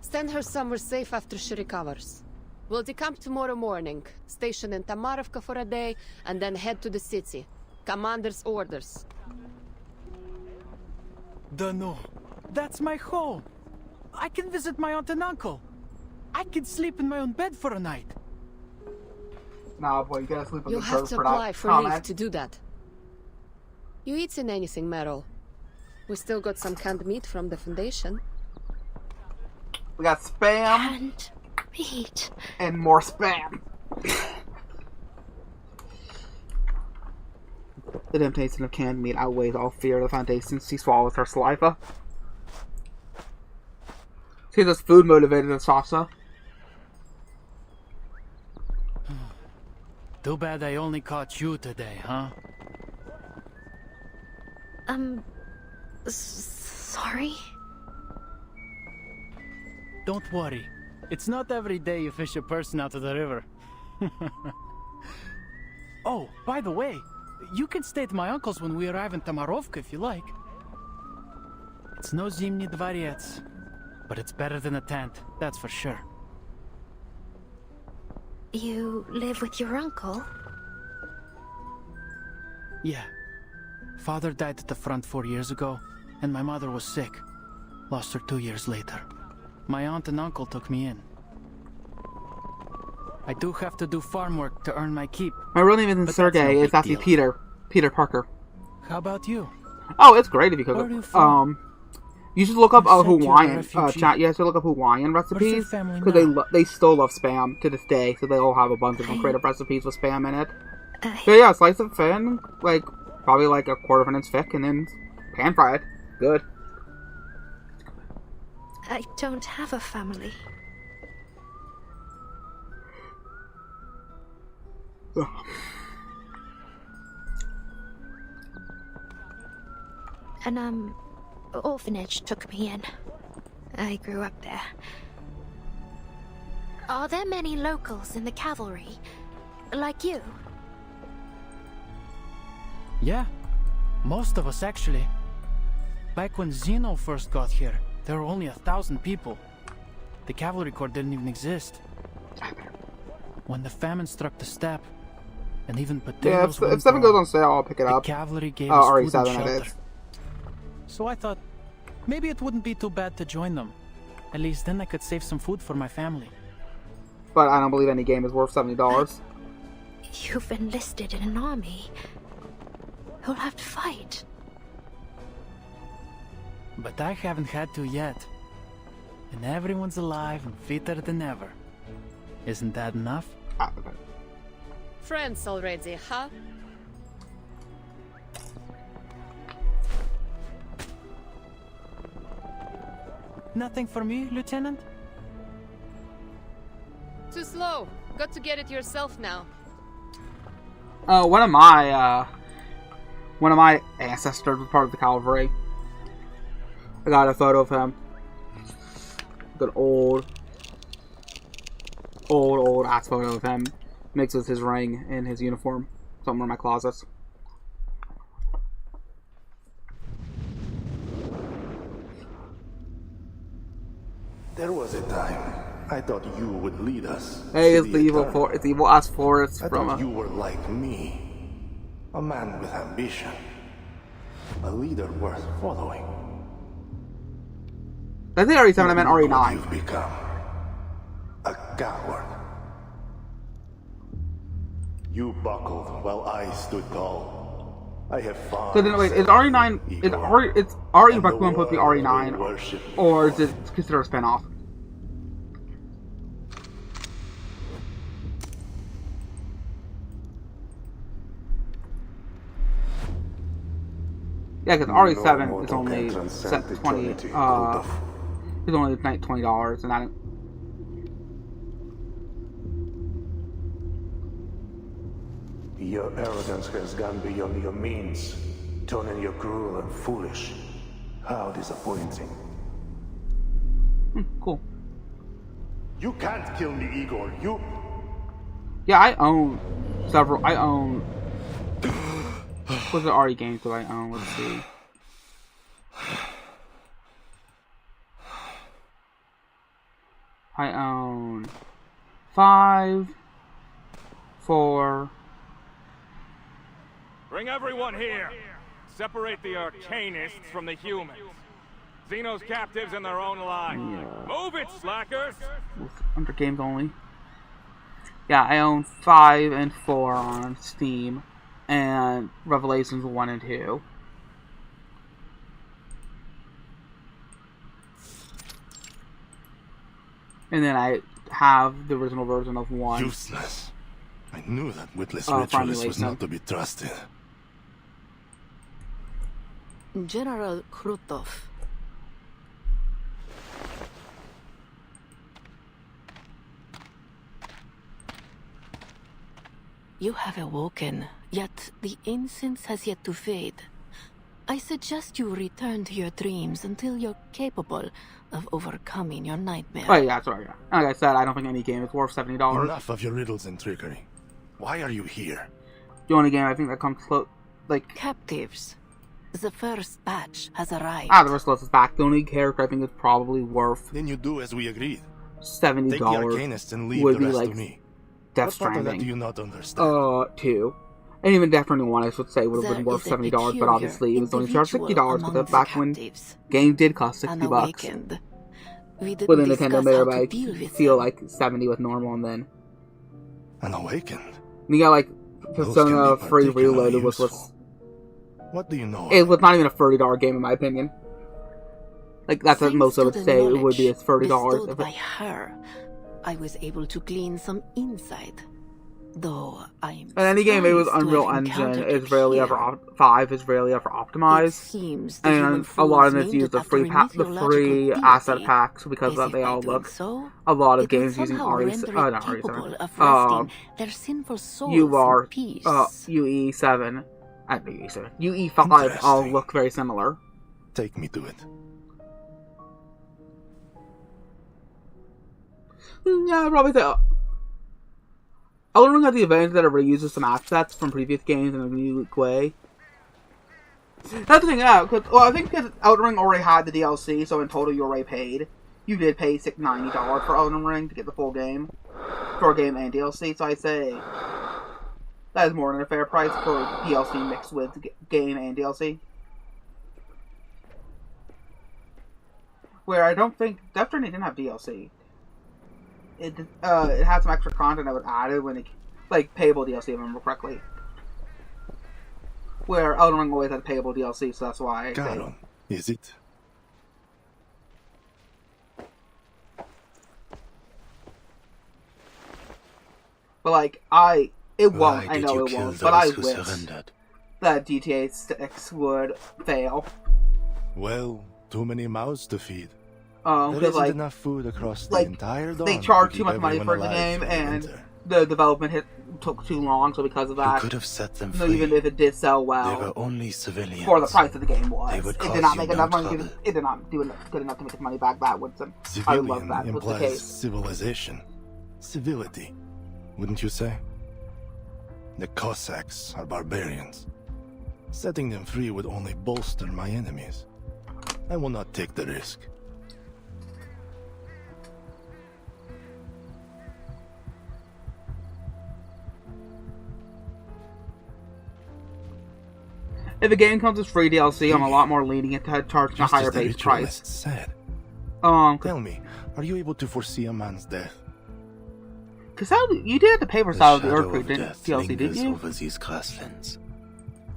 Send her somewhere safe after she recovers. We'll decamp tomorrow morning, station in Tamarovka for a day, and then head to the city. Commander's orders. Dunno. That's my home. I can visit my aunt and uncle. I can sleep in my own bed for a night. Nah, boy, you gotta sleep on You'll the have bird to for apply that for comment. leave to do that. You eaten anything, Meryl? We still got some canned meat from the Foundation. We got spam. Canned meat. And more spam. The temptation of canned meat outweighs all fear of the Foundation. She swallows her saliva. She's as food motivated as Sasha. Too bad I only caught you today, huh? Sorry? Don't worry. It's not every day you fish a person out of the river. Oh, by the way, you can stay at my uncle's when we arrive in Tamarovka if you like. It's no Zimny Dvorets, but it's better than a tent, that's for sure. You live with your uncle? Yeah. Father died at the front 4 years ago, and my mother was sick. Lost her 2 years later. My aunt and uncle took me in. I do have to do farm work to earn my keep. My real name isn't Sergei, it's actually deal. Peter Parker. How about you? Oh, it's great if you cook Where are you it. from? You should look up You said you're a Hawaiian refugee. chat. You have to look up Hawaiian What does your recipes family because know? they still love spam to this day. So they all have a bunch of creative recipes with spam in it. So yeah, slice it thin, like probably like a quarter of an inch thick, and then pan fry it. Good. I don't have a family. An orphanage took me in. I grew up there. Are there many locals in the cavalry? Like you? Yeah, most of us actually. Back when Zeno first got here, there were only 1,000 people. The cavalry corps didn't even exist. When the famine struck the steppe, and even potatoes yeah, if 7 goes on sale, I'll pick it up. The cavalry gave us food and RE7 shelter. it is. So I thought, maybe it wouldn't be too bad to join them. At least then I could save some food for my family. But I don't believe any game is worth $70. You've enlisted in an army. You'll have to fight. But I haven't had to yet. And everyone's alive and fitter than ever. Isn't that enough? Friends already, huh? Nothing for me, Lieutenant? Too slow. Got to get it yourself now. One of my ancestors was part of the cavalry. I got a photo of him. Good old ass photo of him, mixed with his ring and his uniform, somewhere in my closet. There was a time I thought you would lead us. Hey, it's the evil ass Forrest I from thought you were like me, a man with ambition, a leader worth following. I think RE7 I meant RE9. You've become a coward. You buckled while I stood tall. I have fought. So then, wait, is RE9? It's RE Requiem supposed to be RE9, or is it considered a spinoff? Yeah, because RE7 is only set $20. It's only $20, and I don't. Your arrogance has gone beyond your means, turning you cruel and foolish. How disappointing. Cool. You can't kill me, Igor. You. Yeah, I own several. I own. What's the RE games do I own? Let's see. I own 5, 4. Bring everyone here. Separate the Arcanists from the humans. Xeno's captives in their own line. Yeah. Move it, slackers! Under games only. Yeah, I own 5 and 4 on Steam, and Revelations 1 and 2. And then I have the original version of 1. Useless. I knew that witless ritualist was not to be trusted. General Krutov. You have awoken, yet the incense has yet to fade. I suggest you return to your dreams until you're capable of overcoming your nightmare. Oh yeah, sorry. Like I said, I don't think any game is worth $70. Enough of your riddles and trickery. Why are you here? The only game I think that comes close, like... Captives. The first batch has arrived. Ah, the rest of us is back. The only character I think is probably worth... Then you do as we agreed. $70 Take the Arcanists and leave would the be rest like to me. Death What part of that Stranding. do you not understand? 2. And even Death Stranding 1, I should say, would have been worth $70, but obviously it was only charged $60 because back when game did cost $60. But then Nintendo made everybody feel like 70 was normal, and then... Unawakened? And you got like Persona 3 Reloaded, which was... What do you know? It was not even a $30 game in my opinion. Like, that's what most of would say it would be as $30 if by her, I was able to glean some insight. Though I'm in any game made with surprised to Unreal have Engine encountered is it rarely here. ever 5 is rarely ever optimized, Seems the human and a lot of fools this named use it after a the free mythological asset deity. packs because As if they by all doing look. so, A lot of it will games using somehow RE, render it not capable RE7, of resting their sinful souls UR, in peace. UE7, UE7, UE5 all look very similar. Take me to it. Yeah, I'd probably say Elden Ring had the advantage that it reuses some assets from previous games in a unique way. That's the thing, yeah, I think because Elden Ring already had the DLC, so in total you already paid. You did pay $90 for Elden Ring to get the full game. For a game and DLC, so I'd say that is more than a fair price for DLC mixed with game and DLC. Where I don't think Death Stranding didn't have DLC. It had some extra content that was added when it, like payable DLC, if I remember correctly. Where Elden Ring always had payable DLC, so that's why I say. Is it? But like it won't. I know it won't. But I wish that GTA 6 would fail. Well, too many mouths to feed. There isn't like, enough food across the entire dawn. They charged too much money for the game, and the development took too long. So because of that, you could have set them free. Even if it did sell well, they were only civilians. For the price of the game was, it did not make enough money. It did not do good enough to make its money back. That would I would love that was the case. Civilization, civility, wouldn't you say? The Cossacks are barbarians. Setting them free would only bolster my enemies. I will not take the risk. If a game comes with free DLC, I'm a lot more lenient to charging a higher base price. Said. Tell me, are you able to foresee a man's death? Because you did have to pay for Side of the Earthquake DLC, didn't you? Over these grasslands.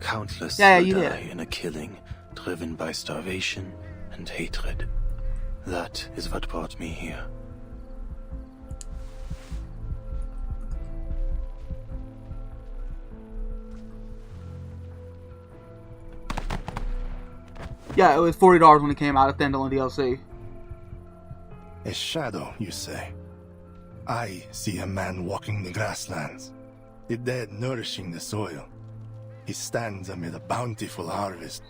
Countless you die did. in a killing, driven by starvation and hatred. That is what brought me here. Yeah, it was $40 when it came out at the standalone DLC. A shadow, you say? I see a man walking the grasslands, the dead nourishing the soil. He stands amid a bountiful harvest.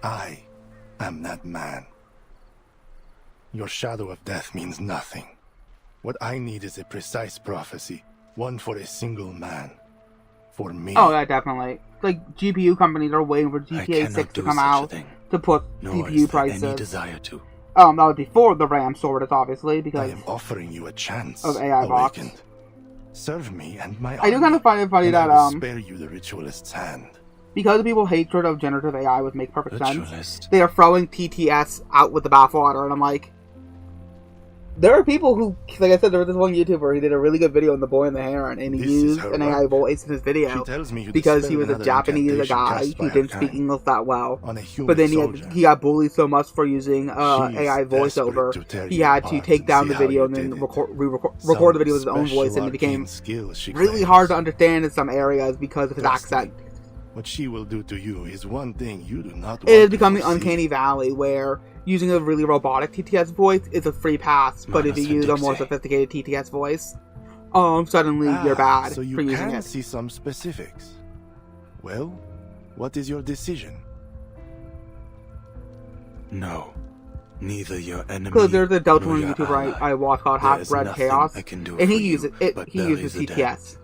I am that man. Your shadow of death means nothing. What I need is a precise prophecy, one for a single man. For me. Oh, yeah, definitely. Like, GPU companies are waiting for GTA 6 to come out to put CPU prices. Any desire to. That would be for the RAM shortage, obviously, because I am offering you a chance of AI box. Serve me and my I do kind of find it funny that I will spare you the ritualist's hand. Because people's hatred of generative AI would make perfect sense. They are throwing TTS out with the bathwater, and I'm like, there are people who, like I said, there was this one YouTuber who did a really good video on The Boy and the Heron, and he used an AI voice in his video because he was a Japanese guy who didn't speak English that well. But then he got bullied so much for using AI voiceover, he had to take down the video and then record the video with his own voice, and it became really hard to understand in some areas because of his accent. What she will do to you is one thing you do not want. It has become the uncanny valley where using a really robotic TTS voice is a free pass, but if you use a more sophisticated TTS voice, suddenly you're bad so you for using can it. See some specifics. Well, what is your decision? No, neither your enemy. Because there's a Deltarune YouTuber I watch called Half Bread Chaos, and he uses TTS.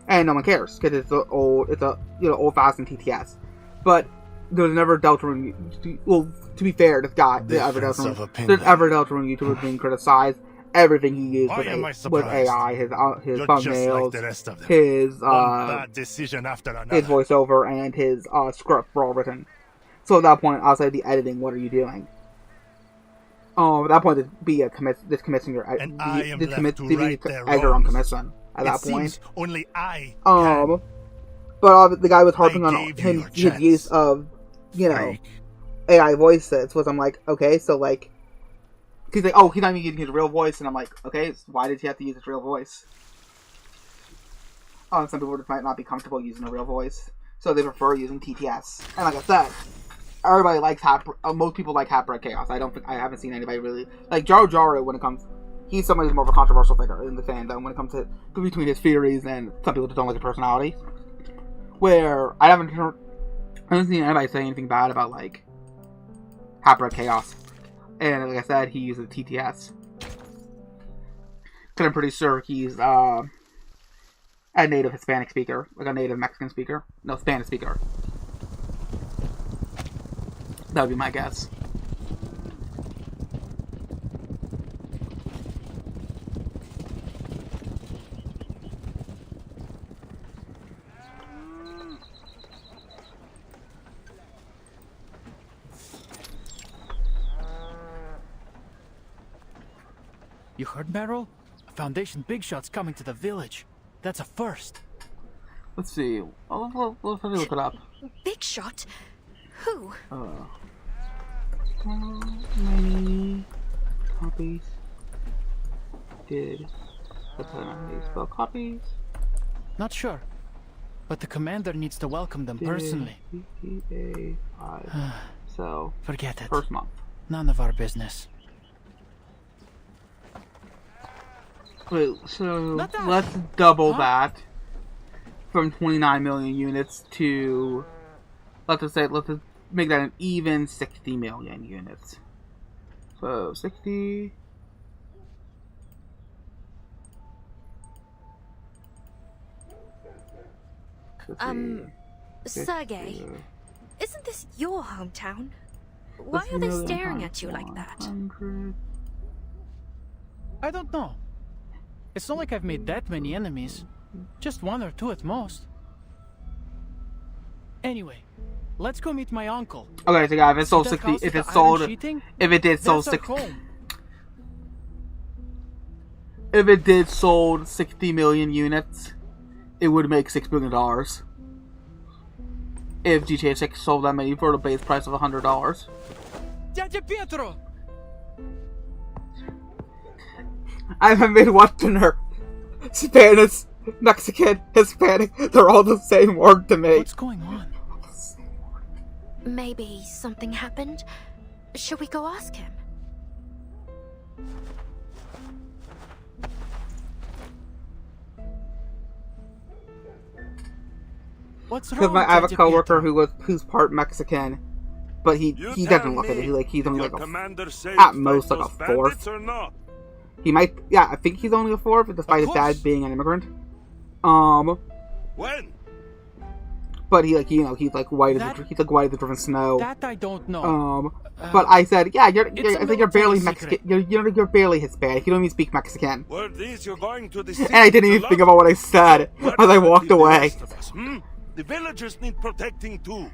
And no one cares because it's old-fashioned TTS. But there's never Deltarune. Well, to be fair, this guy, there's ever Deltarune YouTuber being criticized. Everything he used with AI, his thumbnails, his voiceover, and his script were all written. So at that point, outside the editing, what are you doing? At that point, dismissing your editor on commission. At that point, only I but the guy was harping on his use of, AI voices. Was I'm like, okay, so like, he's like, oh, he's not even using his real voice, and I'm like, okay, so why did he have to use his real voice? some people might not be comfortable using a real voice, so they prefer using TTS. And like I said, everybody likes most people like Half-Bred Chaos. I haven't seen anybody really like Jaro when it comes. He's somebody who's more of a controversial figure in the fandom when it comes to between his theories and some people just don't like his personality. Where I haven't seen anybody say anything bad about like Half-Bred Chaos. And like I said, he uses TTS. Because I'm pretty sure he's a native Hispanic speaker, like a native Mexican speaker, no Spanish speaker. That would be my guess. You heard, Meryl? A Foundation big shot's coming to the village. That's a first. Let's see. Let's look it up. Big shot? Who? How many copies did the spell copies? Not sure. But the commander needs to welcome them personally. So, forget it. First month. None of our business. Wait, so let's double that from 29 million units to, let's make that an even 60 million units. So 60. Sergey, isn't this your hometown? Why are they staring at you like that? I don't know. It's not like I've made that many enemies. Just one or two at most. Anyway, let's go meet my uncle. Okay, so guys, if it sold 60, if it sold 60, if it did sold 60 million units, it would make $6 billion. If GTA 6 sold that many for the base price of $100. Dad Pietro! I haven't made Westerner, Spanish, Mexican, Hispanic. They're all the same word to me. What's going on? Maybe something happened. Should we go ask him? What's wrong? I have a coworker who's part Mexican, but he doesn't look at it. He's only like at most like a fourth. He might, yeah, I think he's only a fourth, despite his dad being an immigrant. When? But he's like white as white as the driven snow. That I don't know. But I said, yeah, I think you're barely Mexican. You're barely Hispanic. You don't even speak Mexican. You're going to the and I didn't even think about what I said as I walked away. The villagers need protecting too.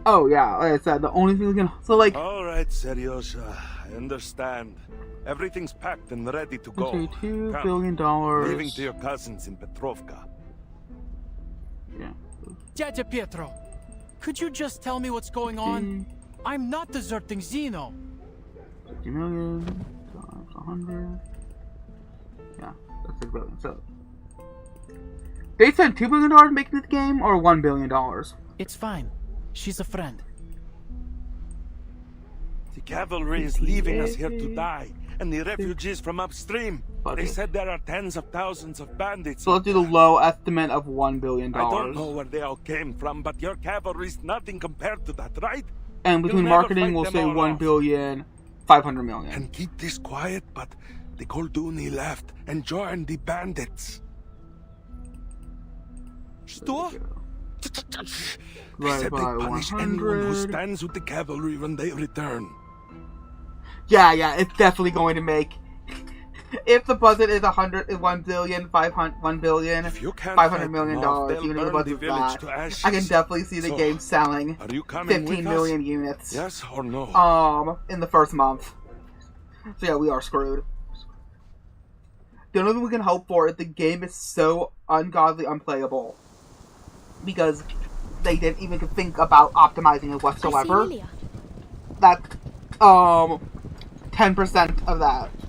Oh yeah, like I said, the only thing we can All right, Seriosa, I understand. Everything's packed and ready to go. $2 billion. Leaving to your cousins in Petrovka. Yeah. Dad Pietro, could you just tell me what's going on? I'm not deserting Zeno. 50 million times 100. Yeah, that's $6 billion. So they spent $2 billion making this game, or $1 billion. It's fine. She's a friend. The cavalry is leaving us here to die, and the refugees from upstream. They said there are tens of thousands of bandits. So let's do the low estimate of $1 billion. I don't know where they all came from, but your cavalry's nothing compared to that, right? And between marketing, we'll say $1,500,000,000. And keep this quiet, but the Golduni left and joined the bandits. Что? They said they punish anyone who stands with the cavalry when they return. Yeah, it's definitely going to make. If the budget is $1,500,000,000, even if the budget's that, I can definitely see the game selling 15 million units. Yes or no? In the first month. So yeah, we are screwed. The only thing we can hope for is the game is so ungodly unplayable, because they didn't even think about optimizing it whatsoever. That 10%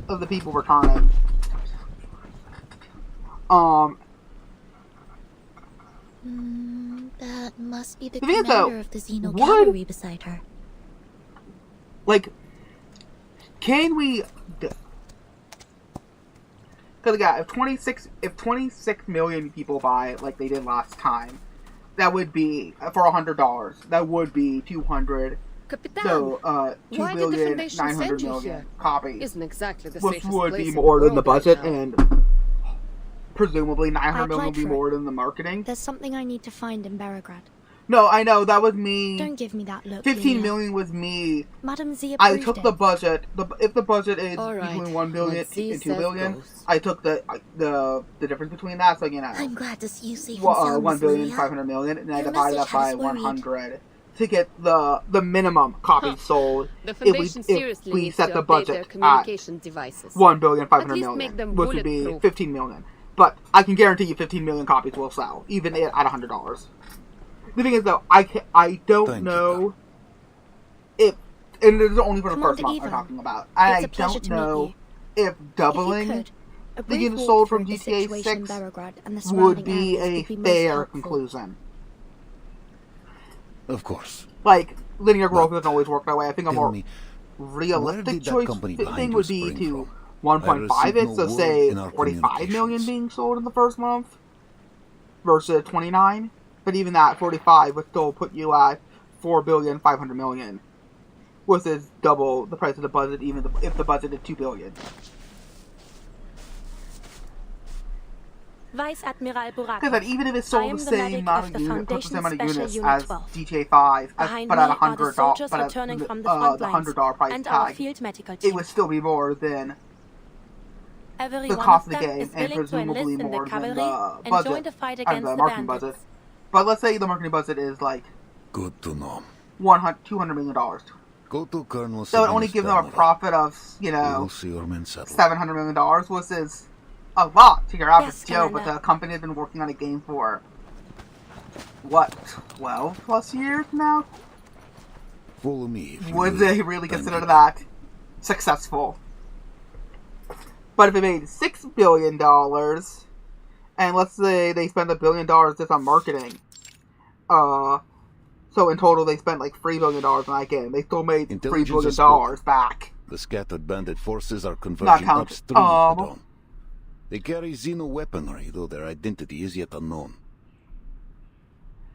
of the people returning. That must be the thing is, commander of the Xeno cavalry beside her. Like, can we? Because yeah, if 26 million people buy it like they did last time, that would be for $100. That would be 200. Capitan, so 2,900,000,000 copies. Isn't exactly the which safest would place be in more than the world budget, right now. and presumably 900 million would be more than the marketing. There's something I need to find in Beregrad. No, I know, that was me. Don't give me that look. 15 Leah. million was me. Madam Z I approved took it. the budget. If the budget is Alright, between 1 billion let's see and 2 says billion, goes. I took the difference between that. So you know, I'm glad to see you safe and sound, 1 Miss billion Leah. 500 million, and I Your divided message that by had us worried. 100 to get the minimum copies sold. The if Foundation we seriously set needs the to update their budget at communication devices. 1 billion At 500 least million, make them which would be bulletproof. 15 million. But I can guarantee you 15 million copies will sell, even at $100. The thing is, though, I don't know if, and this is only for the Commander first month Ivan, I'm talking about. it's I a pleasure don't to meet know if you. doubling If a the brief units sold from walkthrough of the GTA situation in 6 Beregrad and the would surrounding be areas a would be most fair helpful. conclusion. Of course. Like, linear growth doesn't always work that way. I think a Tell more me, realistic did that choice company thing behind would you be spring to from? 1.5 I it, received so no say word in our 45 million being sold in the first month versus 29. But even that 45 would still put you at 4,500,000,000, which is double the price of the budget, even if the budget is 2 billion. Vice Admiral Burak. Because even if it's I sold am the the same medic amount of of the units, Foundation amount of Special units Unit as 12. GTA 5, Behind but at me are the $100, soldiers but at returning from the the front lines $100 price and our tag, field medical it team. would still be more than Every the one cost of of the them game, is and willing to presumably enlist in the more than cavalry the and join budget, the fight and against the the marketing bandits. budget. But let's say the marketing budget is like Good to know. $200 million. Go to Colonel So it only gives them a Sabinus profit of, We will see your men settle. $700 million, which is a lot to your average Yes, Joe, but Commander. the company has been working on a game for, what, 12 plus years now? Follow me if you Would will. they really Thank consider you. that successful? But if it made $6 billion, and let's say they spend $1 billion just on marketing, so in total they spent like $3 billion on that game. They still made $3 Intelligence billion has spoken. back. The scattered bandit forces are Not converging counted. upstream of the Dawn. They carry Xeno weaponry, though their identity is yet unknown.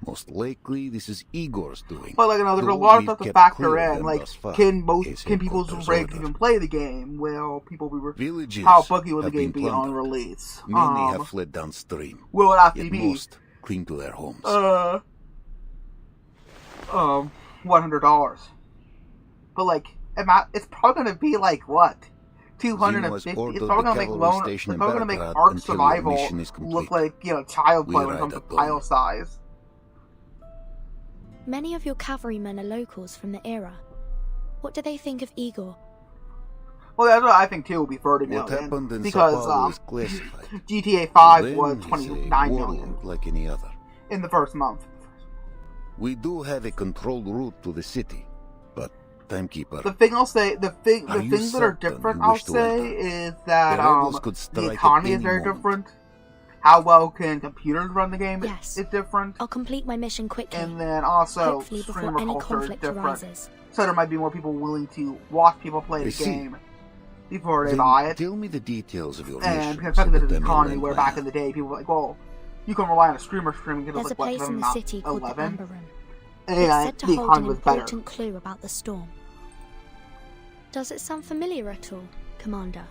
Most likely, this is Igor's doing. But like, you know, there's a though lot of we've stuff to kept factor clear of in. them Like, thus far, can case people's headquarters rigs order. even play the game? Will people be Villages how buggy will the have game been be on plundered. release? Many have fled downstream. Will it actually Yet be most cling to their homes. $100? But like, it's probably gonna be like what? 250. It's ordered probably the gonna make cavalry station It's in probably gonna make Belgrade Ark until your Survival mission is complete. look like, you know, child play We when it comes ride to at dawn. tile size. Many of your cavalrymen are locals from the era. What do they think of Igor? Well, that's what I think too will be 30 What million. happened in Because Sao Paulo is classified. GTA 5 Then was he's a 29 million warlord like any other. in the first month. We do have a controlled route to the city, but Timekeeper. The thing I'll say, the things Are you that are certain different, you I'll wish to say, enter? is that The rebels could the strike at economy is any very moment. different. How well can computers run the game Yes. is different. I'll complete my mission quickly. And then also, Hopefully before streamer any culture is conflict different. arises. So there might be more people willing to watch people play I the see. game before they Then buy it. Tell me the details of your And mission. especially so with that the I may economy, learn where plan. back in the day, people were like, well, you can rely on a streamer streaming it There's like a place what, in the about city called the 11? Amber Room. And It's said to the hold economy an was better. important clue about the storm. Does it sound familiar at all, Commander?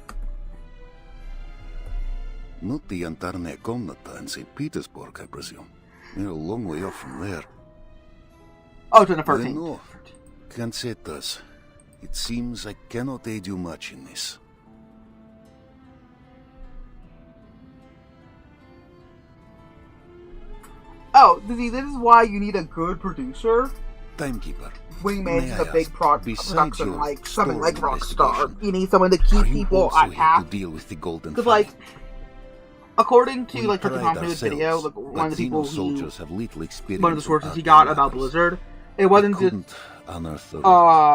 Not the Antarne Komnata in St. Petersburg, I presume. You're a long way off from there. Oh, to the 13th. No, can't say it does. It seems I cannot aid you much in this. Oh, see, this is why you need a good producer. Timekeeper. Wingman may is I a big ask, production, besides like your something like story Rockstar. investigation, You need someone to keep are you people also at here half. to deal with the Golden Because, like, according to We like Turkish pride Tom's ourselves, video, like, one of but the people Xeno soldiers have little experience one of the with sources he arcane got about weapons. Blizzard It wasn't just unearth the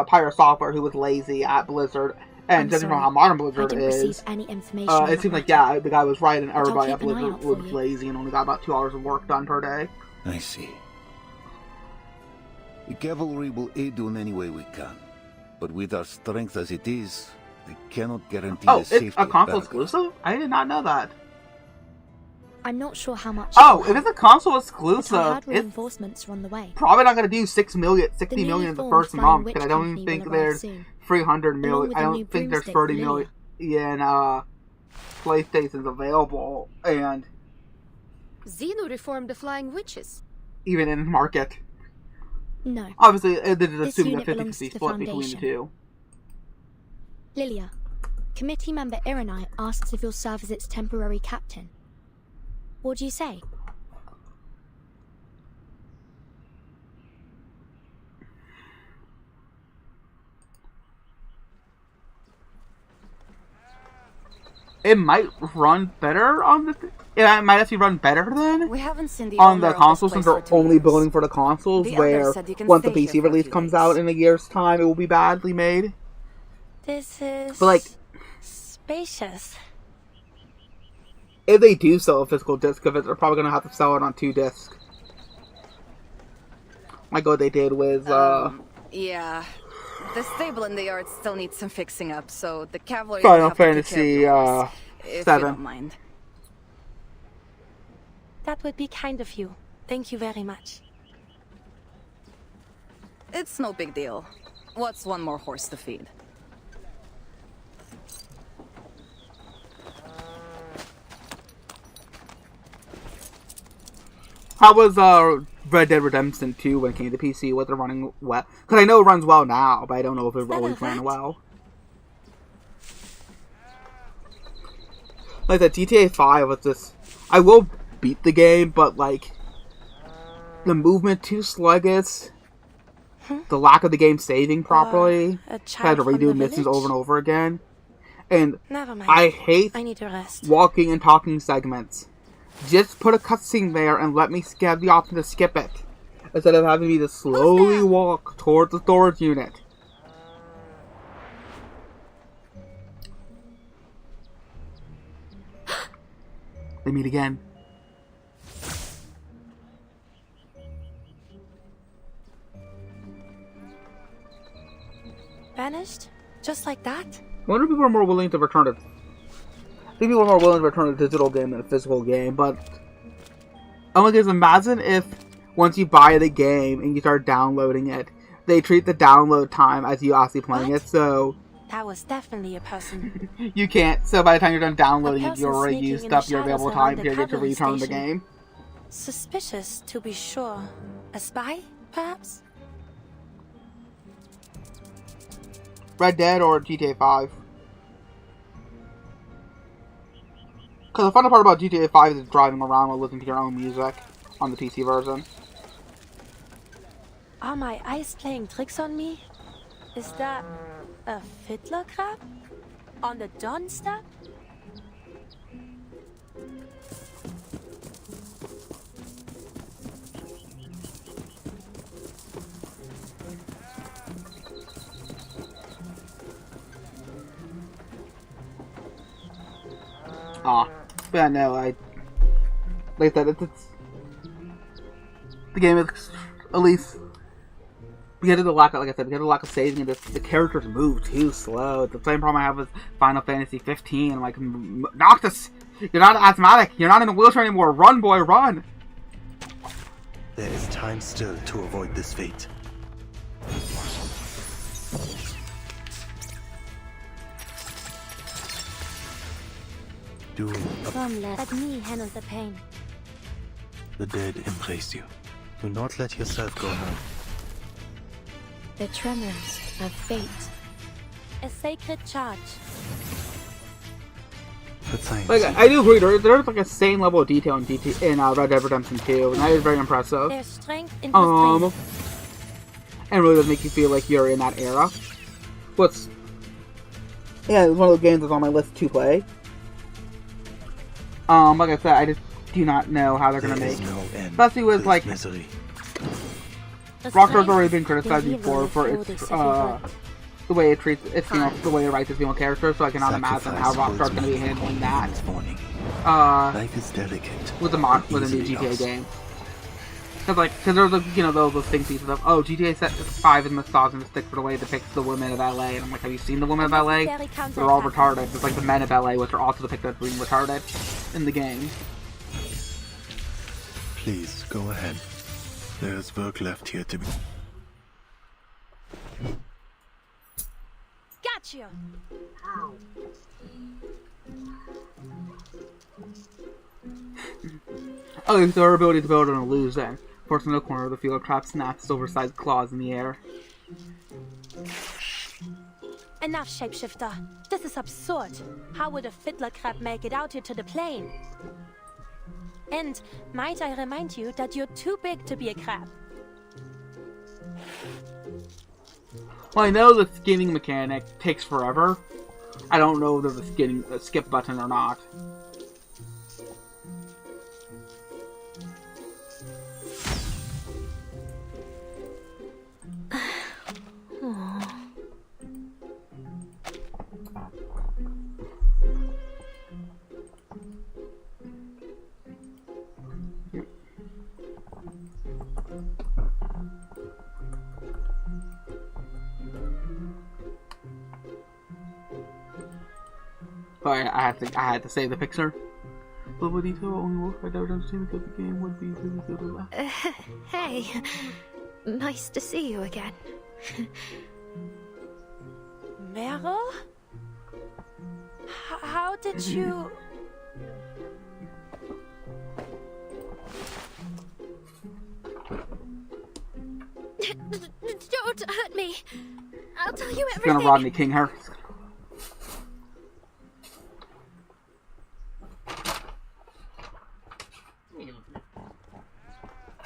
Pirate Software who was lazy at Blizzard. And judging from how modern Blizzard is, any information it seems like, yeah, the guy was right and I'll everybody keep at an eye Blizzard out for was you. lazy and only got about 2 hours of work done per day. I see. The cavalry will aid you in any way we can. But with our strength as it is, I cannot guarantee the safety It's a of console Belgrade. exclusive? I did not know that. I'm not sure how much. Oh, if it's a console but exclusive, I heard it's reinforcements are on the way. probably not going to do 60 million The newly in the formed first Flying month, Witch because I don't even Company think will arrive there's soon, 300 along million. with I a don't new think there's broomstick 30 for million PlayStations available, and Xeno reformed the Flying Witches. even in market. No. Obviously, this is This assuming a unit belongs 50-50 to the split between the Foundation. two. Lilia, committee member Ironite asks if you'll serve as its temporary captain. What do you say? It might run better on the... It might actually run better than We haven't seen the on owner the of this consoles place since for they're 2 only years. building for the consoles, The where others said you can once the stay here PC for a release few comes days. out in a year's time, it will be badly made. This is But, like, spacious. if they do sell a physical disc of it, they're probably going to have to sell it on 2 discs. Like what they did with... Yeah. The stable in the yard still needs some fixing up, so the cavalry Final will have to take care of Fantasy, your horse, if you 7. don't mind. That would be kind of you. Thank you very much. It's no big deal. What's one more horse to feed? How was Red Dead Redemption 2 when it came to PC? Was it running well? Because I know it runs well now, but I don't know if it always ran well. Like the GTA 5 was just... I will beat the game, but like... The movement too sluggish. The lack of the game saving properly. a I had child to from redo the missions village? over and over again. And Never mind. I hate I need to rest. walking and talking segments. Just put a cutscene there and let me have the option to skip it, instead of having me to slowly walk towards the storage unit. They meet again. Vanished? Just like that? I wonder if people are more willing to return it. I think people are more willing to return a digital game than a physical game, but... Only because imagine if, once you buy the game and you start downloading it, they treat the download time as you actually playing it, so... That was definitely a person. You can't, so by the time you're done downloading A it, you person already sneaking used in the up your shadows available around time the period to cavalry return the station. game. Suspicious, to be sure. A spy, perhaps? Red Dead or GTA 5? Because the fun part about GTA 5 is driving around while listening to your own music on the PC version. Are my eyes playing tricks on me? Is that a fiddler crab? On the dawn step? But no, like I said, it's the game is at least because of the lack of, like I said, because of the lack of saving, the characters move too slow. It's the same problem I have with Final Fantasy 15. I'm like, Noctis, you're not asthmatic. You're not in a wheelchair anymore. Run, boy, run. There is time still to avoid this fate. Let me handle the pain. The dead embrace you. Do not let yourself go now. The tremors of fate. A sacred charge. Like, I do agree, there's like a same level of detail in Red Dead Redemption 2, and that is very impressive. There's strength in restraint. And really does make you feel like you're in that era. Yeah, it's one of those games that's on my list to play. Like I said, I just do not know how they're gonna make. No end especially with to like misery. Rockstar's already been criticized before for its the way it treats its the way it writes its female characters, so I cannot imagine how Rockstar's going to be handling that. Life is delicate. With the new GTA game. Because there's those think pieces of, oh, GTA 5 is misogynistic for the way it depicts the women of LA, and I'm like, have you seen the women of LA? They're all retarded. It's like the men of LA, which are also depicted as being retarded in the game. Please, go ahead. There's work left here to be... Gotcha! Oh, it's our ability to build an illusion. Forcing the corner of the field trap snaps oversized claws in the air. Enough, shapeshifter. This is absurd. How would a fiddler crab make it out here to the plane? And might I remind you that you're too big to be a crab. Well, I know the skinning mechanic takes forever. I don't know if there's a skip button or not. Sorry, I had to save the picture. But what detail only work I don't understand because the game would be really good. Hey, nice to see you again. Meryl? How did you... Don't hurt me. I'll tell you everything. She's gonna Rodney King her.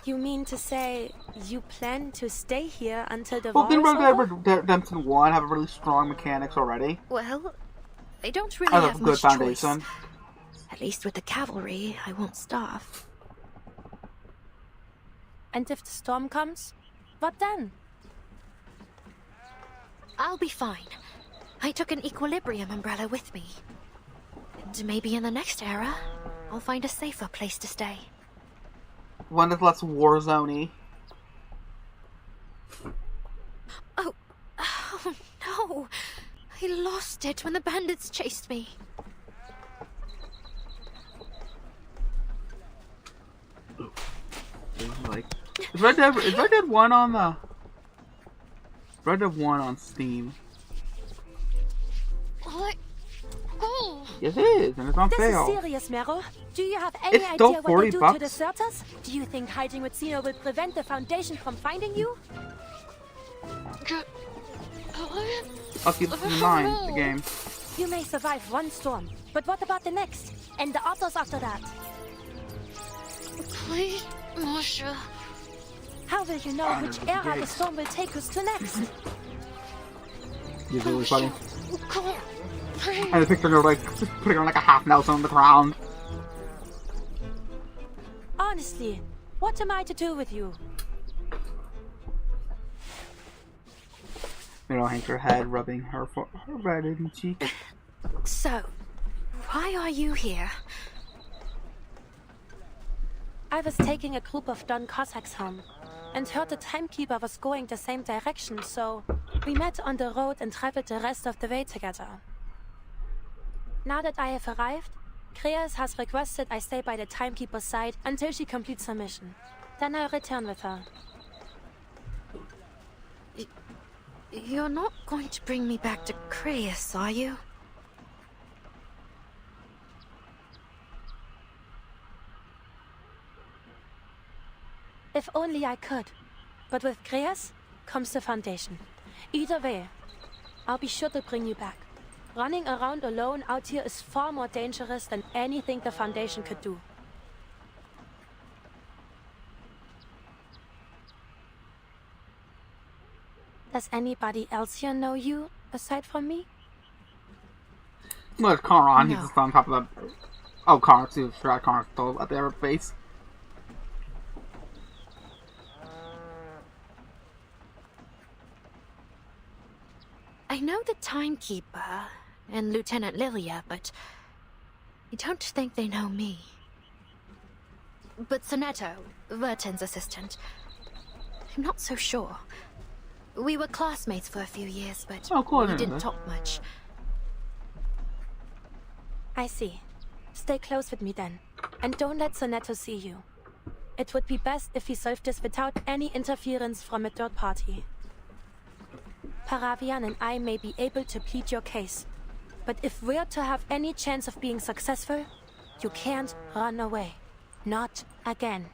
You mean to say you plan to stay here until the war is over? Well, didn't Redemption 1 have really strong mechanics already? Well, they don't really have good much foundation. Choice. At least with the cavalry, I won't starve. And if the storm comes, what then? I'll be fine. I took an equilibrium umbrella with me. And maybe in the next era, I'll find a safer place to stay. One that's less war-zoney. Oh no! I lost it when the bandits chased me. Is Red Dead 1 on the... Red Dead 1 on Steam. What? Oh. Yes, it is, and it's on sale. This is serious, Meryl. Do you have any idea what they do to deserters? Do you think hiding with Zeno will prevent the Foundation from finding you? I'll keep this in mind, the game. You may survive one storm, but what about the next? And the others after that? Please, Moshe. How will you know which era the storm will take us to next? You're really funny. Come on. And the picture of like putting on like a half Nelson on the ground. Honestly, what am I to do with you? You know, hank her head, rubbing her reddened cheek. So, why are you here? I was taking a group of Don Cossacks home, and heard the timekeeper was going the same direction, so we met on the road and traveled the rest of the way together. Now that I have arrived, Kreas has requested I stay by the timekeeper's side until she completes her mission. Then I'll return with her. You're not going to bring me back to Kreas, are you? If only I could. But with Kreas comes the Foundation. Either way, I'll be sure to bring you back. Running around alone out here is far more dangerous than anything the Foundation could do. Does anybody else here know you, aside from me? Well, Conran, No. he's just on top of the... Oh, Conran, too. Forgot Conran still at their base. Timekeeper and Lieutenant Lilia, but I don't think they know me. But Sonetto, Verton's assistant, I'm not so sure. We were classmates for a few years, but we didn't talk much. I see. Stay close with me then, and don't let Sonetto see you. It would be best if he solved this without any interference from a third party. Paravian and I may be able to plead your case, but if we're to have any chance of being successful, you can't run away. Not again.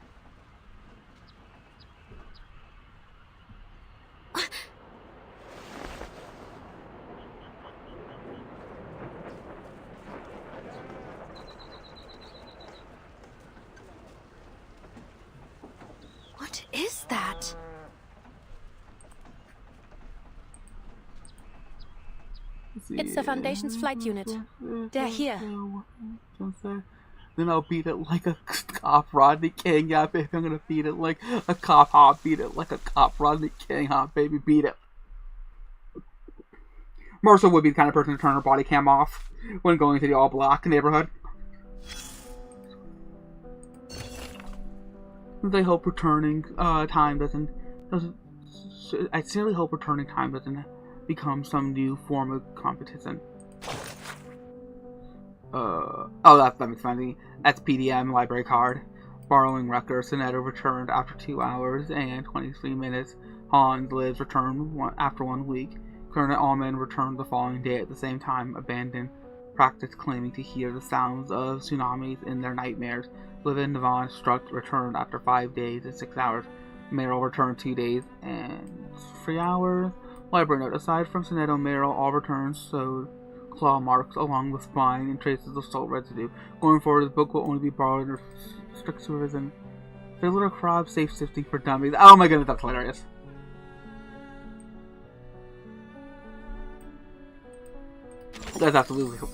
What is that? It's the Foundation's flight unit. They're here. Then I'll beat it like a cop, Rodney King. Yeah, baby, I'm gonna beat it like a cop. I'll beat it like a cop, Rodney King. Huh, baby, beat it. Marshall would be the kind of person to turn her body cam off when going into the all-black neighborhood. I hope returning time doesn't. I sincerely hope returning time doesn't become some new form of competition. Oh, that makes funny. That's PDM library card. Borrowing records. Sonetto returned after 2 hours and 23 minutes. Hans Lives returned after 1 week. Colonel Allman returned the following day at the same time. Abandoned practice claiming to hear the sounds of tsunamis in their nightmares. Levin Devon Struck returned after 5 days and 6 hours. Merrill returned 2 days and 3 hours. Library note. Aside from Sonetto, Merrill, all returns showed claw marks along the spine and traces of salt residue. Going forward, the book will only be borrowed under strict supervision. There's little crab safe sifting for dummies. Oh my goodness, that's hilarious. That's absolutely cool.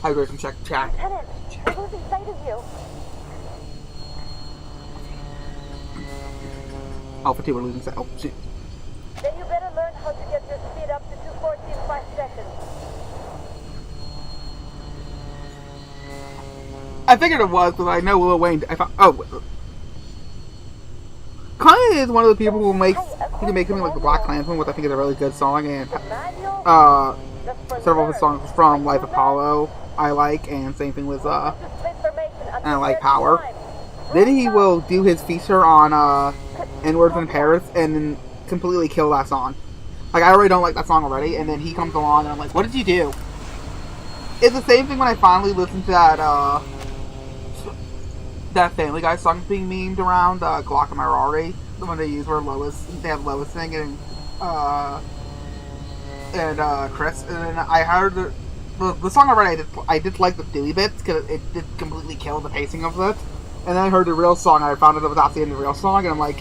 Hydration check. Lieutenant, I'm losing sight of you. Alpha 2, we're losing sight. Oh, shit. Then you better learn how to get your speed up to 240 in 5 seconds. I figured it was, because I know Lil Wayne. Kanye is one of the people who can make something like the Black Klansman, which I think is a really good song, and several of his songs from Life Apollo I like, and same thing with and I like Power. Then he will do his feature on N-Words in Paris and then completely kill that song. Like, I already don't like that song already, and then he comes along and I'm like, what did you do? It's the same thing when I finally listened to that Family Guy song being memed around, Glock and Rari, the one they use where they have Lois singing, and Chris, and then I heard the song already. I did like the Dewey bits because it did completely kill the pacing of it. And then I heard the real song, and I found out it was actually in the real song, and I'm like,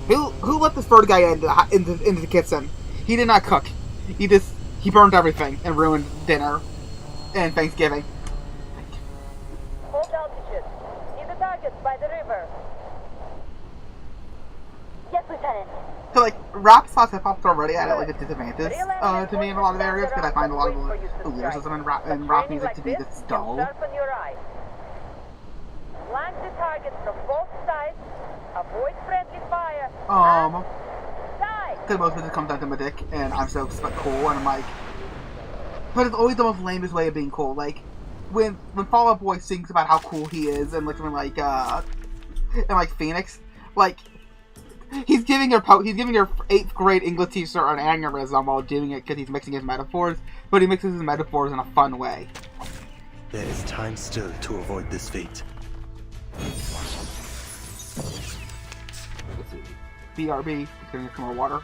who let this third guy into the kitchen? He did not cook. He burned everything and ruined dinner and Thanksgiving. Hold altitude. See the targets by the river. Yes, Lieutenant. So, like, rap slash hip hop's already at like a disadvantage to me in a lot of areas because I find a lot of the lyricism in rap music to be this dull. Flank the targets from both sides. Avoid friendly fire. Because most of it comes down to my dick, and I'm so cool, and I'm like, but it's always the most lamest way of being cool. Like, when Fall Out Boy sings about how cool he is, and like something like Phoenix, like, he's giving your 8th grade English teacher an aneurysm while doing it because he's mixing his metaphors, but he mixes his metaphors in a fun way. There is time still to avoid this fate. BRB, getting some more water. .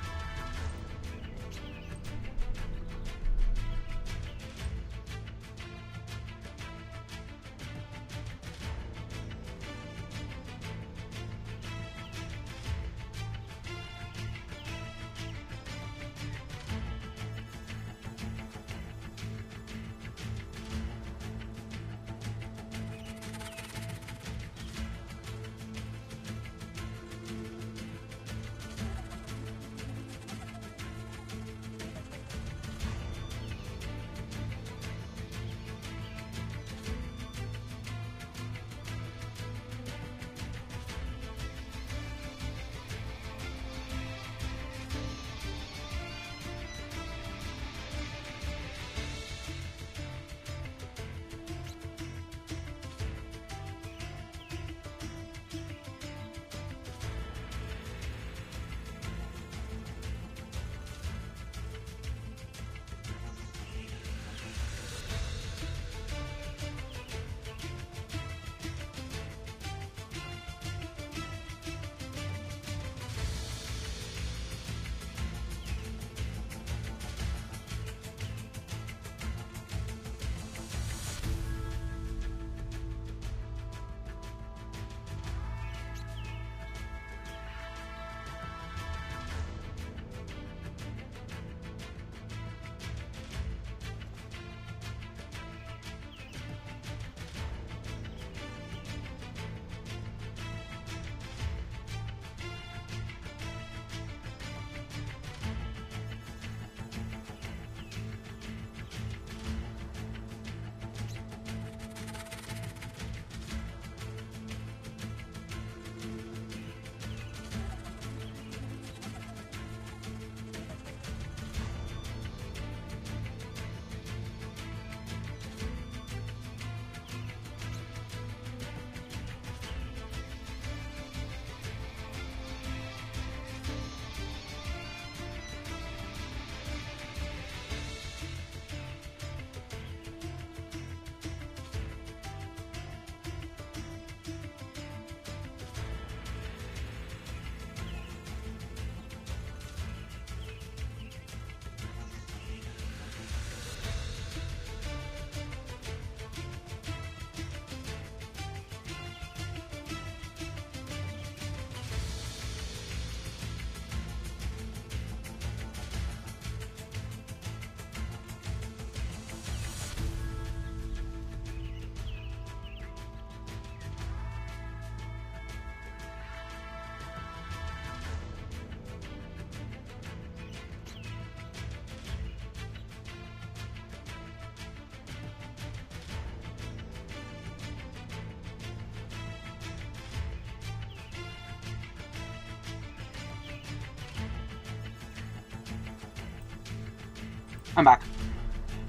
I'm back. See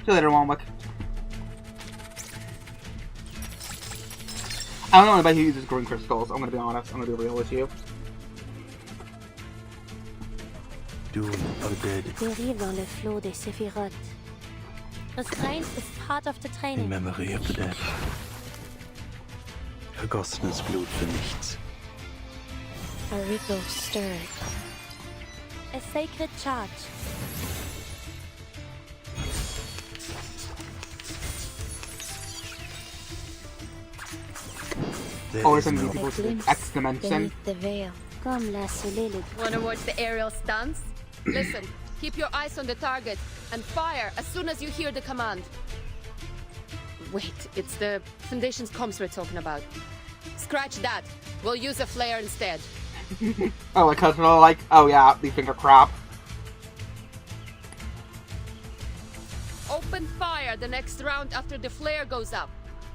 you later, Walmwick. I don't know anybody who uses green crystals. I'm gonna be honest. I'm gonna be real with you. Dune, Oded. Dérive dans le flot des Sephiroth. Restraint is part of the In training. memory of the dead. Vergossenes Blut für nichts. A ripple stirred. A sacred charge. Always something people to X dimension. Beneath the veil. Comme la soleil. Wanna watch the aerial stunts? Listen, keep your eyes on the target and fire as soon as you hear the command. Wait, it's the Foundation's comms we're talking about. Scratch that. We'll use a flare instead. Oh, like, cause we're like, oh yeah, these things are crap. Open fire the next round after the flare goes up.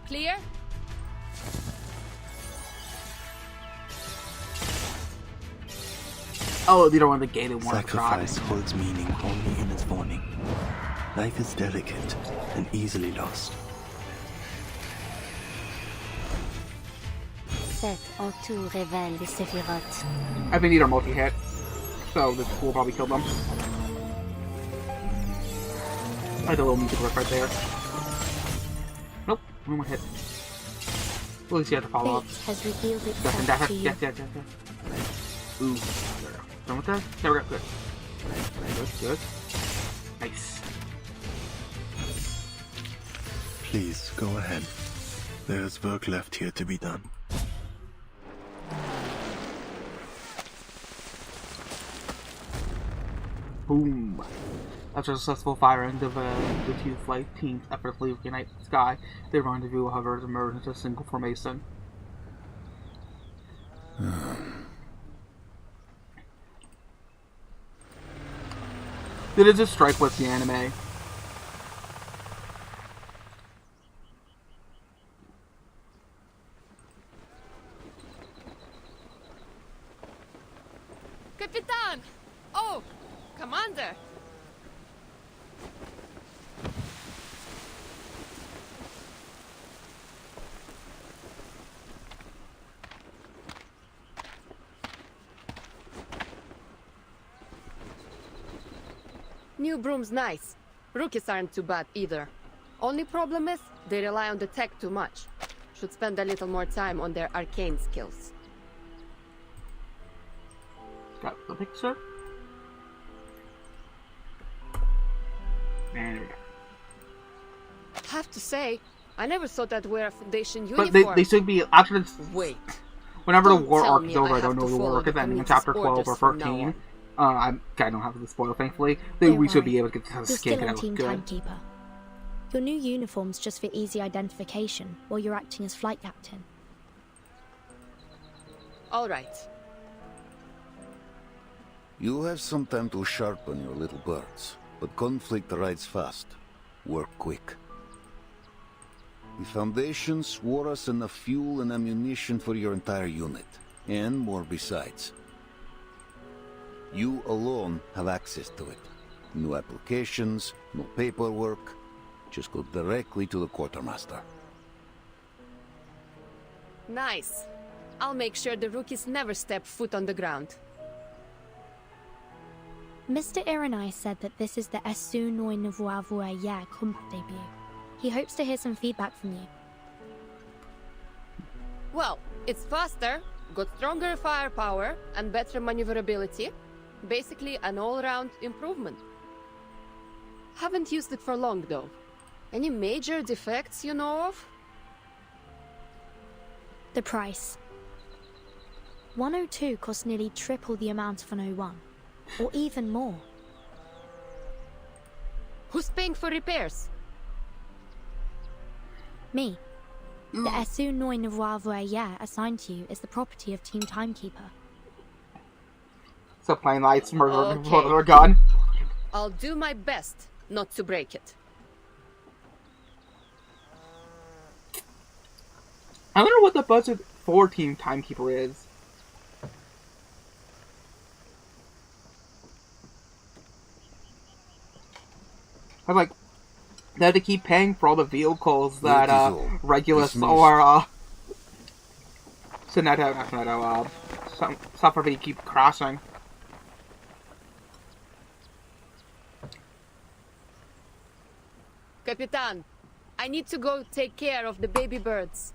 Clear? Oh, these are one of the gated ones. Sacrifice holds meaning only in its warning. Life is delicate and easily lost. Set en tout révèle les Sephiroth. I think these are multi-hit, so this will probably kill them. I like the little music riff right there. Nope, only one hit. At least you have to follow up. Fate has revealed Yes. itself to you. Yes. Ooh, done with that? There we go. Good. Good. Nice. Please, go ahead. There's work left here to be done. Boom. After a successful firing, the two flight teams effortlessly reunite the sky. They rendezvous, however, to merge into a single formation. Did it just strike with the anime? Capitan! Oh, Commander! New broom's nice. Rookies aren't too bad either. Only problem is, they rely on the tech too much. Should spend a little more time on their arcane skills. Got the picture. And Have to say, I never thought I'd wear a Foundation but uniform. they should be after. Wait. Whenever the Don't war tell arc me is over, I I don't have know to the war follow arc is the ending in committee's chapter 12 or orders from now 13. on. I don't have the spoil, thankfully. Don't We should worry. be able to get to You're skin still and on look Team good. Timekeeper. Your new uniform's just for easy identification while you're acting as flight captain. All right. You have some time to sharpen your little birds, but conflict rides fast. Work quick. The Foundation swore us enough fuel and ammunition for your entire unit, and more besides. You alone have access to it. No applications, no paperwork. Just go directly to the quartermaster. Nice. I'll make sure the rookies never step foot on the ground. Mr. Iranai said that this is the Esu Noi Nouveau Voyer comp debut. He hopes to hear some feedback from you. Well, it's faster, got stronger firepower, and better maneuverability. Basically, an all-round improvement. Haven't used it for long, though. Any major defects you know of? The price. 102 costs nearly triple the amount of an 01, or even more. Who's paying for repairs? Me. The Esu Noi Nouveau Voyer assigned to you is the property of Team Timekeeper. So plain lights, murder, Okay. gun. I'll do my best not to break it. I wonder what the budget for Team Timekeeper is. Cause like they have to keep paying for all the vehicles that Regulus or suffer to keep crossing. Capitan, I need to go take care of the baby birds.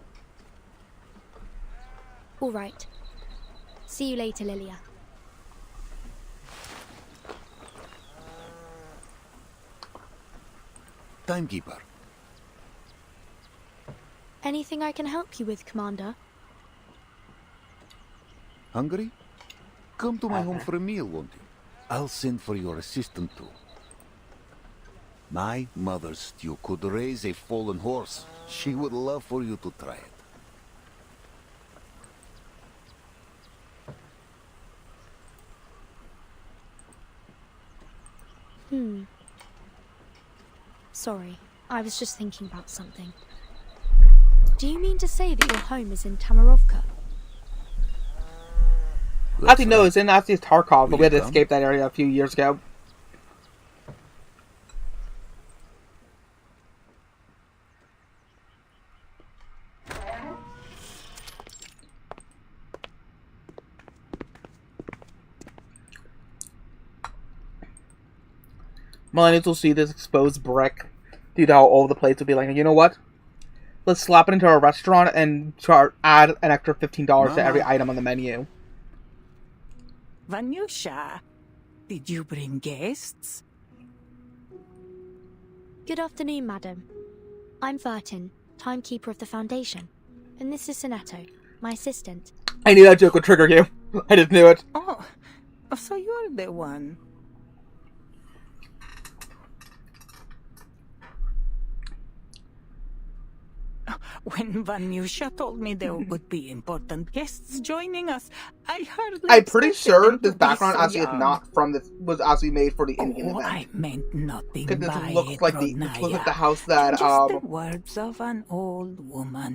All right. See you later, Lilia. Timekeeper. Anything I can help you with, Commander? Hungry? Come to my home for a meal, won't you? I'll send for your assistant too. My mother's stew could raise a fallen horse. She would love for you to try it. Sorry, I was just thinking about something. Do you mean to say that your home is in Tamarovka? Actually, no, it's in Tarkov, but we had to escape that area a few years ago. Millennials will see this exposed brick due to how old the place will be like, you know what? Let's slap it into our restaurant and add an extra $15 to every item on the menu. Vanyusha, did you bring guests? Good afternoon, madam. I'm Vertin, timekeeper of the Foundation. And this is Sonato, my assistant. I knew that joke would trigger you. I just knew it. Oh, so you're the one. When Vanyusha told me there would be important guests joining us, I hardly. I'm pretty sure this background actually is not from this. Was actually made for the Indian event. I meant nothing Because by this looks like the house that Just the words of an old woman.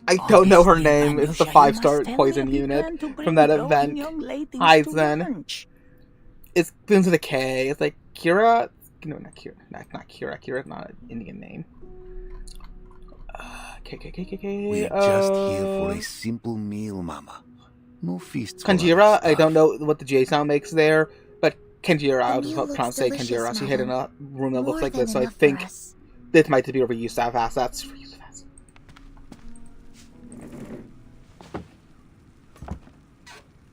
I don't know her name. It's the 5-star poison unit from that event. Aizen. It begins with a K. It's like Kira. No, not Kira. Not Kira. Kira's not an Indian name. We're just here for a simple meal, Mama. No feasts. Kanjira, I don't know what the J sound makes there, but Kanjira, I'll just pronounce say Kanjira. She hid in a room that looks like this, so I think this might be over Yusuf assets.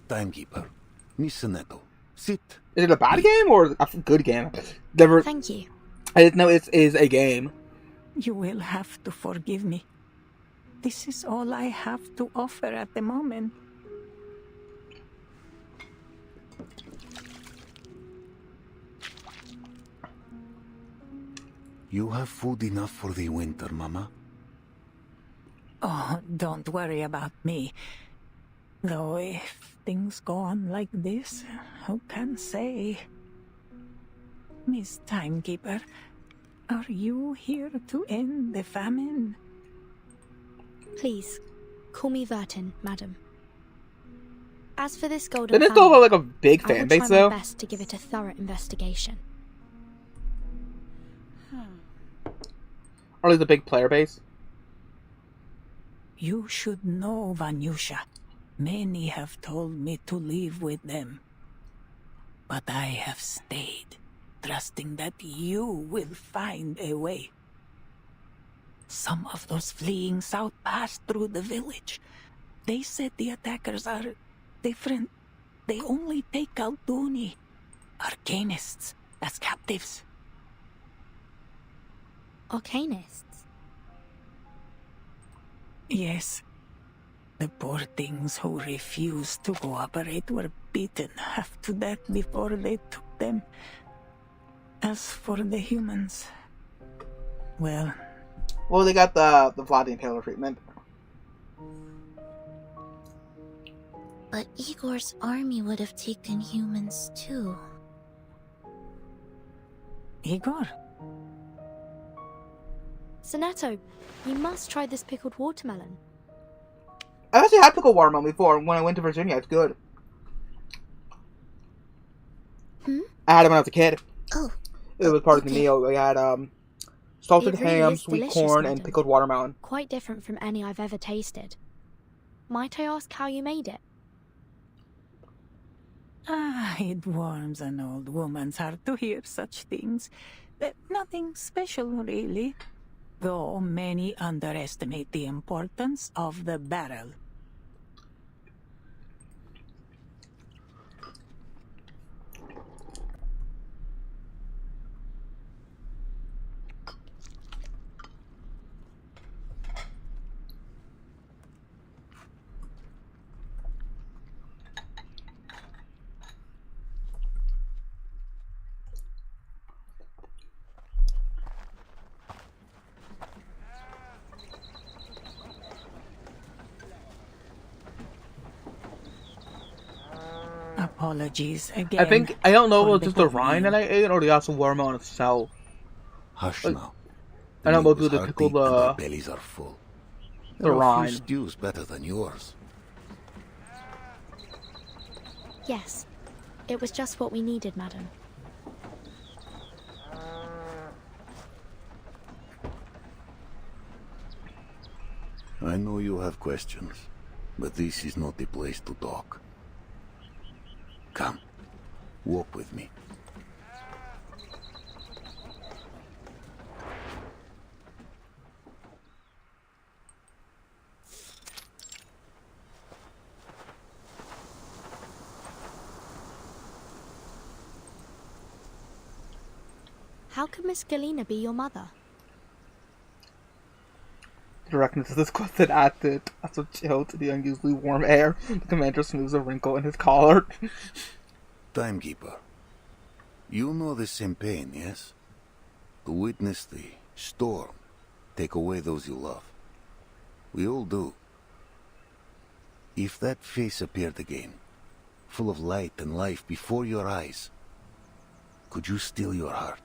Timekeeper, Miss Sonato, sit. Is it a bad game or a good game? Never. Thank you. I didn't know it is a game. You will have to forgive me. This is all I have to offer at the moment. You have food enough for the winter, Mama? Oh, don't worry about me. Though if things go on like this, who can say? Miss Timekeeper, are you here to end the famine? Please, call me Vertin, madam. As for this golden Didn't it still have like a big fan base though? I will try my best to give it a thorough investigation. Or like the big player base? You should know, Vanyusha. Many have told me to leave with them. But I have stayed, trusting that you will find a way. Some of those fleeing south passed through the village. They said the attackers are different. They only take Alduni, arcanists, as captives. Arcanists? Yes. The poor things who refused to cooperate were beaten half to death before they took them. As for the humans, well, they got the Vlad the Impaler treatment. But Igor's army would have taken humans too. Igor? Sonato, you must try this pickled watermelon. I actually had pickled watermelon before when I went to Virginia. It's good. Hmm? I had it when I was a kid. Oh. It was part of the Okay. meal. We had salted It really ham, is sweet delicious, corn, and madam. pickled watermelon. Quite different from any I've ever tasted. Might I ask how you made it? It warms an old woman's heart to hear such things. Nothing special, really. Though many underestimate the importance of the barrel. Apologies again. I don't know if for it's just the the rind that I ate or the actual watermelon itself. Hush Like, now. I don't know if meat it's the was pickled hearty and our bellies are full. the There are a few rind. stews better than yours. Yes. It was just what we needed, madam. I know you have questions, but this is not the place to talk. Come, walk with me. How could Miss Galena be your mother? Directness is disgusted at it. As a chill to the unusually warm air, the commander smooths a wrinkle in his collar. Timekeeper, you know the same pain, yes? To witness the storm take away those you love. We all do. If that face appeared again, full of light and life before your eyes, could you still your heart?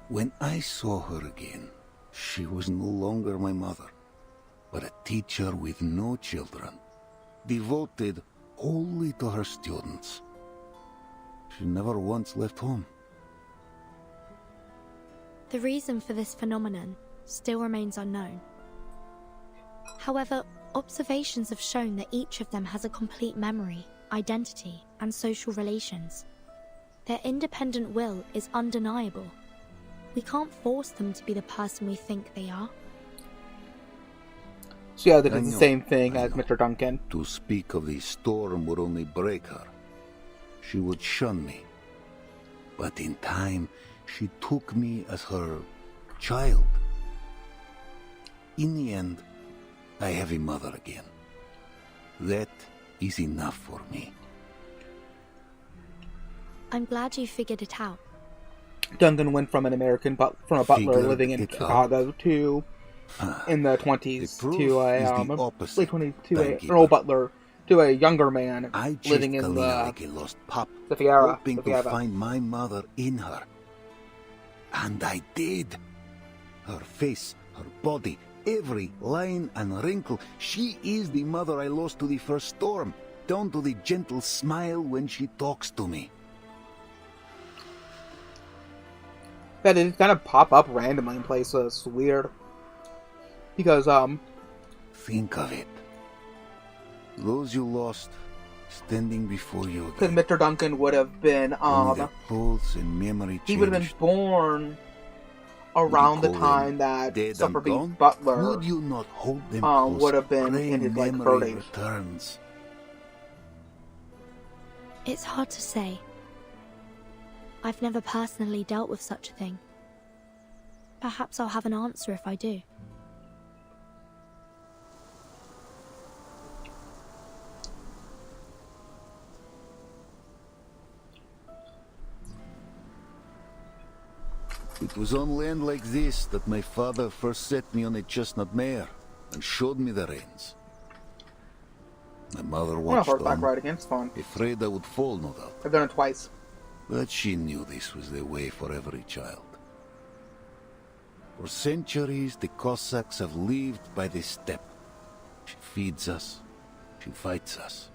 When I saw her again, she was no longer my mother, but a teacher with no children, devoted wholly to her students. She never once left home. The reason for this phenomenon still remains unknown. However, observations have shown that each of them has a complete memory, identity, and social relations. Their independent will is undeniable. We can't force them to be the person we think they are. So yeah, that is the same thing as Mr. Duncan. To speak of the storm would only break her. She would shun me. But in time, she took me as her child. In the end, I have a mother again. That is enough for me. I'm glad you figured it out. Duncan went from a butler living in Chicago to, in the 20s, to a late 20s to an old butler to a younger man living in like a lost pup, the Fiera. hoping to find my mother in her. And I did. Her face, her body, every line and wrinkle. She is the mother I lost to the first storm, down to the gentle smile when she talks to me. Yeah, they just kind of pop up randomly in places. It's weird. Because, Think of it. Those you lost, standing before you because again. Mr. Duncan would have been, Only their clothes and memory he would have been born around the time that Sufferby Butler Would you not hold them would have been in his, like, memory 30s. returns? It's hard to say. I've never personally dealt with such a thing. Perhaps I'll have an answer if I do. It was on land like this that my father first set me on a chestnut mare and showed me the reins. My mother watched horseback on, riding, it's fun. afraid I would fall, no doubt. I've done it twice. But she knew this was the way for every child. For centuries, the Cossacks have lived by this steppe. She feeds us, She fights us.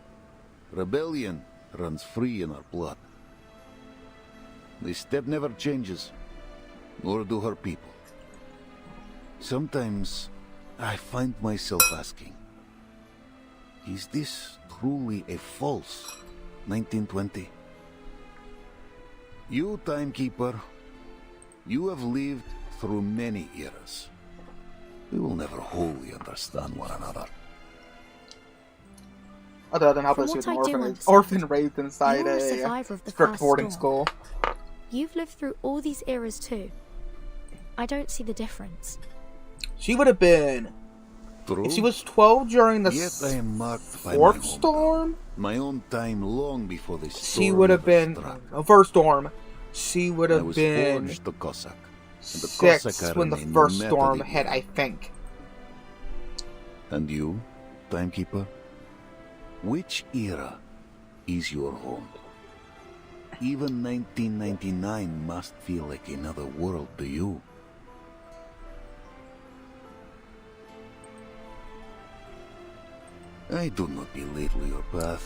Rebellion runs free in her blood. The steppe never changes, nor do her people. Sometimes I find myself asking, is this truly a false 1920? You, Timekeeper, you have lived through many eras. We will never wholly understand one another. Other than help us with an orphan raised inside you're a survivor of the strict first boarding storm. school. You've lived through all these eras too. I don't see the difference. She would have been... True. If she was 12 during the Yet I am marked by fourth my storm? My own time long before the storm She would have been... struck. First storm. She would have I was been... forged the Cossack. And the 6 Cossack when the remain first no matter storm the hit, year. I think. And you, Timekeeper? Which era is your home? Even 1999 must feel like another world to you. I do not belittle your path.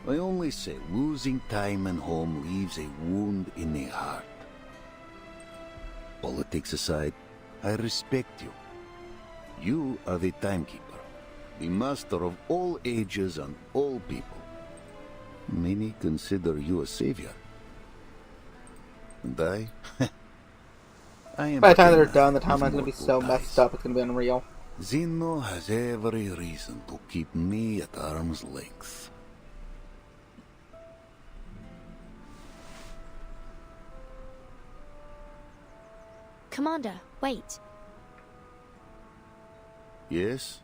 I only say losing time and home leaves a wound in the heart. Politics aside, I respect you. You are the Timekeeper, the master of all ages and all people. Many consider you a savior. And I am... By the time they're done, the timeline's gonna be so messed up, it's gonna be unreal. Zeno has every reason to keep me at arm's length. Commander, wait. Yes?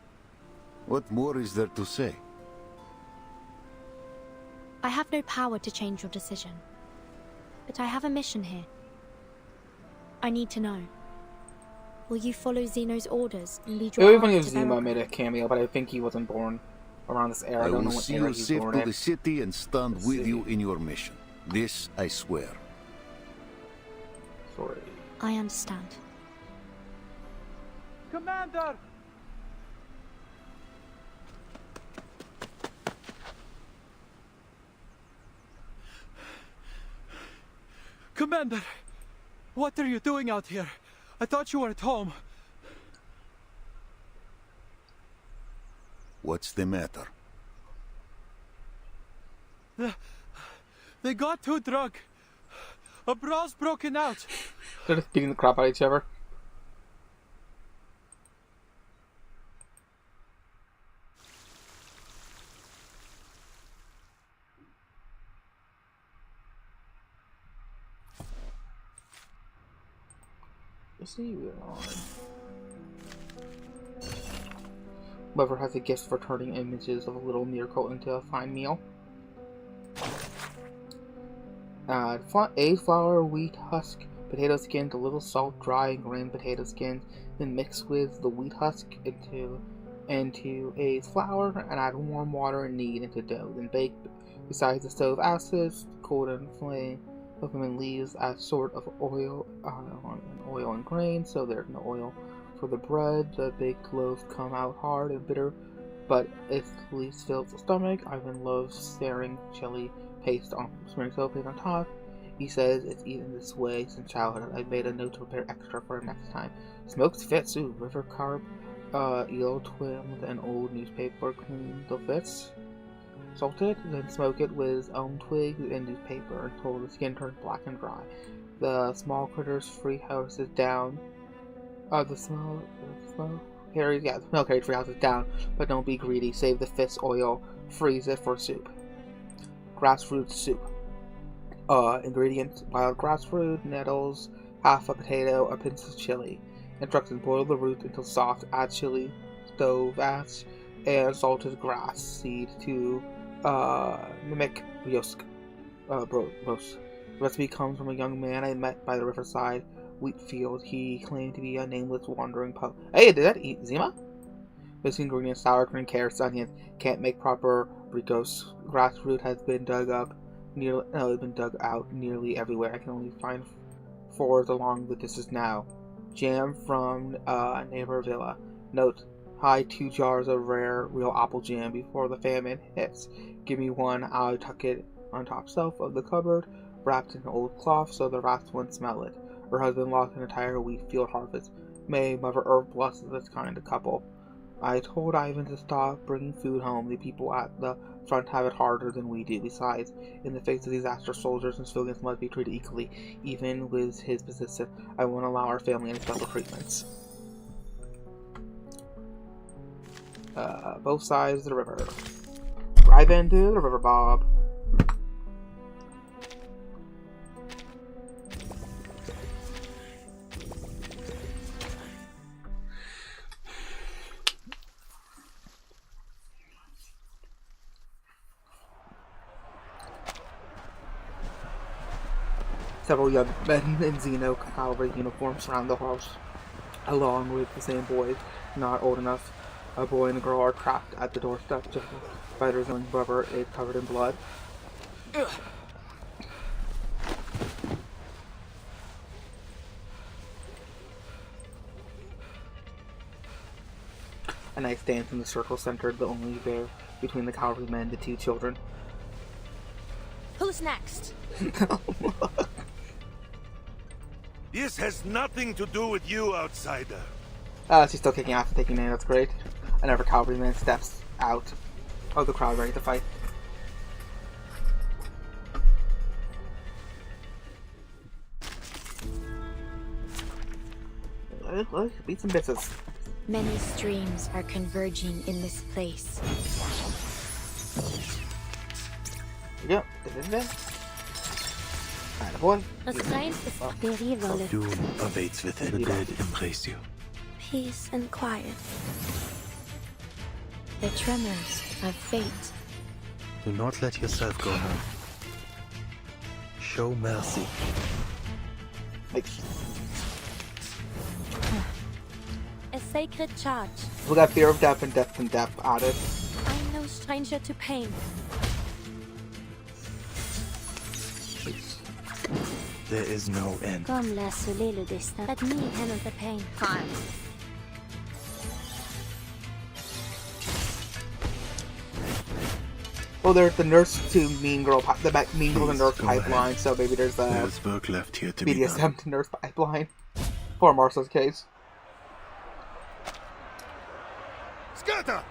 What more is there to say? I have no power to change your decision. But I have a mission here. I need to know. Will you follow Zeno's orders and lead It your would be funny army if to Zemo Veracruz? made a cameo, but I think he wasn't born around this era. I don't know will what see era you he's safe born to in. the city and stand with you in your mission. This I swear. Sorry. I understand. Commander! Commander! What are you doing out here? I thought you were at home. What's the matter? They got too drunk. A brawl's broken out. They're just beating the crap out of each other. Let's see we're on. Whoever has a gift for turning images of a little miracle into a fine meal. Add egg flour, wheat husk, potato skins, a little salt, dry and grained potato skins, then mix with the wheat husk into egg flour and add warm water and knead into dough. Then bake beside the stove ashes, cold and flame. Put them in leaves, add sort of oil and grain, so there's no oil for the bread. The baked loaves come out hard and bitter, but it at least fills the stomach. Ivan loves smearing chili paste on top. He says it's eaten this way since childhood. I made a note to prepare extra for him next time. Smoked fits, river carp, eel twin with an old newspaper, clean the fits. Salt it, then smoke it with elm twigs and newspaper until the skin turns black and dry. The small critters free houses down. The smell carries free houses down, but don't be greedy. Save the fish oil, freeze it for soup. Grassroot soup. Ingredients: wild grassroot, nettles, half a potato, a pinch of chili. Instructions: boil the root until soft, add chili, stove ash, and salted grass seed to mimic brioche. The recipe comes from a young man I met by the riverside wheat field. He claimed to be a nameless wandering poet. Hey, did that eat Zima? Missing ingredients: sour cream, carrots, onions. Can't make proper brioche. Grassroot has been dug out nearly everywhere. I can only find 4 along the distance now. Jam from neighbor villa. Note: Hide 2 jars of rare real apple jam before the famine hits. Give me one, I'll tuck it on top shelf of the cupboard, wrapped in old cloth so the rats won't smell it. Her husband lost an entire wheat field harvest. May Mother Earth bless this kind of couple. I told Ivan to stop bringing food home. The people at the front have it harder than we do. Besides, in the face of disaster, soldiers and civilians must be treated equally. Even with his position, I won't allow our family any special treatments. Both sides of the river. Drive into the river, Bob. Several young men in Xeno cavalry uniforms surround the house, along with the same boys, not old enough. A boy and a girl are trapped at the doorstep. Just Spider's young brother is covered in blood. A knight stands in the circle centered, the only there between the cavalrymen and the 2 children. Who's next? This has nothing to do with you, outsider. She's still kicking ass and taking aim, that's great. Another cavalryman steps out of the crowd ready to fight. Look, beat some bitches. Many streams are converging in this place. Yep, this is it. Boy. Doom awaits within. The dead embrace you. Peace and quiet. The tremors of fate. Do not let yourself go home. Show mercy. A sacred charge. We got fear of death and death and death added. I'm no stranger to pain. There is no end. Comme la soleil le destin. Let me handle the pain. Fine. Well, there's the nurse to Mean Girl, the Mean Girl to nurse pipeline, so maybe there's a There's work left here to be done. BDSM to nurse pipeline for Marcel's case. Scatter!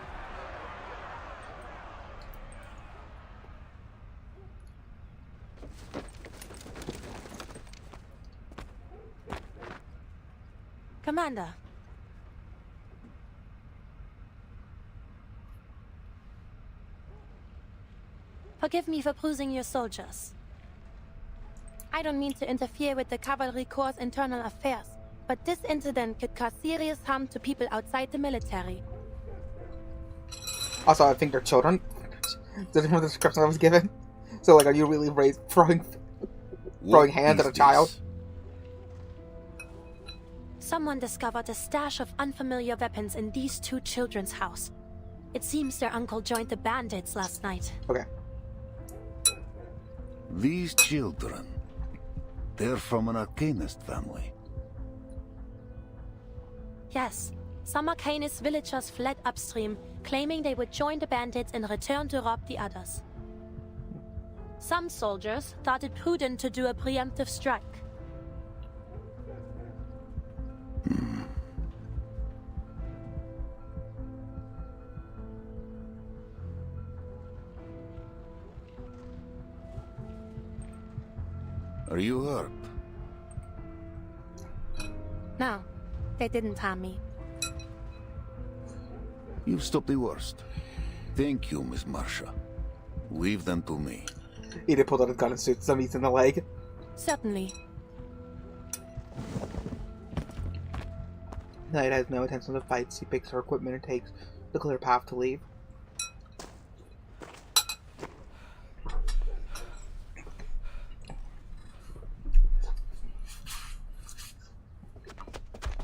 Commander. Forgive me for bruising your soldiers. I don't mean to interfere with the Cavalry Corps' internal affairs, but this incident could cause serious harm to people outside the military. Also, I think they're children. That's from the description I was given. So, like, are you really throwing hands at a child? Someone discovered a stash of unfamiliar weapons in these 2 children's house. It seems their uncle joined the bandits last night. Okay. These children, they're from an arcanist family. Yes, some Arcanist villagers fled upstream, claiming they would join the bandits and return to rob the others. Some soldiers thought it prudent to do a preemptive strike. Are you hurt? No, they didn't harm me. You've stopped the worst. Thank you, Miss Marsha. Leave them to me. He did pull out his gun and shoot some in the leg. Certainly. Knight has no intention of fights. He picks her equipment and takes the clear path to leave.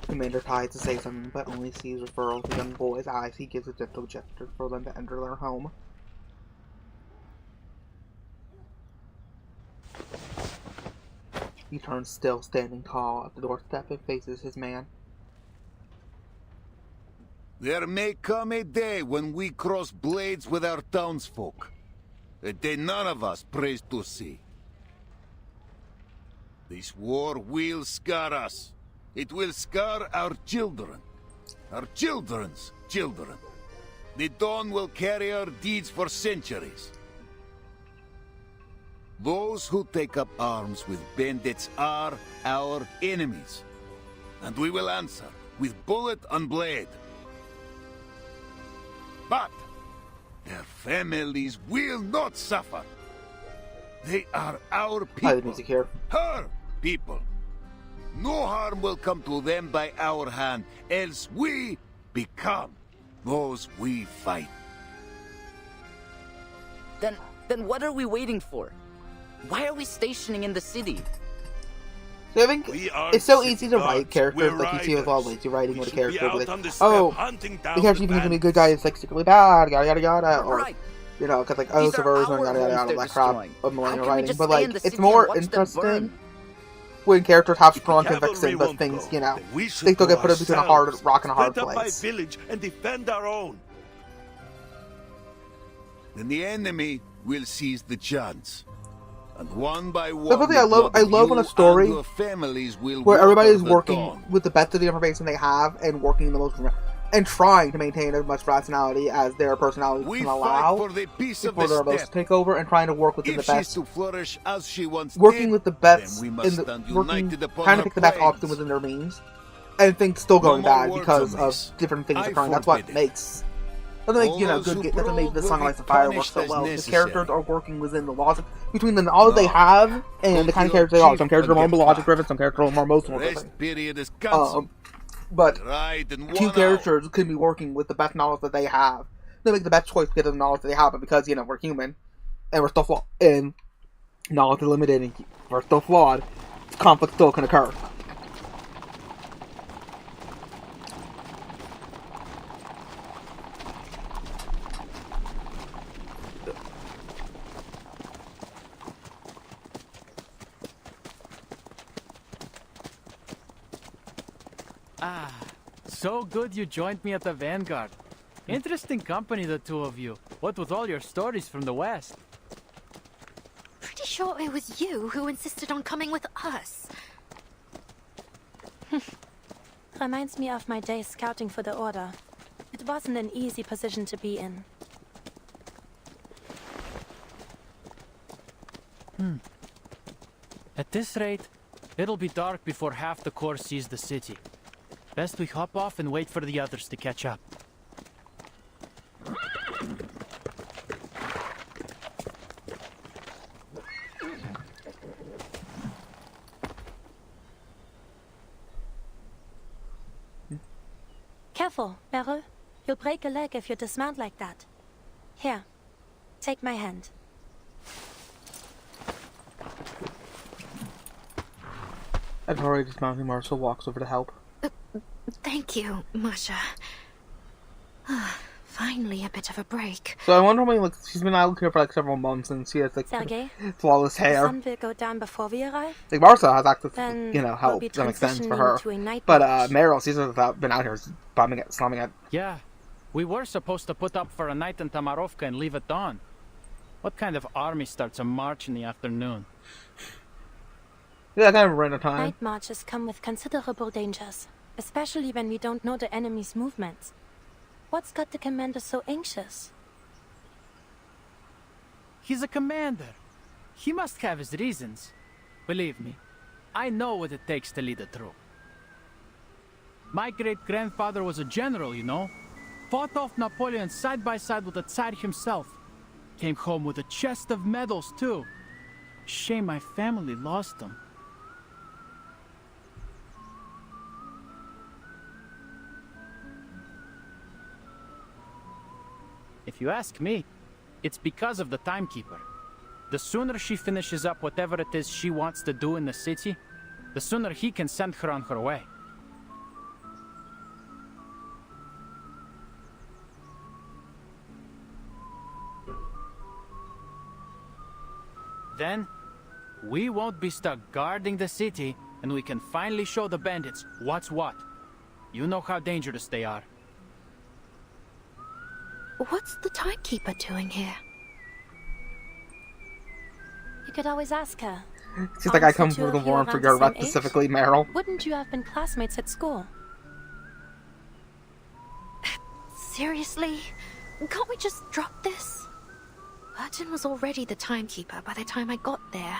Commander tries to say something, but only sees referral to young boy's eyes. He gives a gentle gesture for them to enter their home. He turns still, standing tall at the doorstep, and faces his man. There may come a day when we cross blades with our townsfolk. A day none of us prays to see. This war will scar us. It will scar our children. Our children's children. The Dawn will carry our deeds for centuries. Those who take up arms with bandits are our enemies. And we will answer with bullet and blade. But their families will not suffer. They are our people. Her people. No harm will come to them by our hand, else we become those we fight. Then what are we waiting for? Why are we stationing in the city? So I think it's so easy to write characters, like you see with all lazy writing with a character, like, oh, the character even can be a good guy is like secretly bad, yada yada yada, or you know, because like oh, subversion, yada yada yada, that crap of millennial writing. But like, it's more interesting when characters have strong conviction, but things, you know, they still get put between a hard rock and a hard place. Village and defend our own. Then the enemy will seize the chance. And one by one, I love when a story where everybody is working with the best of the information they have and working the most and trying to maintain as much rationality as their personality can allow before their emotions take over, and trying to work within the best, working with the best, trying to pick the best option within their means, and things still going bad because of different things occurring. That's what makes. Doesn't make, you know, doesn't make the Song of Ice and Fire work so well. The characters are working within the logic between the knowledge they have and the kind of characters they are. Some characters are more logic driven, some characters are more emotional driven. But two characters can be working with the best knowledge that they have. They make the best choice because of the knowledge that they have, but because, you know, we're human and we're still flawed, and knowledge is limited and we're still flawed, conflict still can occur. Ah, so good you joined me at the Vanguard. Interesting company, the two of you. What with all your stories from the West? Pretty sure it was you who insisted on coming with us. Reminds me of my days scouting for the Order. It wasn't an easy position to be in. At this rate, it'll be dark before half the Corps sees the city. Best we hop off and wait for the others to catch up. Careful, Beryl. You'll break a leg if you dismount like that. Here, take my hand. I've already dismounted. Marshall walks over to help. Thank you, Masha. Finally, a bit of a break. So I wonder when, like, she's been out here for like several months and she has like Sergei, flawless hair. The sun will go down before we arrive. Like Martha has access, then you know, help. We'll that makes sense for her. But Meryl, she's been out here bombing it, slamming it. Yeah, we were supposed to put up for a night in Tamarovka and leave at dawn. What kind of army starts a march in the afternoon? Yeah, kind of random time. Night marches come with considerable dangers, especially when we don't know the enemy's movements. What's got the commander so anxious? He's a commander. He must have his reasons. Believe me, I know what it takes to lead a troop. My great-grandfather was a general, you know. Fought off Napoleon side by side with the Tsar himself. Came home with a chest of medals, too. Shame my family lost them. If you ask me, it's because of the Timekeeper. The sooner she finishes up whatever it is she wants to do in the city, the sooner he can send her on her way. Then, we won't be stuck guarding the city, and we can finally show the bandits what's what. You know how dangerous they are. What's the timekeeper doing here? You could always ask her. Seems like I come Aren't the from two the of you war and around forget the about same age? specifically Meryl. Wouldn't you have been classmates at school? Seriously? Can't we just drop this? Burton was already the timekeeper by the time I got there.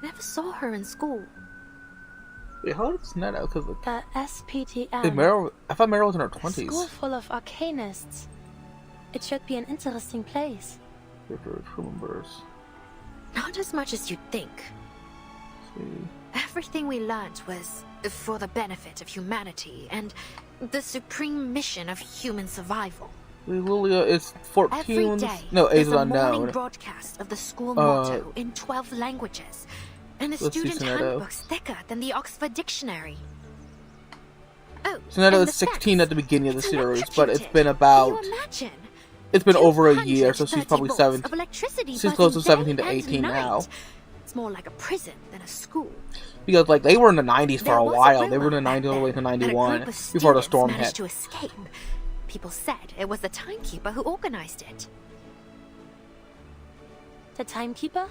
Never saw her in school. Wait, how old is Netta? Because The SPTM. I thought Meryl was in her A 20s. school full of arcanists. It should be an interesting place. Remembers. Not as much as you'd think. Everything we learned was for the benefit of humanity and the supreme mission of human survival. Lilia is 14. Every day, No, Age there's is a morning unknown. broadcast of the school motto in 12 languages, and the let's see student Sonetto. handbook's thicker than the Oxford Dictionary. Oh, Sonetto and is the 16 sex. at the beginning of the It's series, but it's been Can about. you imagine? It's been over a year, so she's 230 probably volts 7. of electricity She's close to buzzing 17 to day and 18 now. night. It's more like a prison than a school. Because, like, they were in the 90s for There a was a while. They were rumor in the 90s all the way to that a 91 group of before the students storm managed hit. to escape. People said it was the timekeeper who organized it. The timekeeper?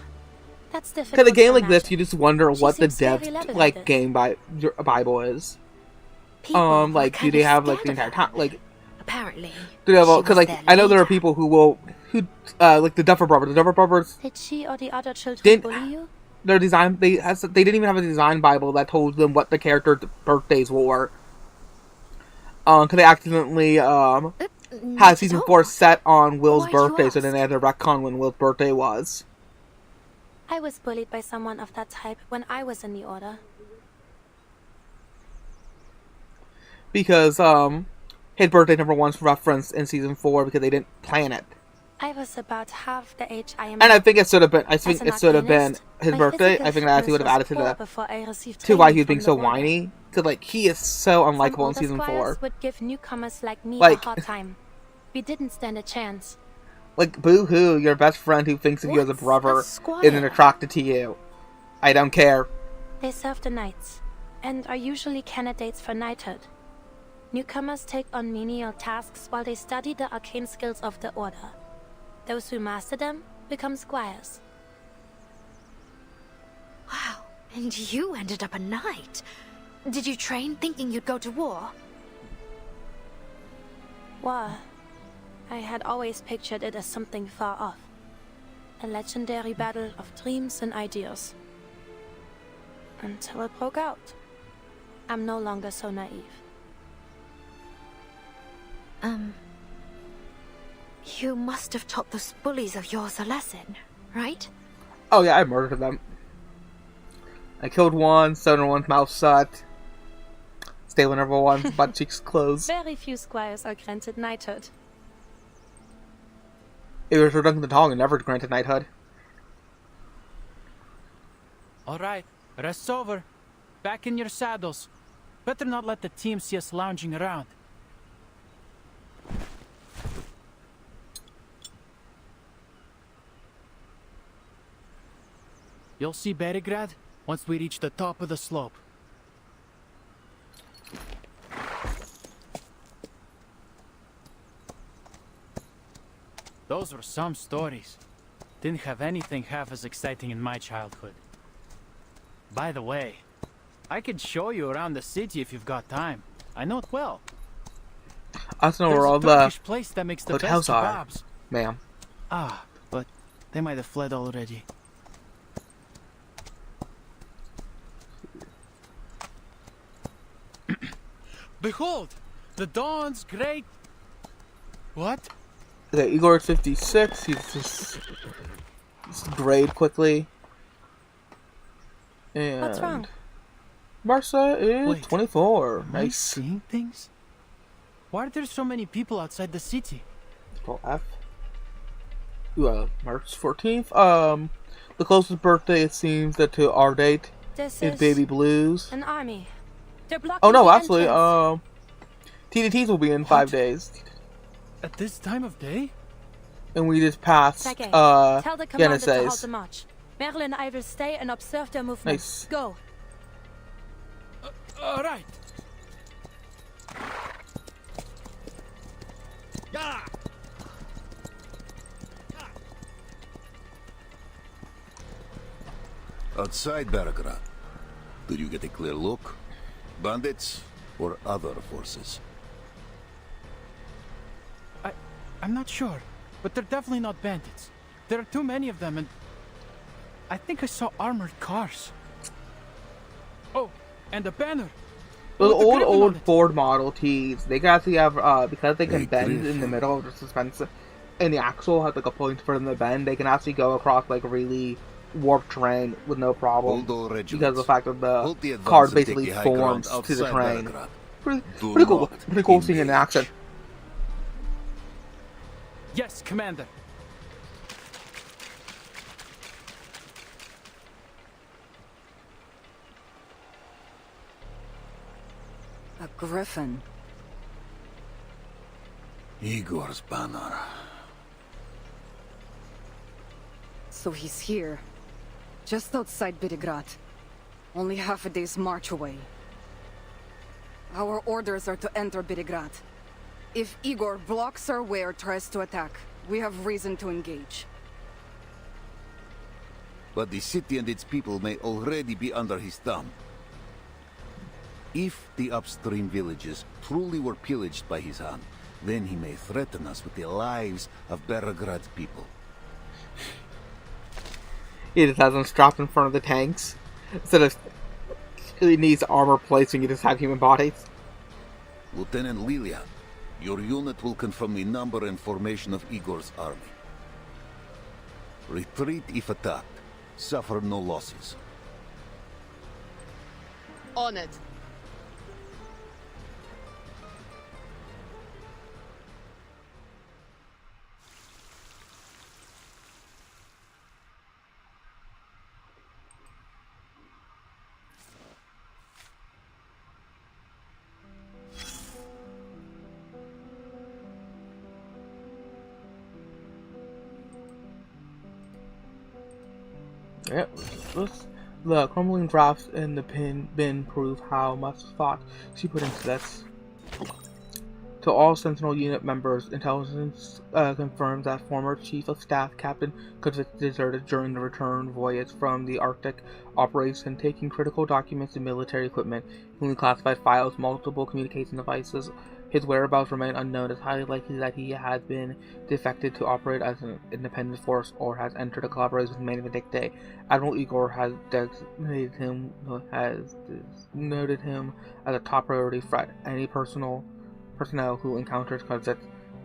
That's difficult. Because a game to like this, imagine. you just wonder She what the seems very depth, level-headed. like, game Bible is. People were Like, do kind they of have, like, scared the of entire her. time? Like, Apparently, do they have, she because, was like, their I know there are leader. people like, the Duffer Brothers. The Duffer Brothers, Did she or the other children Didn't- bully you? their design, they didn't even have a design Bible that told them what the characters' birthdays were. Because they accidentally, had season 4 set on Will's Why do you birthday, so then ask? they had to retcon when Will's birthday was. I was bullied by someone of that type when I was in the Order. Because, his birthday never once referenced in season 4 because they didn't plan it. I was about half the age I am. And I now. think it should have been, As an his arcanist, his my birthday. physical I think that actually would have added to fitness was the, poor before I received to why training he was being from so the Order. whiny. Because, like, he is so Some unlikable in older season squires 4. would give newcomers like me Like- a hard time. We didn't stand a chance. Like, boo-hoo, your best friend who thinks of you as a What's brother a squire? isn't attracted to you. I don't care. They serve the knights, and are usually candidates for knighthood. Newcomers take on menial tasks while they study the arcane skills of the Order. Those who master them become squires. Wow, and you ended up a knight. Did you train thinking you'd go to war? War. I had always pictured it as something far off. A legendary battle of dreams and ideas. Until it broke out. I'm no longer so naive. You must have taught those bullies of yours a lesson, right? Oh yeah, I murdered them. I killed one, sewn one's mouth shut, stealing everyone's butt cheeks closed. Very few squires are granted knighthood. It was for Duncan the Tong and never granted knighthood. Alright, rest's over. Back in your saddles. Better not let the team see us lounging around. You'll see Berigrad once we reach the top of the slope. Those were some stories. Didn't have anything half as exciting in my childhood. By the way, I could show you around the city if you've got time. I know it well. I don't know There's where all a the Turkish place that makes the hotels best are, kebabs. ma'am. Ah, but they might have fled already. Behold, the dawn's great. What? Okay, Igor is 56. He's just grade quickly. And What's wrong? Marcia is Wait, 24. Am I Nice. seeing things? Why are there so many people outside the city? Control F. March 14th. The closest birthday it seems that to our date This is Baby Blues. an army. They're blocking Oh no, the actually, entrance. TDTs will be in 5 days. At this time of day? And we just passed, Sergei, tell the commander to halt Genesis. the march. Merle and I will stay and observe their movements. Nice. Go. All right. Outside Belgrade, did you get a clear look? Bandits or other forces? I'm not sure, but they're definitely not bandits. There are too many of them, and I think I saw armored cars. Oh, and a banner. The old Ford Model Ts, they can actually have, because they can bend in the middle of the suspension, and the axle has like a point for them to bend, they can actually go across like really warped terrain with no problem. Because of the fact that the car basically forms to the terrain. Pretty cool seeing it in action. Yes, Commander. A griffin. Igor's banner. So he's here. Just outside Belgrade. Only half a day's march away. Our orders are to enter Belgrade. If Igor blocks our way or tries to attack, we have reason to engage. But the city and its people may already be under his thumb. If the upstream villages truly were pillaged by his hand, then he may threaten us with the lives of Belgrade's people. He just has them strapped in front of the tanks. Instead of he needs armor placing, you just have human bodies. Lieutenant Lilia, your unit will confirm the number and formation of Igor's army. Retreat if attacked. Suffer no losses. On it. Yep, the crumbling drafts in the bin prove how much thought she put into this. To all Sentinel unit members, intelligence confirms that former Chief of Staff Captain Kovic deserted during the return voyage from the Arctic operation, taking critical documents and military equipment, including classified files, multiple communication devices. His whereabouts remain unknown. It's highly likely that he has been defected to operate as an independent force or has entered a collaboration with Main Vindicte. Admiral Igor has designated him as a top priority threat. Any personnel who encounters Kovic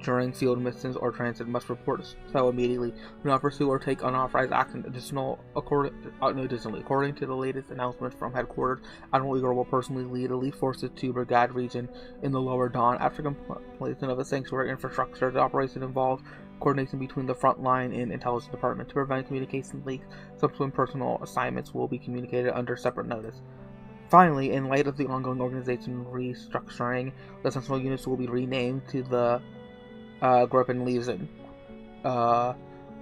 during field missions or transit must report so immediately. Do not pursue or take unauthorized action. Additionally, according to the latest announcement from headquarters, Admiral Igor will personally lead elite forces to Brigade region in the Lower Don. After completion of the sanctuary infrastructure, the operation involves coordination between the front line and intelligence department. To prevent communication leaks, subsequent personal assignments will be communicated under separate notice. Finally, in light of the ongoing organization restructuring, the Sentinel units will be renamed to the Grippenlesen.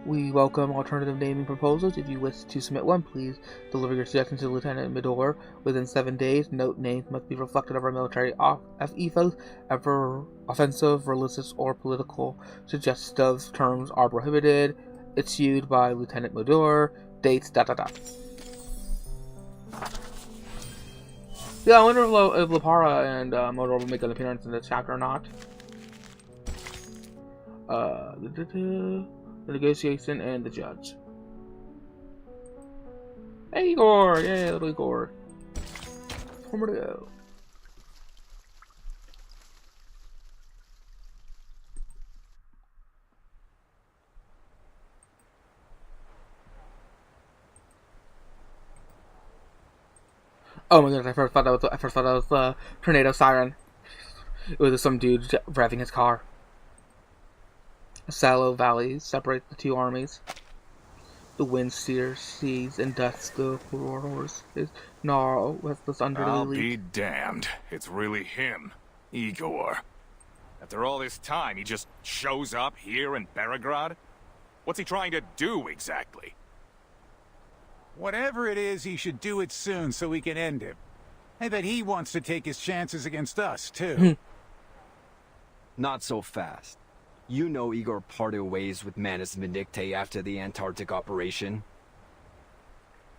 We welcome alternative naming proposals. If you wish to submit one, please deliver your suggestion to Lieutenant Midor within 7 days. Note names must be reflective of our military ethos. Ever offensive, religious, or political suggestive terms are prohibited. Issued by Lieutenant Midor. Dates, ... Yeah, I wonder if Lepara and Modor will make an appearance in this chapter or not. The negotiation and the judge. Hey, Igor! Yay, little Igor. Where to go? Oh my goodness! I first thought that was the tornado siren. It was some dude revving his car. A shallow valley separates the two armies. The wind sees and dusts the corridors. His gnarl restless under the I'll leaf. be damned. It's really him, Igor. After all this time, he just shows up here in Belgrade? What's he trying to do exactly? Whatever it is, he should do it soon so we can end him. I bet he wants to take his chances against us, too. Not so fast. You know Igor parted ways with Manus Vindicte after the Antarctic operation.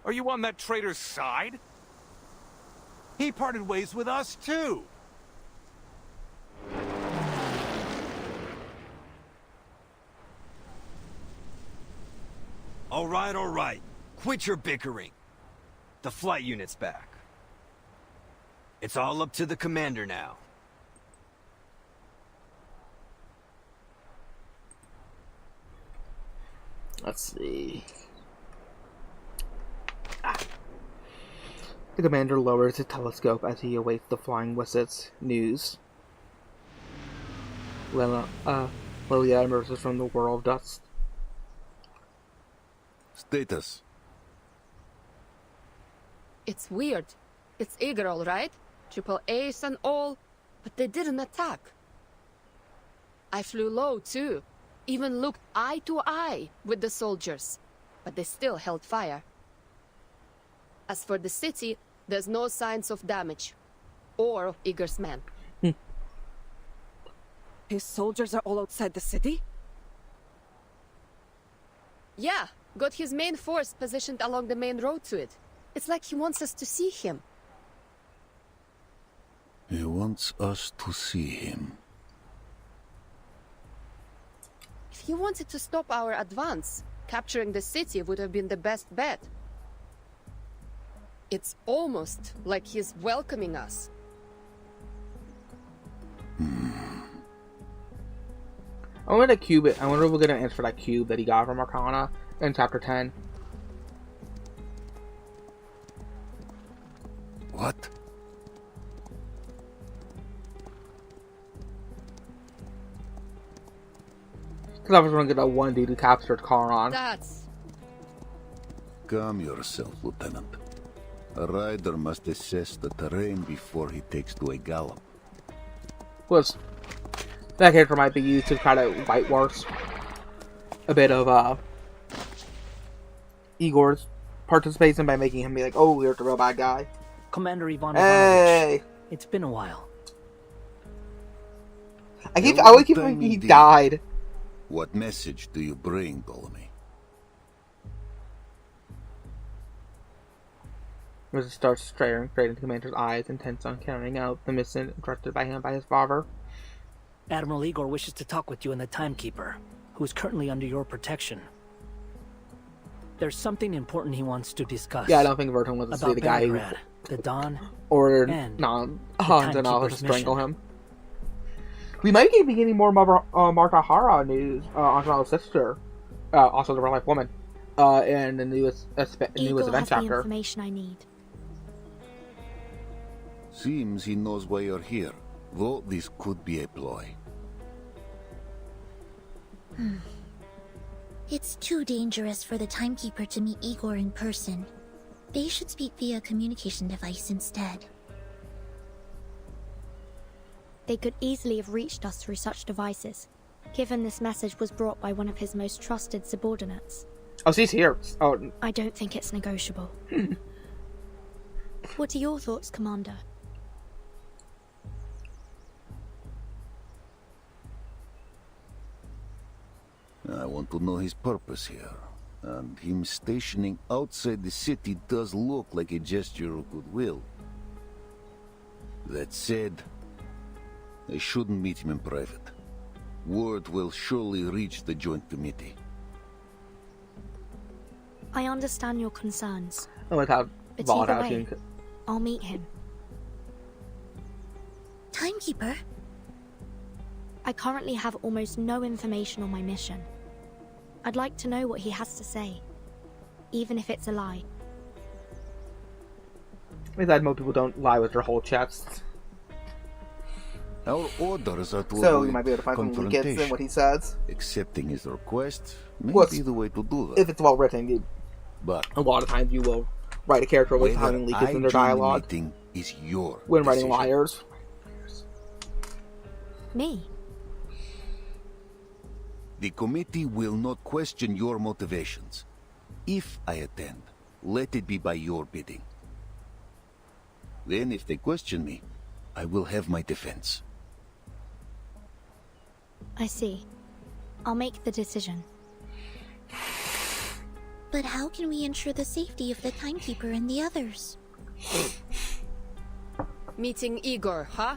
Are you on that traitor's side? He parted ways with us, too. All right. Quit your bickering. The flight unit's back. It's all up to the commander now. Let's see. The commander lowers his telescope as he awaits the flying wizard's news. Lilia emerges from the whirl of dust. Status. It's weird. It's Igor, all right? Triple Ace and all, but they didn't attack. I flew low, too. Even looked eye to eye with the soldiers, but they still held fire. As for the city, there's no signs of damage, or of Igor's men. His soldiers are all outside the city? Yeah, got his main force positioned along the main road to it. It's like he wants us to see him. He wants us to see him. If he wanted to stop our advance, capturing the city would have been the best bet. It's almost like he's welcoming us. I wonder if we'll get an answer for that cube that he got from Arcana in chapter 10. What? Because I was going to get a one dude who captured Charon. That's... Calm yourself, Lieutenant. A rider must assess the terrain before he takes to a gallop. Was that character might be used to try to whitewash a bit of Igor's participation by making him be like, oh, you're the real bad guy. Commander Ivan Hey! Ivanovich, it's been a while. I always keep thinking he died. What message do you bring, Ptolemy? Mrs. starts staring straight into Commander's eyes, intent on carrying out the mission entrusted by him by his father. Admiral Igor wishes to talk with you and the Timekeeper, who is currently under your protection. There's something important he wants to discuss. Yeah, I don't think Verton wants to see the guy who the Don, ordered Hans and Alice to strangle him. We might be getting more Marta Hara news, Antonello's sister, also the real-life woman, in the newest event chapter. The information I need. Seems he knows why you're here, though this could be a ploy. It's too dangerous for the Timekeeper to meet Igor in person. They should speak via communication device instead. They could easily have reached us through such devices, given this message was brought by one of his most trusted subordinates. Oh, she's here. Oh. I don't think it's negotiable. What are your thoughts, Commander? I want to know his purpose here, and him stationing outside the city does look like a gesture of goodwill. That said, I shouldn't meet him in private. Word will surely reach the Joint Committee. I understand your concerns. But either way, I'll meet him. Timekeeper? I currently have almost no information on my mission. I'd like to know what he has to say, even if it's a lie. I'm glad most people don't lie with their whole chests. Our orders are to so you might be able to find some gets in what he says. Accepting his request may be the way to do that. If it's well written, but a lot of times you will write a character with having leakage in their dialogue. Is your when decision. Writing liars. Me? The committee will not question your motivations. If I attend, let it be by your bidding. Then if they question me, I will have my defense. I see. I'll make the decision. But how can we ensure the safety of the timekeeper and the others? Meeting Igor, huh?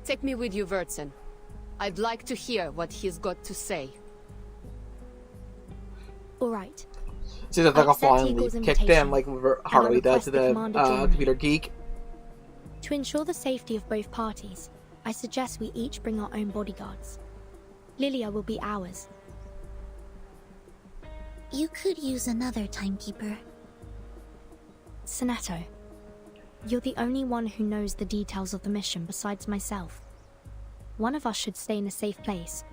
Take me with you, Wurtzen. I'd like to hear what he's got to say. All right. She's like a flying leaf kicked in like Harley does to the computer geek. To ensure the safety of both parties, I suggest we each bring our own bodyguards. Lilia will be ours. You could use another timekeeper. Sonetto, you're the only one who knows the details of the mission besides myself. One of us should stay in a safe place.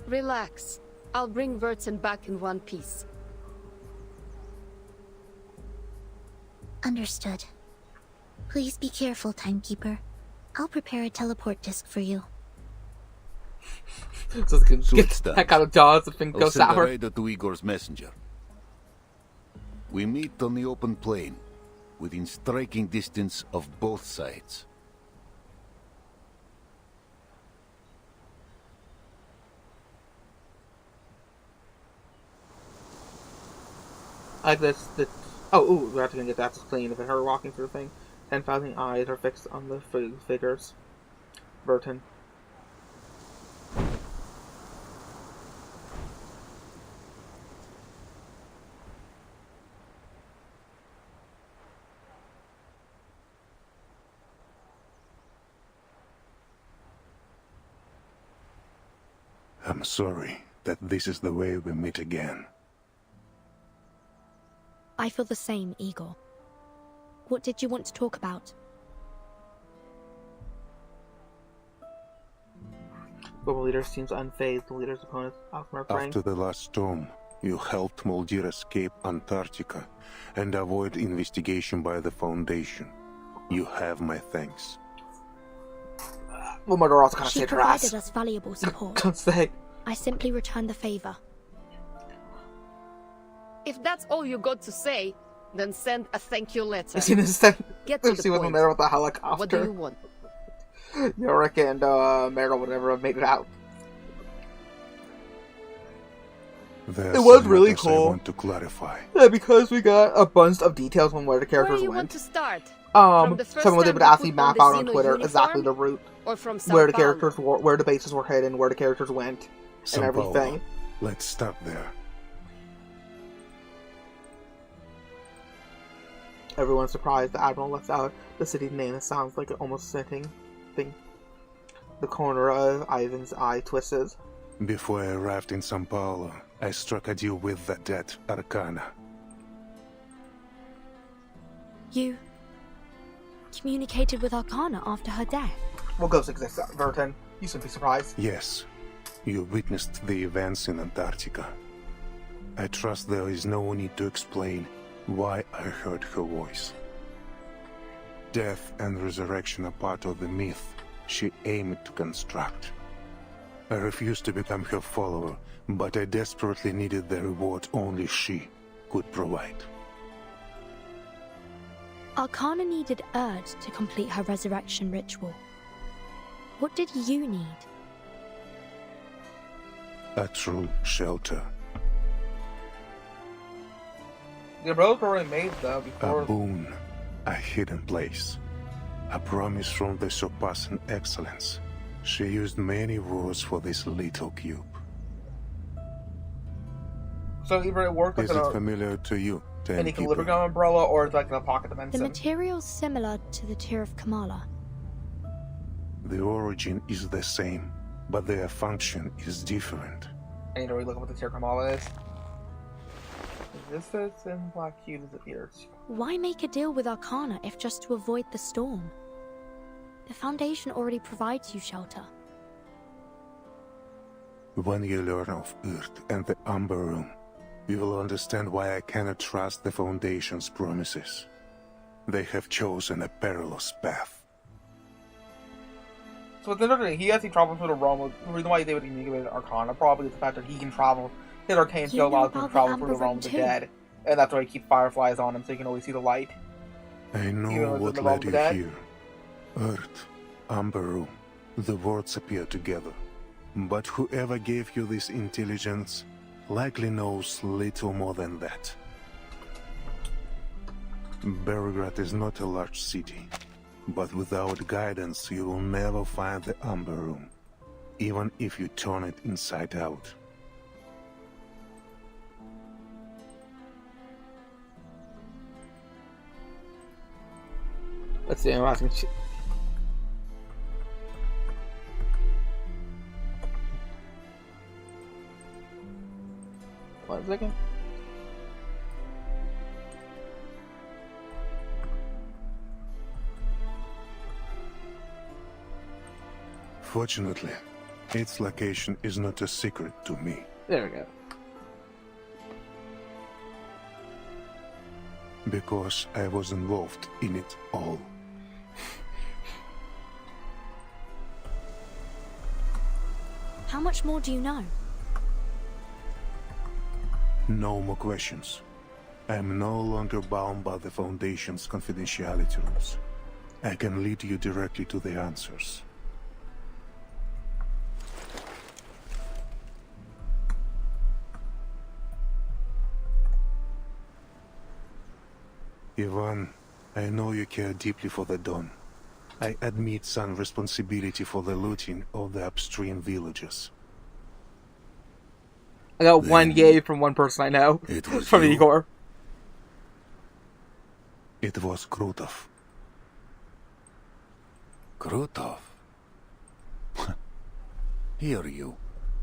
Relax. I'll bring Wurtzen back in one piece. Understood. Please be careful, timekeeper. I'll prepare a teleport disc for you. So get the heck out of Dodge if things go sour. I'll send to Igor's messenger. We meet on the open plain, within striking distance of both sides. I like this. Oh, we're actually gonna get that clean. If her walking through the thing, 10,000 eyes are fixed on the figures. Burton. I'm sorry that this is the way we meet again. I feel the same, Igor. What did you want to talk about? Global leader seems unfazed. The leader's opponents are praying. After the last storm, you helped Muldir escape Antarctica and avoid investigation by the Foundation. You have my thanks. Well, Murder also kind of She saved her ass. provided us valuable support. Can't say. I simply returned the favor. If that's all you got to say, then send a thank you letter. Get to the point. point. There with the helicopter. What do you want? Yorick and Meryl would never have made it out. There's it was really matters I cool. want to clarify. Yeah, because we got a bunch of details on where the characters Where do you went. want to start? Someone was able to actually map out on Twitter uniform? exactly the route, Or from where the Sao Paulo? characters were, where the bases were hidden, where the characters went, and Sao everything. Paulo. Let's start there. Everyone's surprised the Admiral left out the city's name. It sounds like an almost sitting thing. The corner of Ivan's eye twists. Before I arrived in Sao Paulo, I struck a deal with the dead Arcana. You communicated with Arcana after her death? What ghosts exist, Verton? You should be surprised. Yes, you witnessed the events in Antarctica. I trust there is no need to explain why I heard her voice. Death and resurrection are part of the myth she aimed to construct. I refused to become her follower, but I desperately needed the reward only she could provide. Arcana needed Erd to complete her resurrection ritual. What did you need? A true shelter. The roads were already made, though, before... A boon. A hidden place. A promise from the surpassing excellence. She used many words for this little cube. So either it worked Is with it familiar to you, an Timekeeper? equilibrium umbrella, or it's like an pocket The dimension. material's similar to the Tear of Kamala. The origin is the same, but their function is different. I need to relook at what the Tear Kamala is. This is in Black Cube disappears. Why make a deal with Arcana if just to avoid the storm? The Foundation already provides you shelter. When you learn of Earth and the Umber Room, you will understand why I cannot trust the Foundation's promises. They have chosen a perilous path. So it's interesting, he actually travels through the realm. The reason why they would communicate with Arcana probably is the fact that he can travel. His arcane skill allows him to travel through the realm of the dead. And that's why he keeps fireflies on him so he can always see the light. I know Even though it's what in the realm led of you the dead. here. Earth, Umber Room. The words appear together. But whoever gave you this intelligence likely knows little more than that. Belgrade is not a large city, but without guidance you will never find the Amber Room, even if you turn it inside out. Let's see, I'm asking. 1 second. Fortunately, its location is not a secret to me. There we go. Because I was involved in it all. How much more do you know? No more questions. I am no longer bound by the Foundation's confidentiality rules. I can lead you directly to the answers. Ivan, I know you care deeply for the Dawn. I admit some responsibility for the looting of the upstream villages. I got one yay from one person I know. From Igor. It was Krutov. Krutov? Hear you.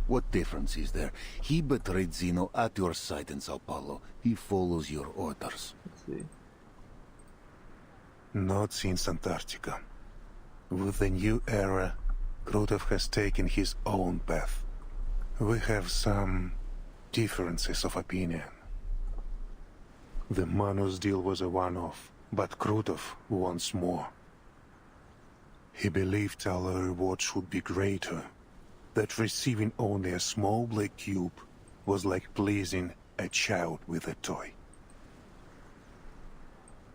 What difference is there? He betrayed Zeno at your side in Sao Paulo. He follows your orders. Let's see. Not since Antarctica. With the new era, Krutov has taken his own path. We have some differences of opinion. The Manus deal was a one-off, but Krutov wants more. He believed our reward should be greater, that receiving only a small black cube was like pleasing a child with a toy.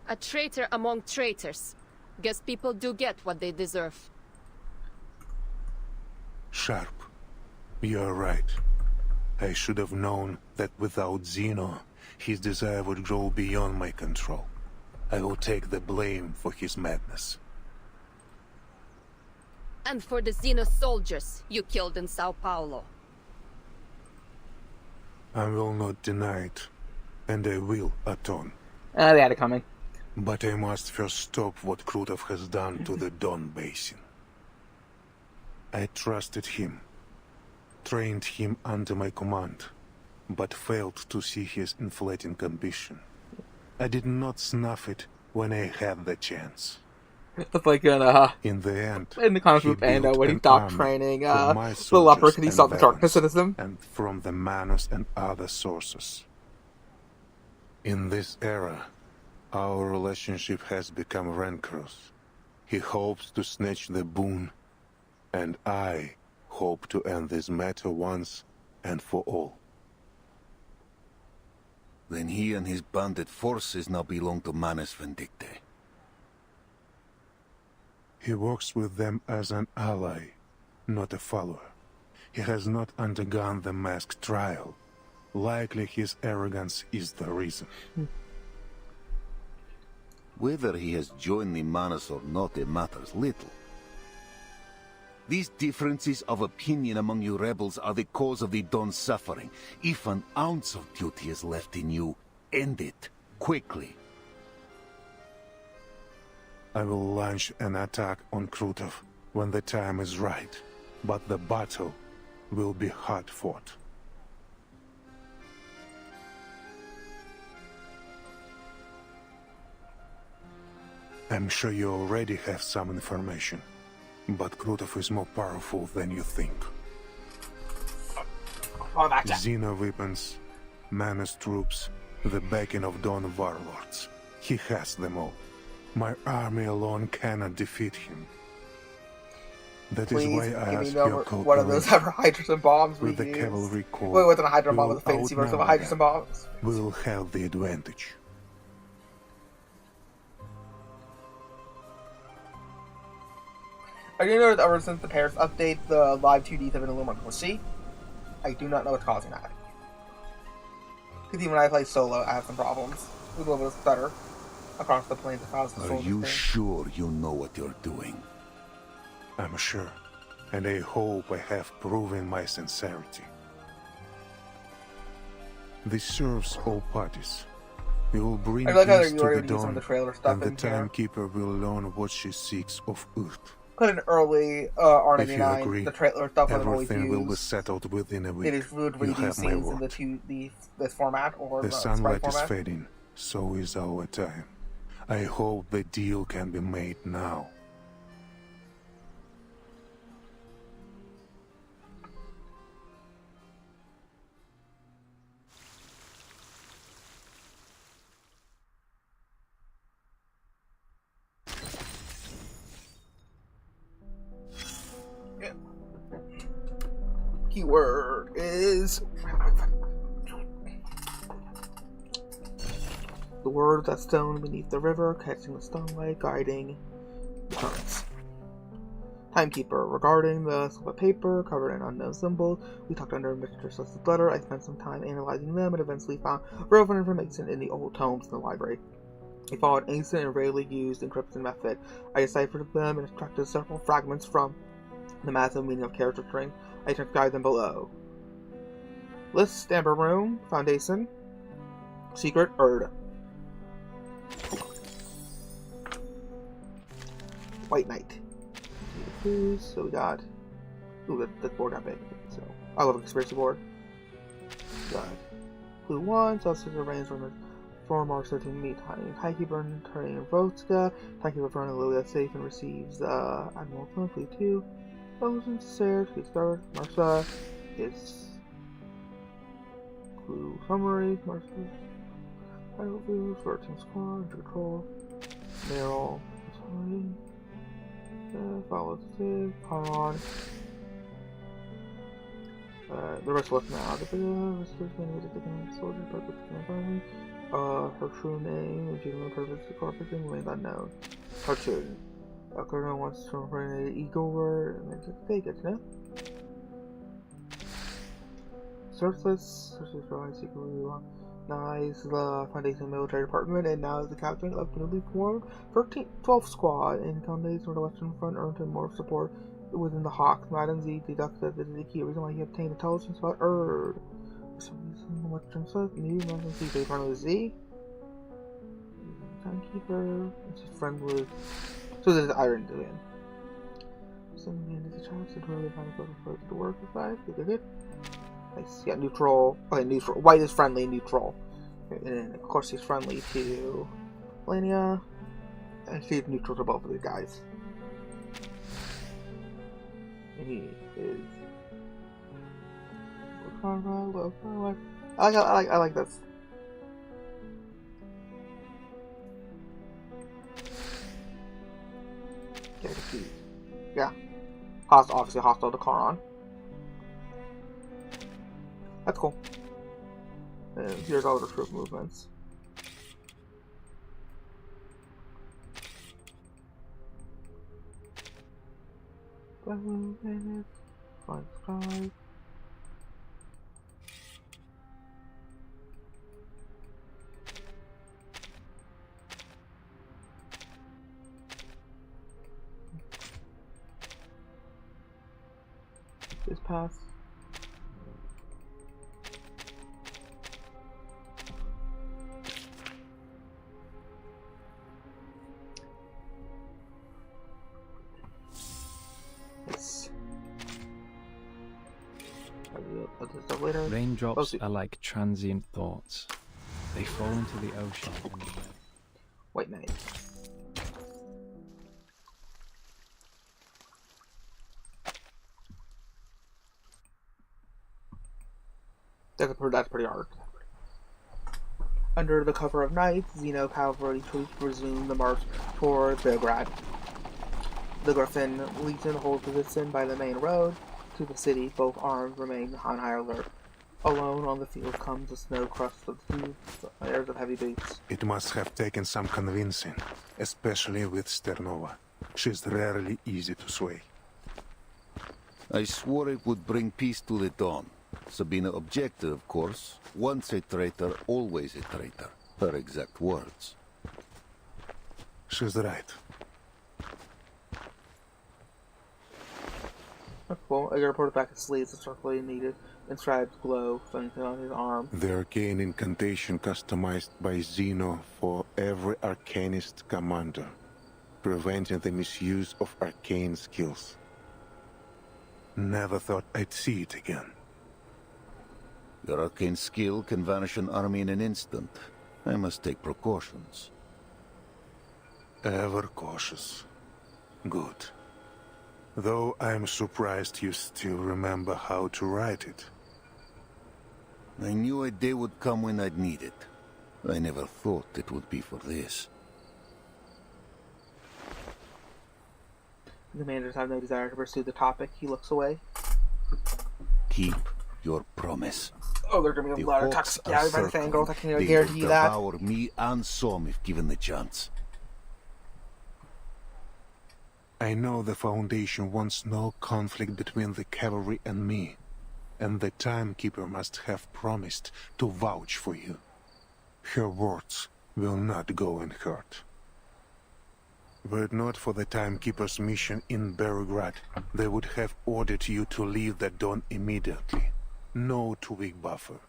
A traitor among traitors. Guess people do get what they deserve. Sharp. You're right. I should have known that without Zeno, his desire would grow beyond my control. I will take the blame for his madness. And for the Zeno soldiers you killed in Sao Paulo. I will not deny it, and I will atone. They had it coming. But I must first stop what Krutov has done to the Don Basin. I trusted him, trained him under my command, but failed to see his inflating ambition. I did not snuff it when I had the chance. It's like in the end, in the comic book end when he stopped training the leper because he saw the darkness in him. And from the Manus and other sources. In this era, our relationship has become rancorous. He hopes to snatch the boon, and I hope to end this matter once and for all. Then he and his bandit forces now belong to Manus Vindicte. He works with them as an ally, not a follower. He has not undergone the masked trial. Likely his arrogance is the reason. Whether he has joined the Manus or not, it matters little. These differences of opinion among you rebels are the cause of the Don's suffering. If an ounce of duty is left in you, end it, quickly. I will launch an attack on Krutov when the time is right, but the battle will be hard fought. I'm sure you already have some information, but Krutov is more powerful than you think. Xeno weapons, Manus troops, the backing of Dawn warlords. He has them all. My army alone cannot defeat him. That is why I ask your cooperation. One of those ever hydrogen bombs we with the use. cavalry corps. Wait, wasn't a hydrogen bomb, with a fancy version of a hydrogen bomb. We will have the advantage. I do know that ever since the Paris update, the live 2Ds have been a little more glitchy. I do not know what's causing that. Because even when I play solo, I have some problems. We go a little better across the plains across the Are you sure you know what you're doing? I'm sure, and I hope I have proven my sincerity. This serves all parties. We will bring I like how peace you to the already used some of dawn, the trailer stuff and the in here. timekeeper will learn what she seeks of Earth. Put an early If you R99. agree, The trailer stuff wasn't always everything will be used. settled within a week. It is rude when You you do have my scenes in word. this format or The sprite sunlight is format. fading, so is our time. I hope the deal can be made now. Keyword is the word that stone beneath the river, catching the sunlight, guiding the currents. Timekeeper. Regarding the slip of paper covered in unknown symbols, we talked under Mr. Suss's letter. I spent some time analyzing them and eventually found relevant information in the old tomes in the library. I followed an ancient and rarely used encryption method. I deciphered them and extracted several fragments from the massive meaning of character string. I transcribed them below. List, Amber Room, Foundation, Secret, Erd. White Knight. So we got... Ooh, that board got big. So, I love a conspiracy board. We got Clue 1, Celsius arranged from March 13 meet Timekeeper turning Vodka. Timekeeper running Lilia safe and receives Admiral Clue 2. Frozen Sarah, Clue discovered. Marcia is Clue summary. Marcia. Battlefield, 14 squad, control. Meryl, sorry. Follow save, Paron. The rest left now. The soldier purpose environment. Her true name, legitimate purpose, corporation remains unknown. Cartoon. Colonel wants to impregnate Igor and then just take it, no? Surface realized secretly recognized the Foundation military department and now is the captain of the newly formed 12th Squad. In Foundation or the Western Front earned him more support within the Hawks. Madam Z deducts that this is the key reason why he obtained intelligence about Erd. For some reason, the Western Front knew Madam Z they front with Z. Timekeeper. She's friend with. So this is Iron Duan. Some man is a child, so really find a photo to work with life. Good. Nice. Yeah, neutral. Okay, neutral. White is friendly, neutral. And then, of course, he's friendly to Lania. And she's neutral to both of these guys. And he is. I like this. Yeah. Obviously hostile to Charon. That's cool. And here's all the troop movements. Fine sky. This pass. Yes. Raindrops are like transient thoughts. They fall into the ocean and White Knight. That's pretty hard. Under the cover of night, Xeno cavalry troops resume the march toward Belgrade. The Griffin Legion holds position by the main road to the city. Both arms remain on high alert. Alone on the field comes the snow crust of the airs of heavy boots. It must have taken some convincing, especially with Sternova. She's rarely easy to sway. I swore it would bring peace to the dawn. Sabina objected, of course. Once a traitor, always a traitor. Her exact words. She's right. Cool. I gotta put it back in sleeves. It's not really needed. Inscribed glow something on his arm. The arcane incantation customized by Zeno for every arcanist commander, preventing the misuse of arcane skills. Never thought I'd see it again. Your arcane skill can vanish an army in an instant. I must take precautions. Ever cautious. Good. Though I'm surprised you still remember how to write it. I knew a day would come when I'd need it. I never thought it would be for this. The commanders have no desire to pursue the topic. He looks away. Keep your promise. Oh, they're gonna be a lot of toxic by the Fangirls. I can guarantee you will that. Devour me and Som if given the chance. I know the Foundation wants no conflict between the cavalry and me, and the Timekeeper must have promised to vouch for you. Her words will not go unheard. Were it not for the Timekeeper's mission in Belgrade, they would have ordered you to leave the Dawn immediately. No 2-week buffer.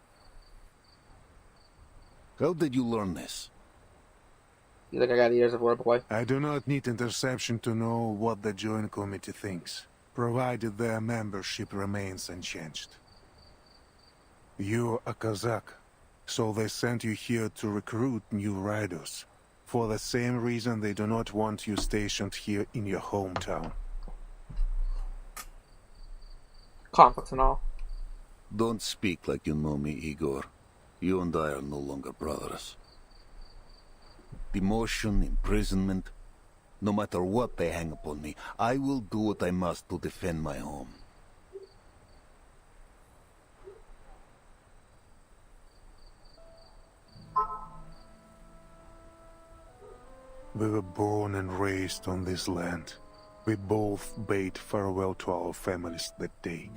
How did you learn this? You think I got years of wordplay? I do not need interception to know what the Joint Committee thinks, provided their membership remains unchanged. You're a Kazakh, so they sent you here to recruit new riders, for the same reason they do not want you stationed here in your hometown. Conflicts and all. Don't speak like you know me, Igor. You and I are no longer brothers. Demotion, imprisonment, no matter what they hang upon me, I will do what I must to defend my home. We were born and raised on this land. We both bade farewell to our families that day,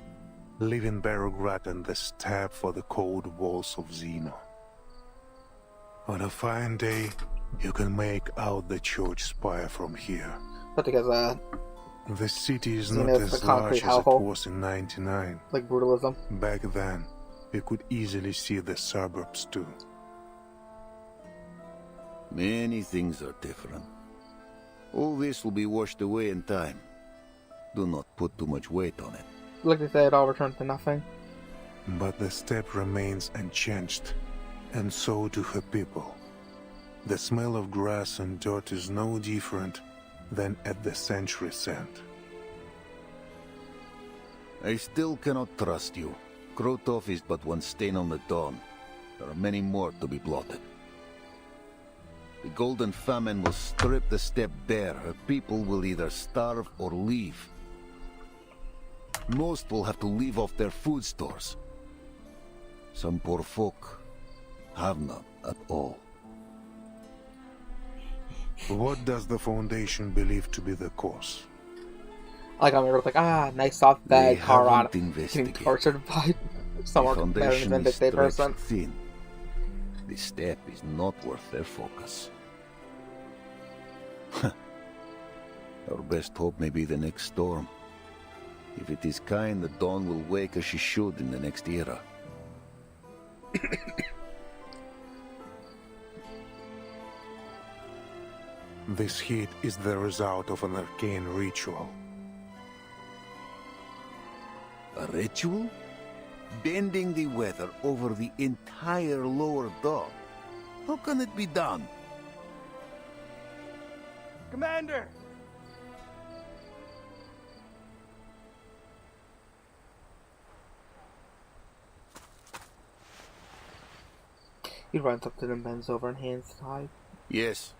leaving Belgrade and the steppe for the cold walls of Zeno. On a fine day, you can make out the church spire from here. But because the city is not Zeno's as the large concrete as it hellhole. was in '99. Like brutalism. Back then, you could easily see the suburbs too. Many things are different. All this will be washed away in time. Do not put too much weight on it. Like they say, it all returns to nothing. But the steppe remains unchanged, and so do her people. The smell of grass and dirt is no different than at the century's end. I still cannot trust you. Krotov is but one stain on the dawn. There are many more to be blotted. The Golden Famine will strip the steppe bare. Her people will either starve or leave. Most will have to leave off their food stores. Some poor folk have none at all. What does the Foundation believe to be the cause? Like I'm like, nice soft bag, car on, getting investigated. tortured by someone better than a Vindicate person. Thin. The steppe is not worth their focus. Our best hope may be the next storm. If it is kind, the dawn will wake as she should in the next era. This heat is the result of an arcane ritual. A ritual? Bending the weather over the entire lower dome. How can it be done? Commander! He runs up to them, bends over, and hands tied. Yes.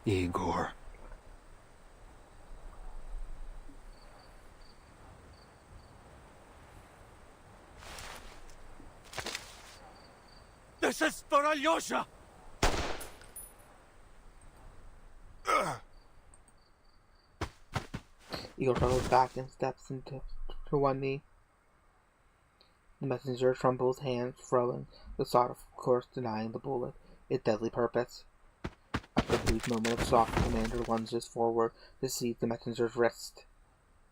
Igor. This is for Alyosha! Igor falls back and steps into one knee. The messenger trembles hands, throwing the sword, of course denying the bullet its deadly purpose. After a brief moment of shock, the commander lunges forward to seize the messenger's wrist.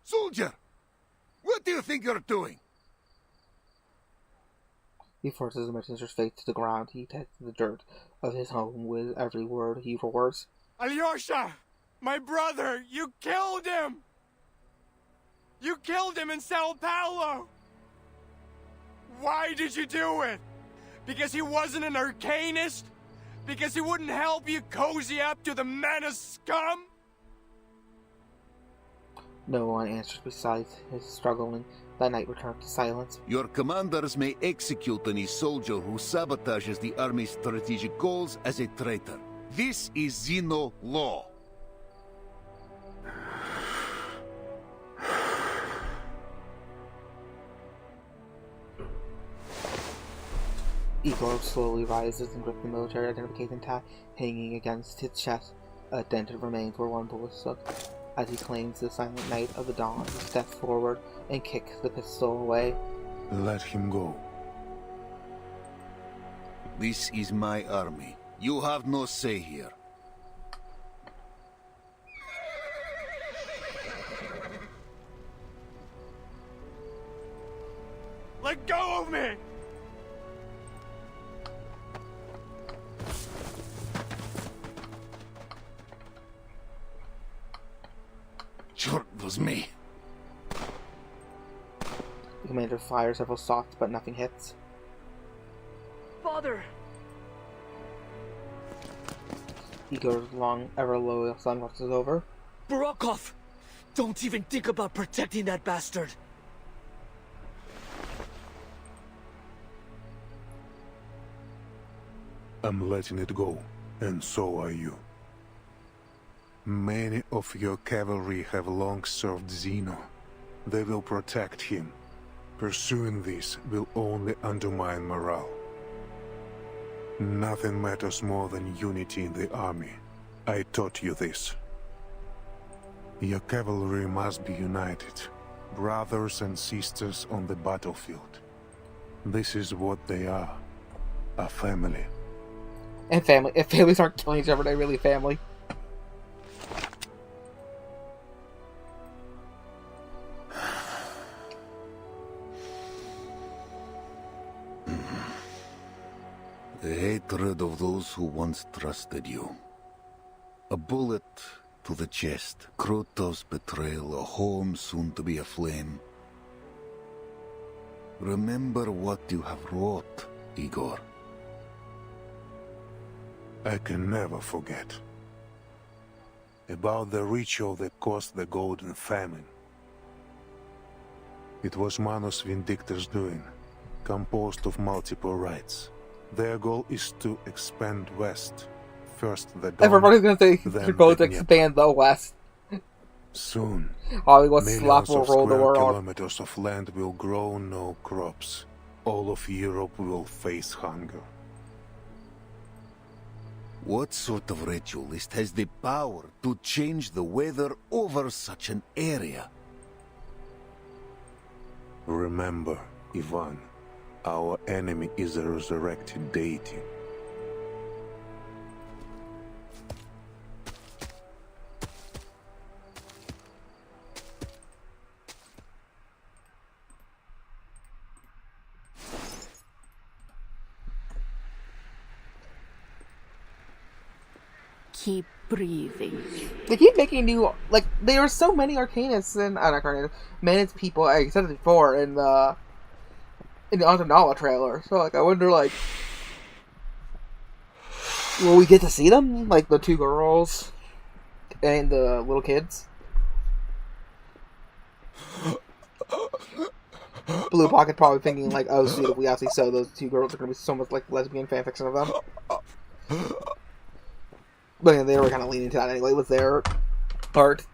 Soldier! What do you think you're doing? He forces the messenger's face to the ground. He takes the dirt of his home with every word he roars. Alyosha! My brother! You killed him! You killed him in Sao Paulo! Why did you do it? Because he wasn't an arcanist? Because he wouldn't help you cozy up to the menace scum? No one answers besides his struggling. That night returned to silence. Your commanders may execute any soldier who sabotages the army's strategic goals as a traitor. This is Xeno law. Igor slowly rises and grips the military identification tag hanging against his chest. A dented remains where one bullet stuck. As he claims the silent night of the dawn, he steps forward and kicks the pistol away. Let him go. This is my army. You have no say here. Let go of me! Sure, it was me. The commander fires several shots, but nothing hits. Father! Igor's long, ever-loyal son rushes over. Barokov! Don't even think about protecting that bastard! I'm letting it go, and so are you. Many of your cavalry have long served Xeno. They will protect him. Pursuing this will only undermine morale. Nothing matters more than unity in the army. I taught you this. Your cavalry must be united, brothers and sisters on the battlefield. This is what they are, a family. And family. If families aren't killing each other, they're really family. The hatred of those who once trusted you. A bullet to the chest, Krotov's betrayal, a home soon to be aflame. Remember what you have wrought, Igor. I can never forget. About the ritual that caused the Golden Famine. It was Manus Vindictor's doing, composed of multiple rites. Their goal is to expand west. First the Don, everybody's gonna say then they're going to the expand the west. Soon, Hollywood millions slap will of roll the square world. kilometers of land will grow no crops. All of Europe will face hunger. What sort of ritualist has the power to change the weather over such an area? Remember, Ivan, our enemy is a resurrected deity. Keep breathing. They keep making new, like, there are so many Arcanists and, not Arcanists, Manus people, I said it before, in the Antonala trailer. So, like, I wonder, like, will we get to see them? Like, the two girls and the little kids? Blue Pocket probably thinking, like, oh, sweet, if we actually saw those two girls, are going to be so much, like, lesbian fanfiction of them. But yeah, they were kind of leaning to that anyway with their art.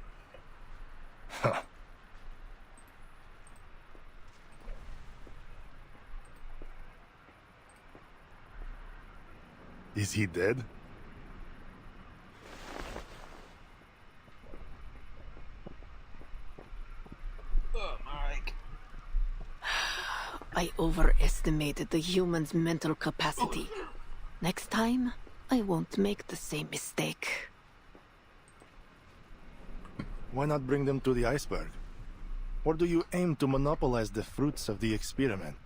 Is he dead? Oh, Mike. I overestimated the human's mental capacity. Next time, I won't make the same mistake. Why not bring them to the iceberg? Or do you aim to monopolize the fruits of the experiment?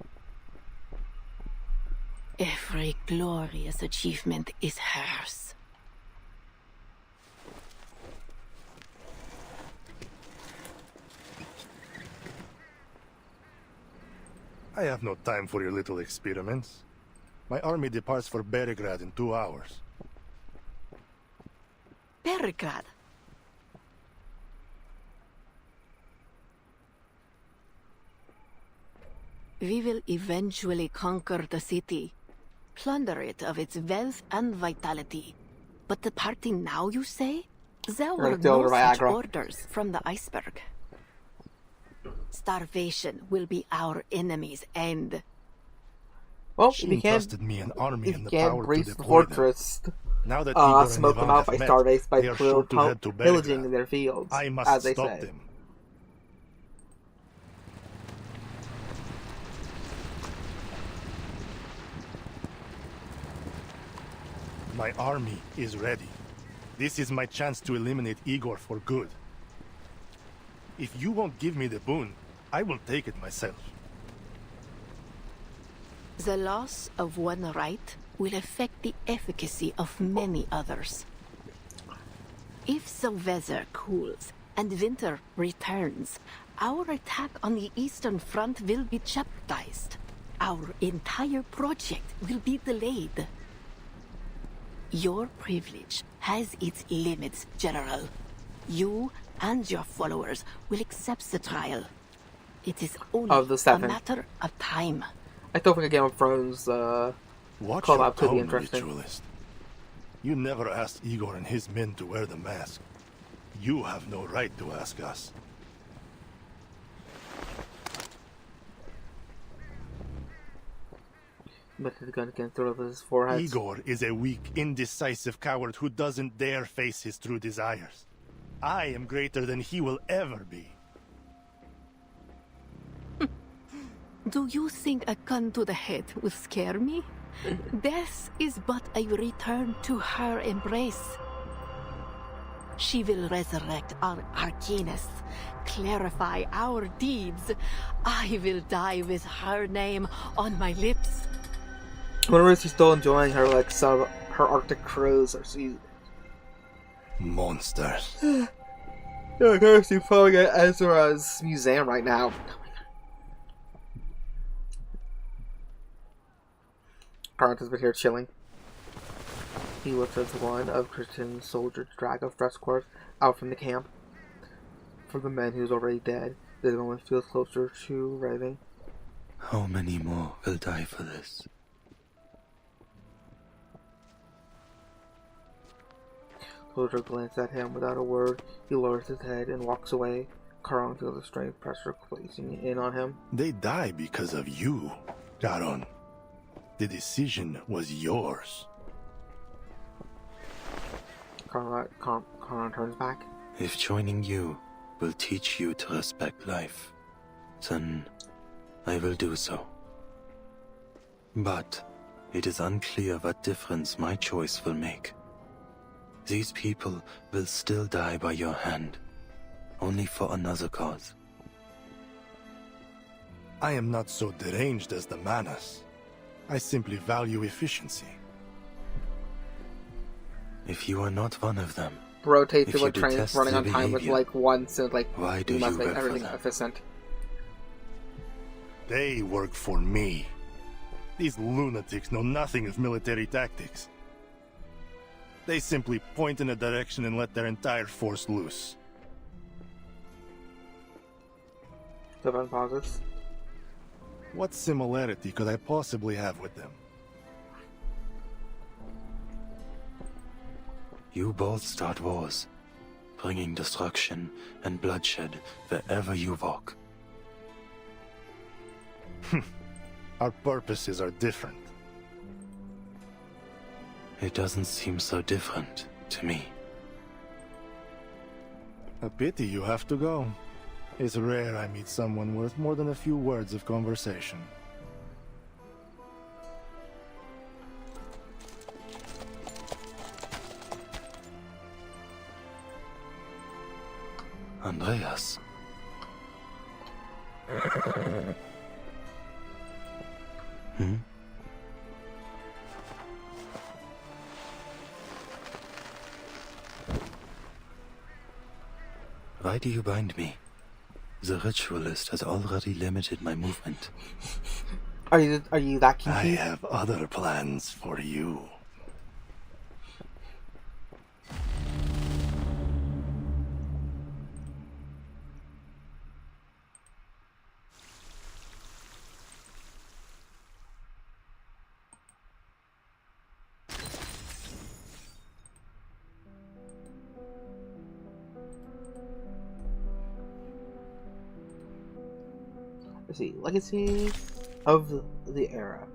Every glorious achievement is hers. I have no time for your little experiments. My army departs for Beregrad in 2 hours. Beregrad? We will eventually conquer the city, plunder it of its wealth and vitality. But the party now, you say? There were no such orders from the iceberg. Starvation will be our enemy's end. Well, She we can entrusted me an army and the power to breach the deploy them. fortress. Now that Igor and Smoke them Ivan out have by met, Starbase by they are sure to head to pillaging Belgrade. their fields. I must as they stop say. them. My army is ready. This is my chance to eliminate Igor for good. If you won't give me the boon, I will take it myself. The loss of one right will affect the efficacy of many others. If the weather cools and winter returns, our attack on the Eastern Front will be jeopardized. Our entire project will be delayed. Your privilege has its limits, General. You and your followers will accept the trial. It is only a matter of time. I don't think a Game of Thrones Watch call your out could be tone, interesting. ritualist. You never asked Igor and his men to wear the mask. You have no right to ask us. But the gun against his forehead. Igor is a weak, indecisive coward who doesn't dare face his true desires. I am greater than he will ever be. Do you think a gun to the head will scare me? Death is but a return to her embrace. She will resurrect our arcanists, clarify our deeds. I will die with her name on my lips. I wonder if she's still enjoying her her Arctic cruise or season. Monsters. Yeah, I guess she's probably at Ezra's museum right now. Karant has been here chilling. He lifts one of Christian's soldiers to drag a fresh corpse out from the camp. For the man who's already dead, the moment feels closer to arriving. How many more will die for this? Soldier glances at him without a word. He lowers his head and walks away. Caron feels a strange pressure closing in on him. They die because of you, Caron. The decision was yours. Caron turns back. If joining you will teach you to respect life, then I will do so. But it is unclear what difference my choice will make. These people will still die by your hand, only for another cause. I am not so deranged as the Manas. I simply value efficiency. If you are not one of them, rotate to if you trains detest running their on time with behavior, once and why do you must you make work for everything them? efficient. They work for me. These lunatics know nothing of military tactics. They simply point in a direction and let their entire force loose. Stefan pauses. What similarity could I possibly have with them? You both start wars, bringing destruction and bloodshed wherever you walk. Our purposes are different. It doesn't seem so different to me. A pity you have to go. It's rare I meet someone worth more than a few words of conversation. Andreas. Hmm? Why do you bind me? The ritualist has already limited my movement. Are you that kinky? I have other plans for you. Let's see, Legacy of the Era.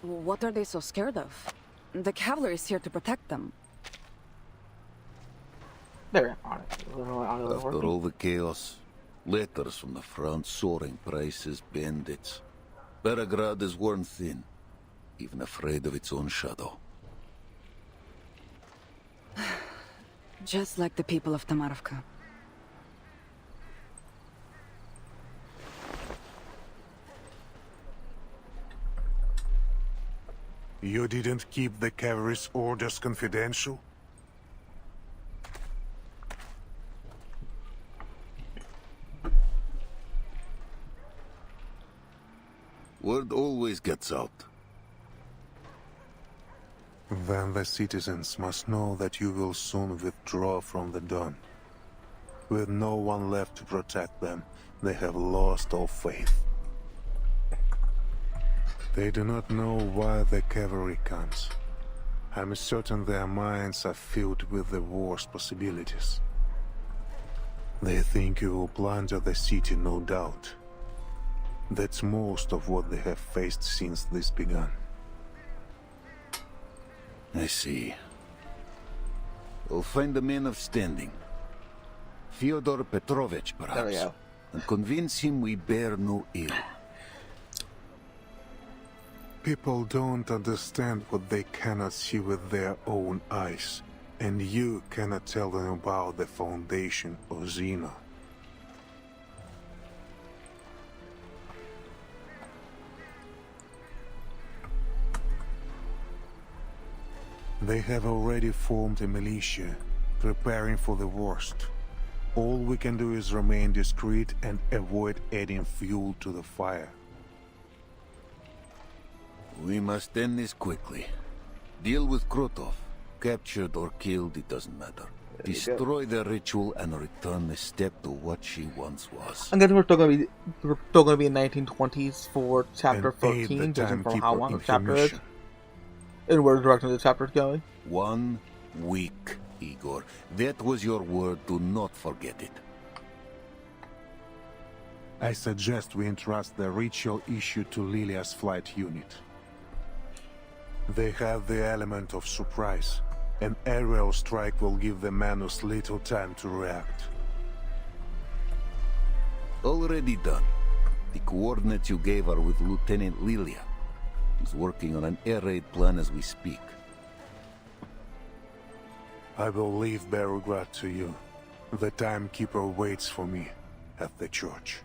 What are they so scared of? The cavalry is here to protect them. There, on it. After all the chaos, letters from the front, soaring prices, bandits. Belgrade is worn thin, even afraid of its own shadow. Just like the people of Tamarivka. You didn't keep the cavalry's orders confidential? Word always gets out. Then the citizens must know that you will soon withdraw from the Don. With no one left to protect them, they have lost all faith. They do not know why the cavalry comes. I'm certain their minds are filled with the war's possibilities. They think you will plunder the city, no doubt. That's most of what they have faced since this began. I see. We'll find a man of standing. Fyodor Petrovich, perhaps. There we go. And convince him we bear no ill. People don't understand what they cannot see with their own eyes, and you cannot tell them about the foundation of Xena. They have already formed a militia, preparing for the worst. All we can do is remain discreet and avoid adding fuel to the fire. We must end this quickly. Deal with Krotov. Captured or killed, it doesn't matter. Destroy the ritual and return the step to what she once was. I'm guessing we're still gonna be in 1920s for chapter 13, judging from how long the chapter is. And where the direction of the chapter is going. 1 week, Igor. That was your word. Do not forget it. I suggest we entrust the ritual issue to Lilia's flight unit. They have the element of surprise, An aerial strike will give the Manus little time to react. Already done. The coordinates you gave are with Lieutenant Lilia. He's working on an air raid plan as we speak. I will leave Belgrade to you. The timekeeper waits for me at the church.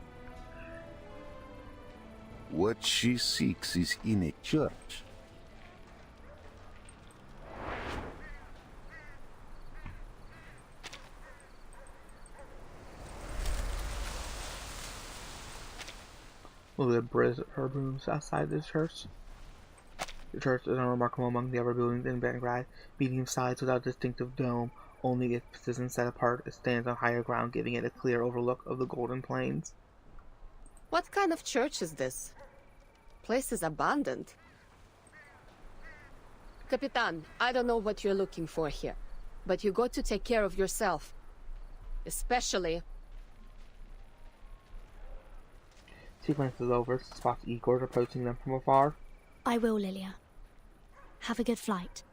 What she seeks is in a church. Look at her rooms outside the church. The church is unremarkable among the other buildings in Belgrade, medium-sized without a distinctive dome. Only its position set apart, it stands on higher ground, giving it a clear overlook of the Golden Plains. What kind of church is this? Place is abandoned. Capitan, I don't know what you're looking for here, but you got to take care of yourself. Especially... She glances over, spots Igor approaching them from afar. I will, Lilia. Have a good flight.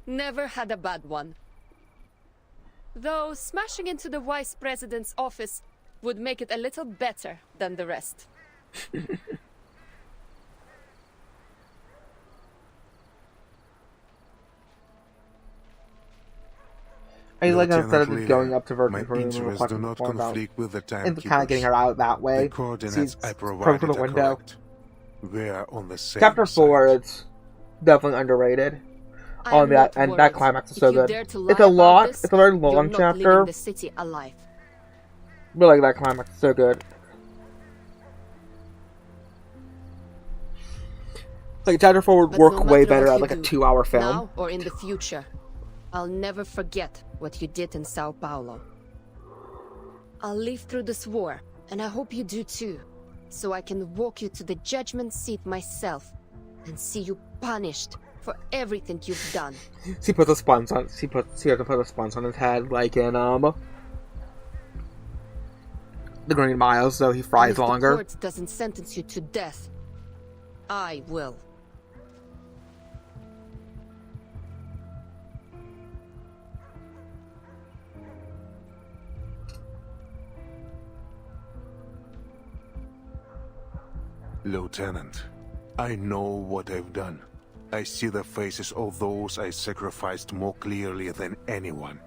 Never had a bad one. Though smashing into the Vice President's office would make it a little better than the rest. I like instead of just going up to Virgin's room and interests do not conflict with the and kind of getting her out that way. The coordinates I from provided the are window. correct. We are on the same Chapter side. 4, it's definitely underrated. I'm That not and worried. that climax is If so you good. dare to lie It's a about lot. this, It's a very you're long not chapter. leaving the city alive. But like that climax is so good. Like chapter 4 would But work no way matter better what at you like a do, 2-hour film. Now or in the future, I'll never forget what you did in Sao Paulo. I'll live through this war, and I hope you do too, so I can walk you to the judgment seat myself and see you punished for everything you've done. She puts a sponge on. She has to put a sponge on his head, like in the Green Mile, so he fries And if the longer. court doesn't sentence you to death, I will. Lieutenant, I know what I've done. I see the faces of those I sacrificed more clearly than anyone.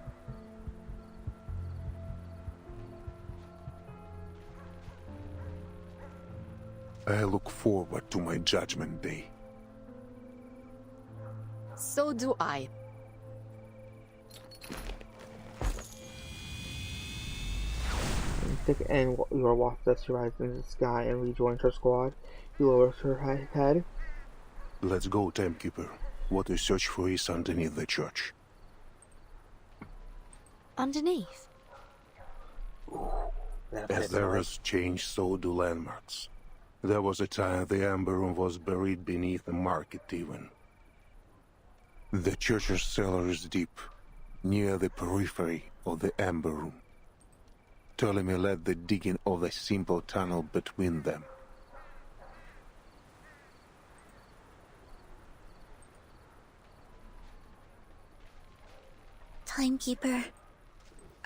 I look forward to my judgment day. So do I. And Igor watches as she rises into the sky and rejoins her squad. He lowers her head. Let's go, Timekeeper. What we search for is underneath the church. Underneath? As the earth changed, so do landmarks. There was a time the Amber Room was buried beneath the market even. The church's cellar is deep, near the periphery of the Amber Room. Ptolemy led the digging of the simple tunnel between them. Timekeeper,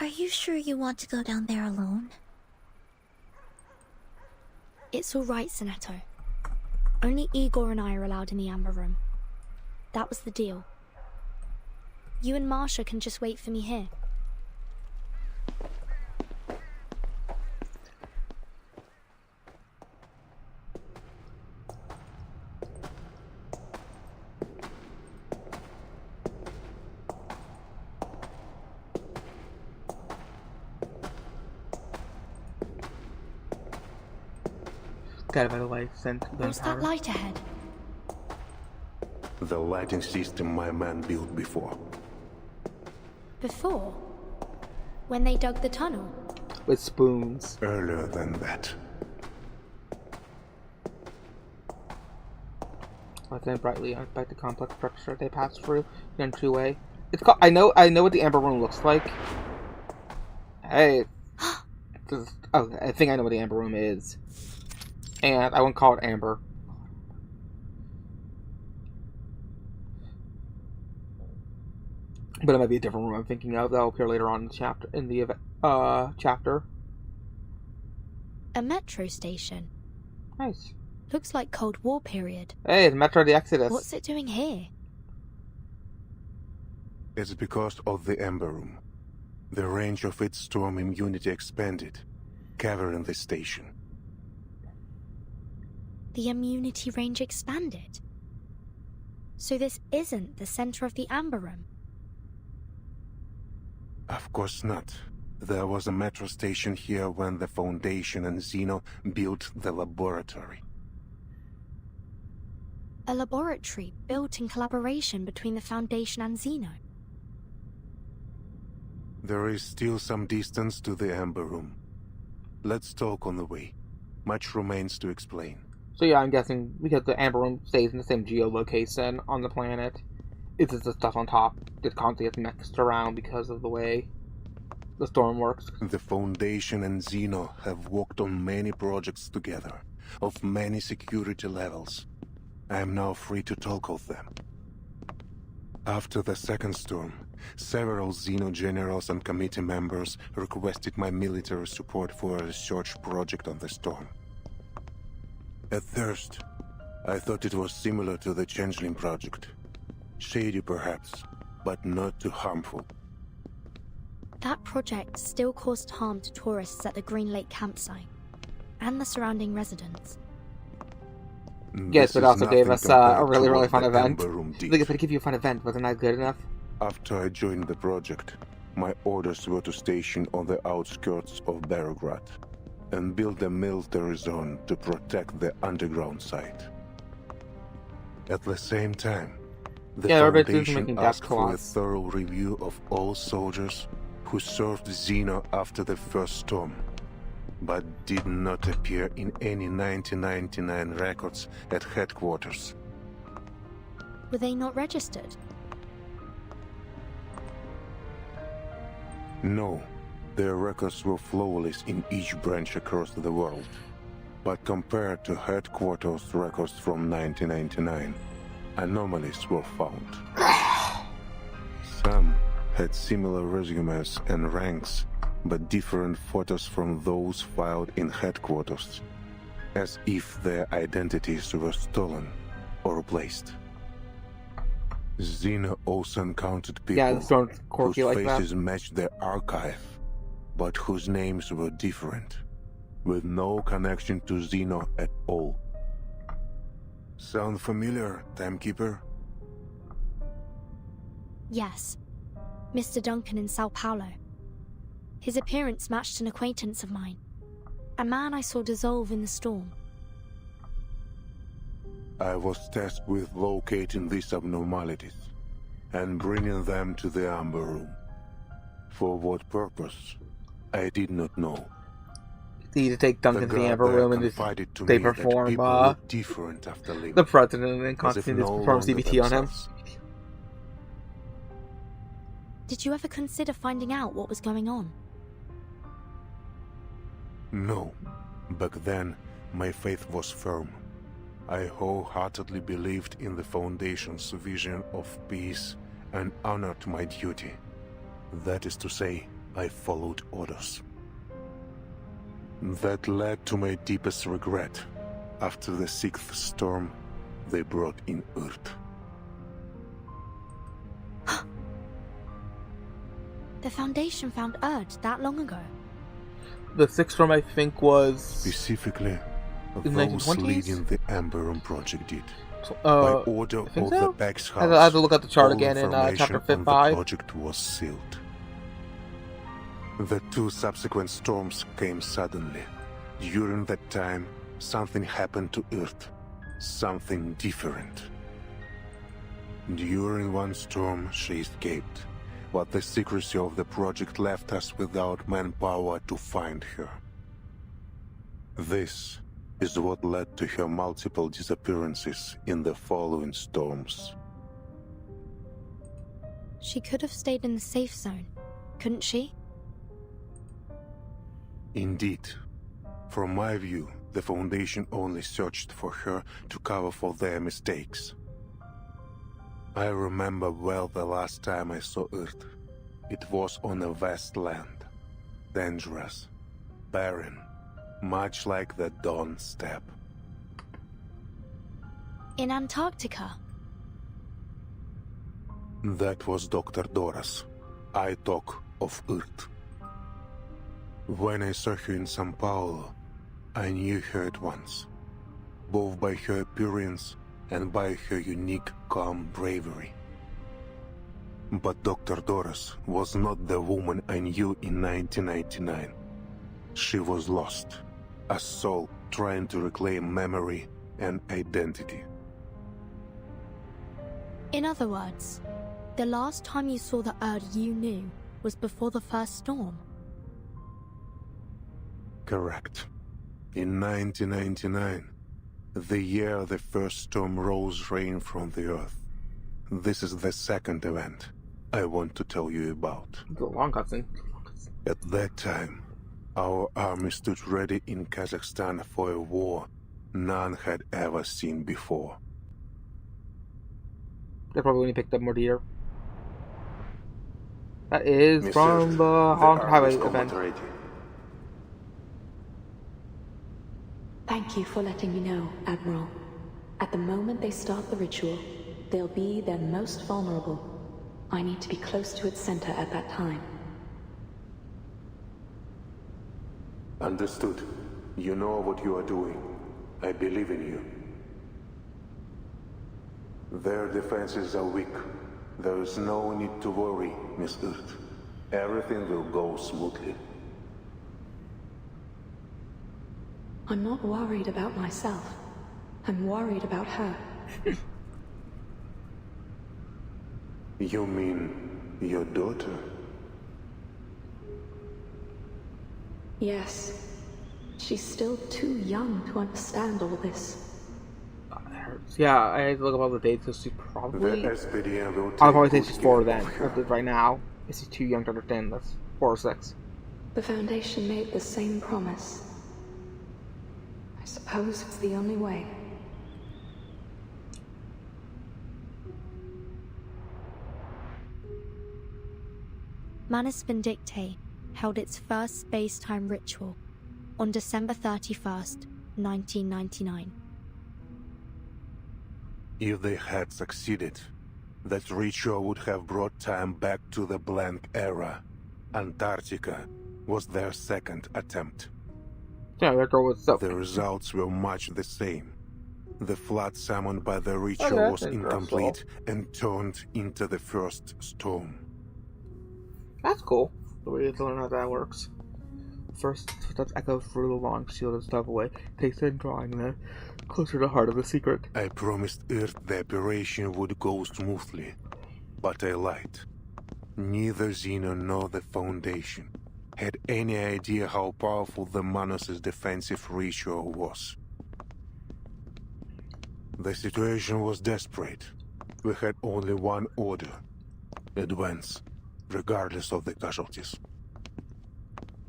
are you sure you want to go down there alone? It's all right, Sonetto. Only Igor and I are allowed in the Amber Room. That was the deal. You and Marsha can just wait for me here. Guided by the light sent What's that light ahead? The lighting system my man built before. Before? When they dug the tunnel? With spoons. Earlier than that. Lighting brightly by the complex structure they pass through in a two-way. It's called. I know what the Amber Room looks like. Hey. I think I know what the Amber Room is. And I won't call it Amber. But it might be a different room I'm thinking of. That'll appear later on in the chapter. Chapter. A metro station. Nice. Looks like Cold War period. Hey, the Metro of the Exodus. What's it doing here? It's because of the Ember Room. The range of its storm immunity expanded, covering the station. The immunity range expanded? So this isn't the center of the Amber Room? Of course not. There was a metro station here when the Foundation and Xeno built the laboratory. A laboratory built in collaboration between the Foundation and Xeno? There is still some distance to the Amber Room. Let's talk on the way. Much remains to explain. So yeah, I'm guessing because the Amber Room stays in the same geolocation on the planet, it's just the stuff on top that constantly gets mixed around because of the way the storm works. The Foundation and Xeno have worked on many projects together, of many security levels. I am now free to talk of them. After the second storm, several Xeno generals and committee members requested my military support for a research project on the storm. At first, I thought it was similar to the Changeling project. Shady perhaps, but not too harmful. That project still caused harm to tourists at the Green Lake campsite, and the surrounding residents. Yes, but also gave us a really fun event. They give you a fun event, wasn't that good enough? After I joined the project, my orders were to station on the outskirts of Belgrade and build a military zone to protect the underground site. At the same time, the Foundation asked for a thorough review of all soldiers who served Xeno after the first storm, but did not appear in any 1999 records at headquarters. Were they not registered? No, their records were flawless in each branch across the world. But compared to headquarters records from 1999, anomalies were found. Some had similar resumes and ranks, but different photos from those filed in headquarters, as if their identities were stolen or replaced. Xeno also encountered people whose faces matched their archive, but whose names were different, with no connection to Xeno at all. Sound familiar, Timekeeper? Yes. Mr. Duncan in Sao Paulo. His appearance matched an acquaintance of mine. A man I saw dissolve in the storm. I was tasked with locating these abnormalities and bringing them to the Amber Room. For what purpose, I did not know. You need to take Duncan to the Amber Room and they perform different after leaving. The President and Constantine perform CBT on him. Did you ever consider finding out what was going on? No. Back then, my faith was firm. I wholeheartedly believed in the Foundation's vision of peace and honored my duty. That is to say, I followed orders. That led to my deepest regret. After the sixth storm, they brought in Earth. The Foundation found Urd that long ago. The sixth storm, I think, was... Specifically, in those 1920s? leading the Amber Room project did. By I order of think the so? Beck's I house, have to look at the chart all again in chapter information on 5. the project was sealed. The two subsequent storms came suddenly. During that time, something happened to Earth. Something different. During one storm, she escaped, but the secrecy of the project left us without manpower to find her. This is what led to her multiple disappearances in the following storms. She could have stayed in the safe zone, couldn't she? Indeed. From my view, the Foundation only searched for her to cover for their mistakes. I remember well the last time I saw Earth. It was on a vast land. Dangerous. Barren. Much like the Dawn Steppe. In Antarctica? That was Dr. Doris. I talk of Earth. When I saw her in São Paulo, I knew her at once, both by her appearance and by her unique, calm bravery. But Dr. Doris was not the woman I knew in 1999. She was lost, a soul trying to reclaim memory and identity. In other words, the last time you saw the Earth you knew was before the first storm? Correct. In 1999, the year the first storm rose rain from the Earth. This is the second event I want to tell you about. It's a long cutscene. At that time, our army stood ready in Kazakhstan for a war none had ever seen before. They probably only picked up more deer. That is Mr. from the Haunted Highway event. Thank you for letting me know, Admiral. At the moment they start the ritual, they'll be their most vulnerable. I need to be close to its center at that time. Understood. You know what you are doing. I believe in you. Their defenses are weak. There is no need to worry, Miss Earth. Everything will go smoothly. I'm not worried about myself. I'm worried about her. You mean your daughter? Yes. She's still too young to understand all this. Yeah, I had to look up all the dates, so she's probably... The SPDM will I'll probably say take she's good 4 care then. of her. But right now, is she too young to understand this? 4 or 6. The Foundation made the same promise. I suppose it's the only way. Manus Vindictae held its first space-time ritual on December 31st, 1999. If they had succeeded, that ritual would have brought time back to the blank era. Antarctica was their second attempt. Yeah, that girl was so... The results were much the same. The flood summoned by the ritual Okay, was that's incomplete and turned into the first storm. That's cool, the way to learn how that works. First, footsteps echo through the long shielded stuff away, takes in drawing them closer to the heart of the secret. I promised Earth the operation would go smoothly, but I lied. Neither Xeno nor the Foundation had any idea how powerful the Manus' defensive ritual was. The situation was desperate. We had only one order: advance, regardless of the casualties.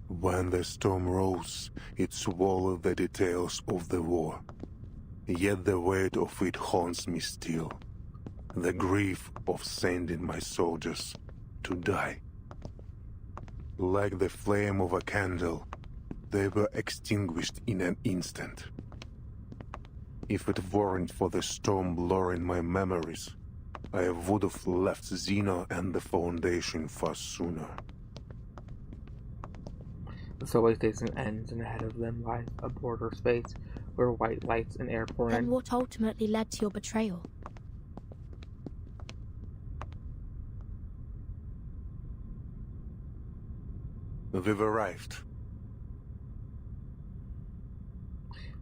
When the storm rose, it swallowed the details of the war. Yet the weight of it haunts me still. The grief of sending my soldiers to die. Like the flame of a candle, they were extinguished in an instant. If it weren't for the storm blurring my memories, I would have left Xeno and the Foundation far sooner. The subway station ends, and ahead of them lies a border space where white lights and air pour Then in. what ultimately led to your betrayal? We've arrived.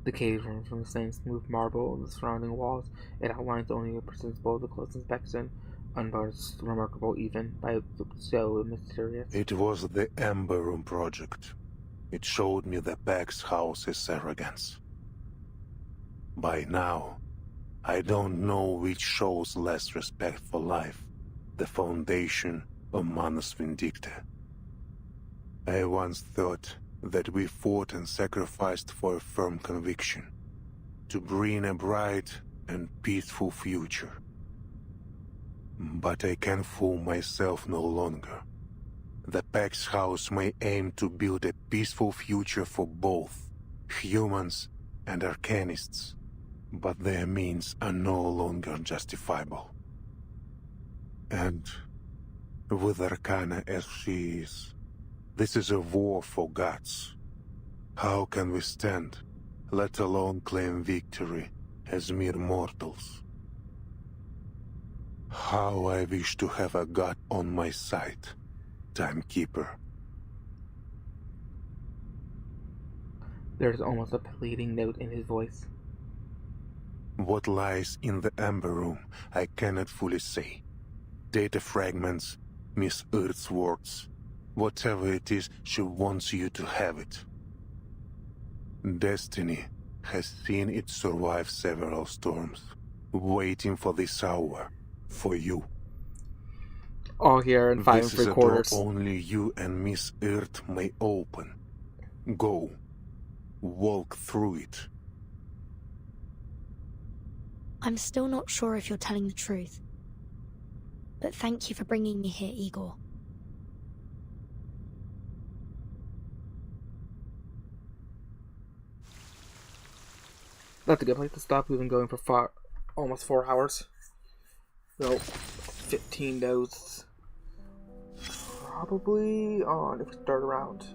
The cave runs from the same smooth marble of the surrounding walls. It outlines only a perceptible the close inspection, unbarred, remarkable even by so mysterious. It was the Ember Room project. It showed me the Pax House's arrogance. By now, I don't know which shows less respect for life, the Foundation or Manus Vindictae. I once thought that we fought and sacrificed for a firm conviction, to bring a bright and peaceful future. But I can fool myself no longer. The Pax House may aim to build a peaceful future for both humans and Arcanists, but their means are no longer justifiable. And with Arcana as she is, this is a war for gods. How can we stand, let alone claim victory as mere mortals? How I wish to have a god on my side, Timekeeper. There's almost a pleading note in his voice. What lies in the Amber Room, I cannot fully say. Data fragments, Miss Earth's words. Whatever it is, she wants you to have it. Destiny has seen it survive several storms, waiting for this hour, for you. All here in 5 This is a 3/4. door only you and Miss Earth may open. Go. Walk through it. I'm still not sure if you're telling the truth. But thank you for bringing me here, Igor. That's a good place to stop. We've been going for almost 4 hours. So, 15 notes. Probably on, if we start around.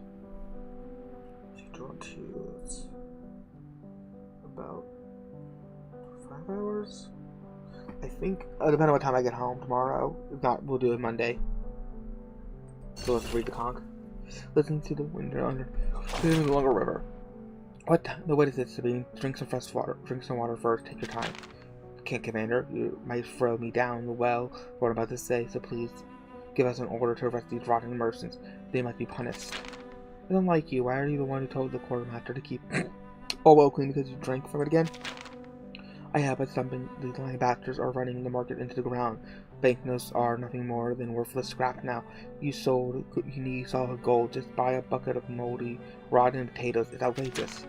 It's about 5 hours. I think, depending on what time I get home tomorrow. If not, we'll do it Monday. So let's read the conch. Listen to the wind under the longer river. What is it, Sabine? Drink some fresh water. Drink some water first. Take your time. Can't, Commander. You might throw me down the well for what I'm about to say, so please give us an order to arrest these rotten merchants. They might be punished. I don't like you. Why are you the one who told the quartermaster to keep all well clean because you drank from it again? I have, but something. These lying bastards are running the market into the ground. Banknotes are nothing more than worthless scrap now. You need solid gold. Just buy a bucket of moldy, rotten potatoes. It's outrageous.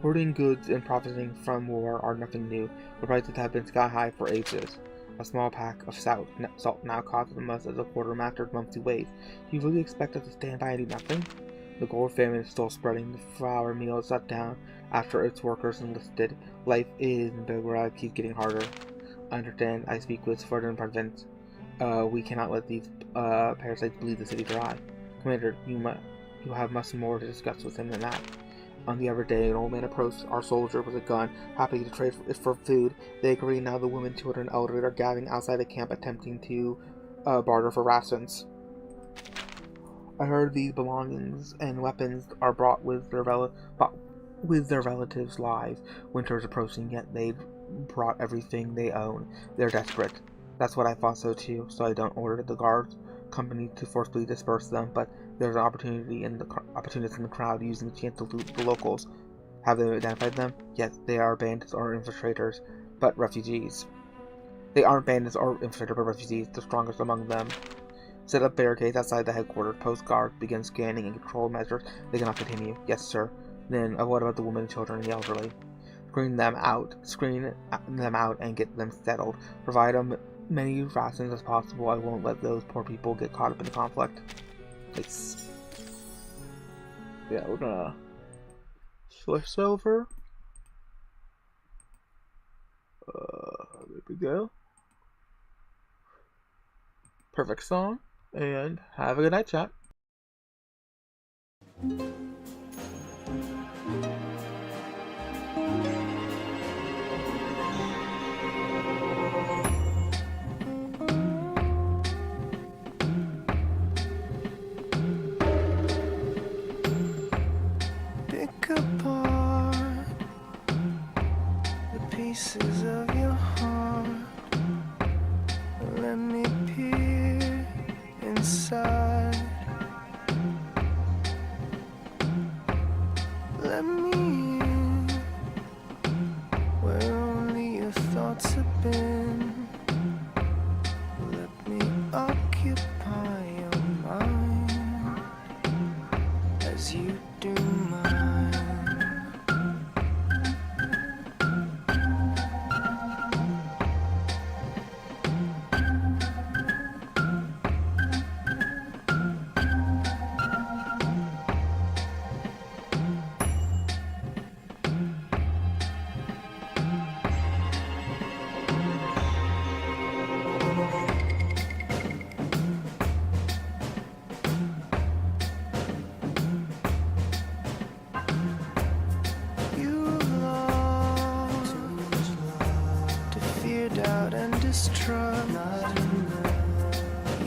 Hoarding goods and profiting from war are nothing new. The prices have been sky high for ages. A small pack of salt now costs as much as a quartermaster's monthly wage. Do you really expect us to stand by and do nothing? The gold famine is still spreading. The flour mill is shut down after its workers enlisted. Life in Belgrade keeps getting harder. I understand. I speak with further province. We cannot let these parasites bleed the city dry. Commander, you have much more to discuss with him than that. On the other day, an old man approached our soldier with a gun, happy to trade it for food. They agree now. The women, children, and elderly are gathering outside the camp, attempting to barter for rations. I heard these belongings and weapons are brought with their relatives' lives. Winter is approaching, yet they've brought everything they own. They're desperate. That's what I thought so too, so I don't order the guards company to forcibly disperse them, but there's an opportunity in the opportunists in the crowd using the chance to loot the locals. Have they identified them? Yes, they are bandits or infiltrators, but refugees. They aren't bandits or infiltrators, but refugees, the strongest among them. Set up barricades outside the headquarters. Post guards begin scanning and control measures. They cannot continue. Yes, sir. Then, what about the women, children, and the elderly? Screen them out and get them settled. Provide them many rations as possible. I won't let those poor people get caught up in the conflict. Nice. Yeah, we're gonna switch over. There we go. Perfect song. And have a good night, chat. Pick apart the pieces of your heart. Let me peer inside. Let me in where only your thoughts have been. Let me occupy your mind as you do mine. doubt and distrust.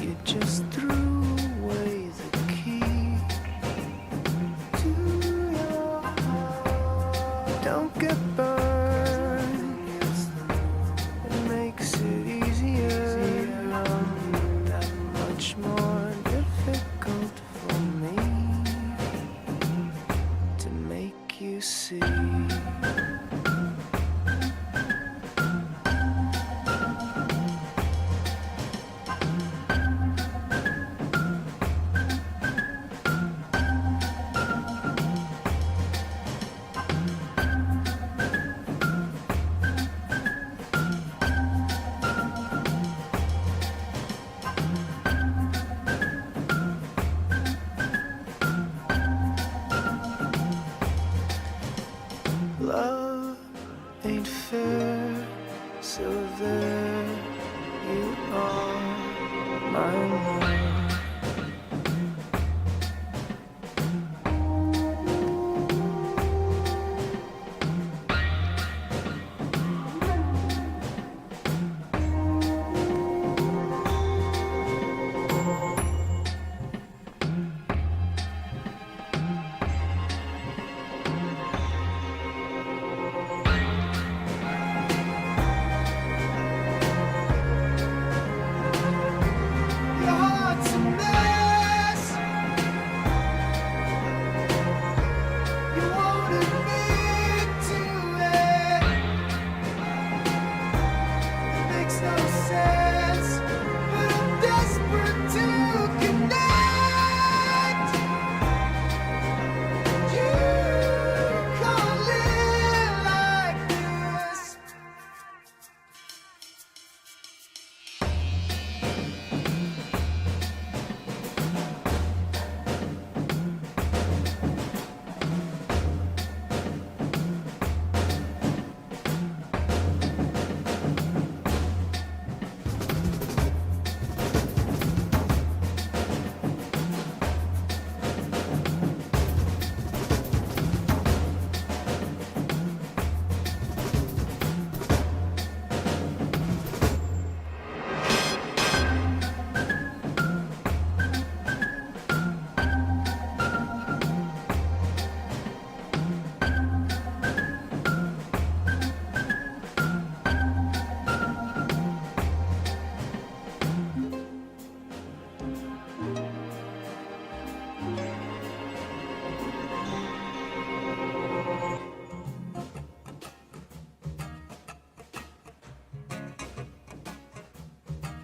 You just threw away the key to your heart. Don't get burned. It makes it easier. That much more difficult for me to make you see. Love ain't fair, so there you are, my love. Your heart's a mess. You won't admit to it. It makes no sense, but I'm desperate to connect. You can't live like this.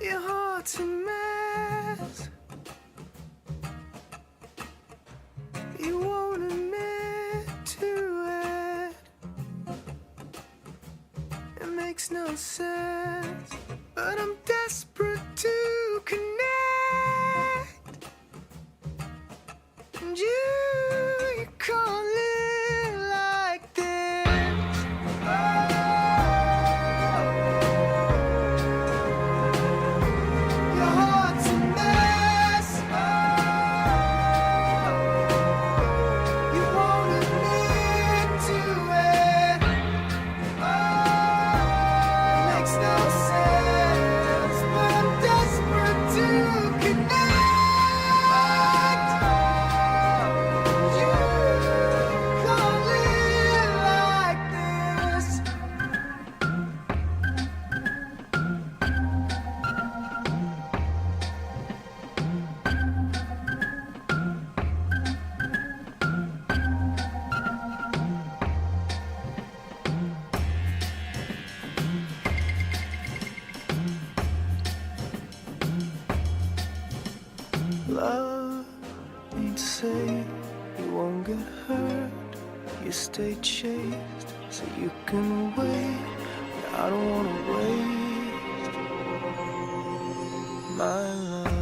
Your heart's a mess. You won't admit to it. It makes no sense, but I'm desperate to connect. And you can't live like this. Your heart's a mess. You won't admit to it. It makes no sense, but I'm desperate to connect. You can't live like this. Love ain't safe, you won't get hurt. You stay chased so you can wait. But I don't wanna waste my love.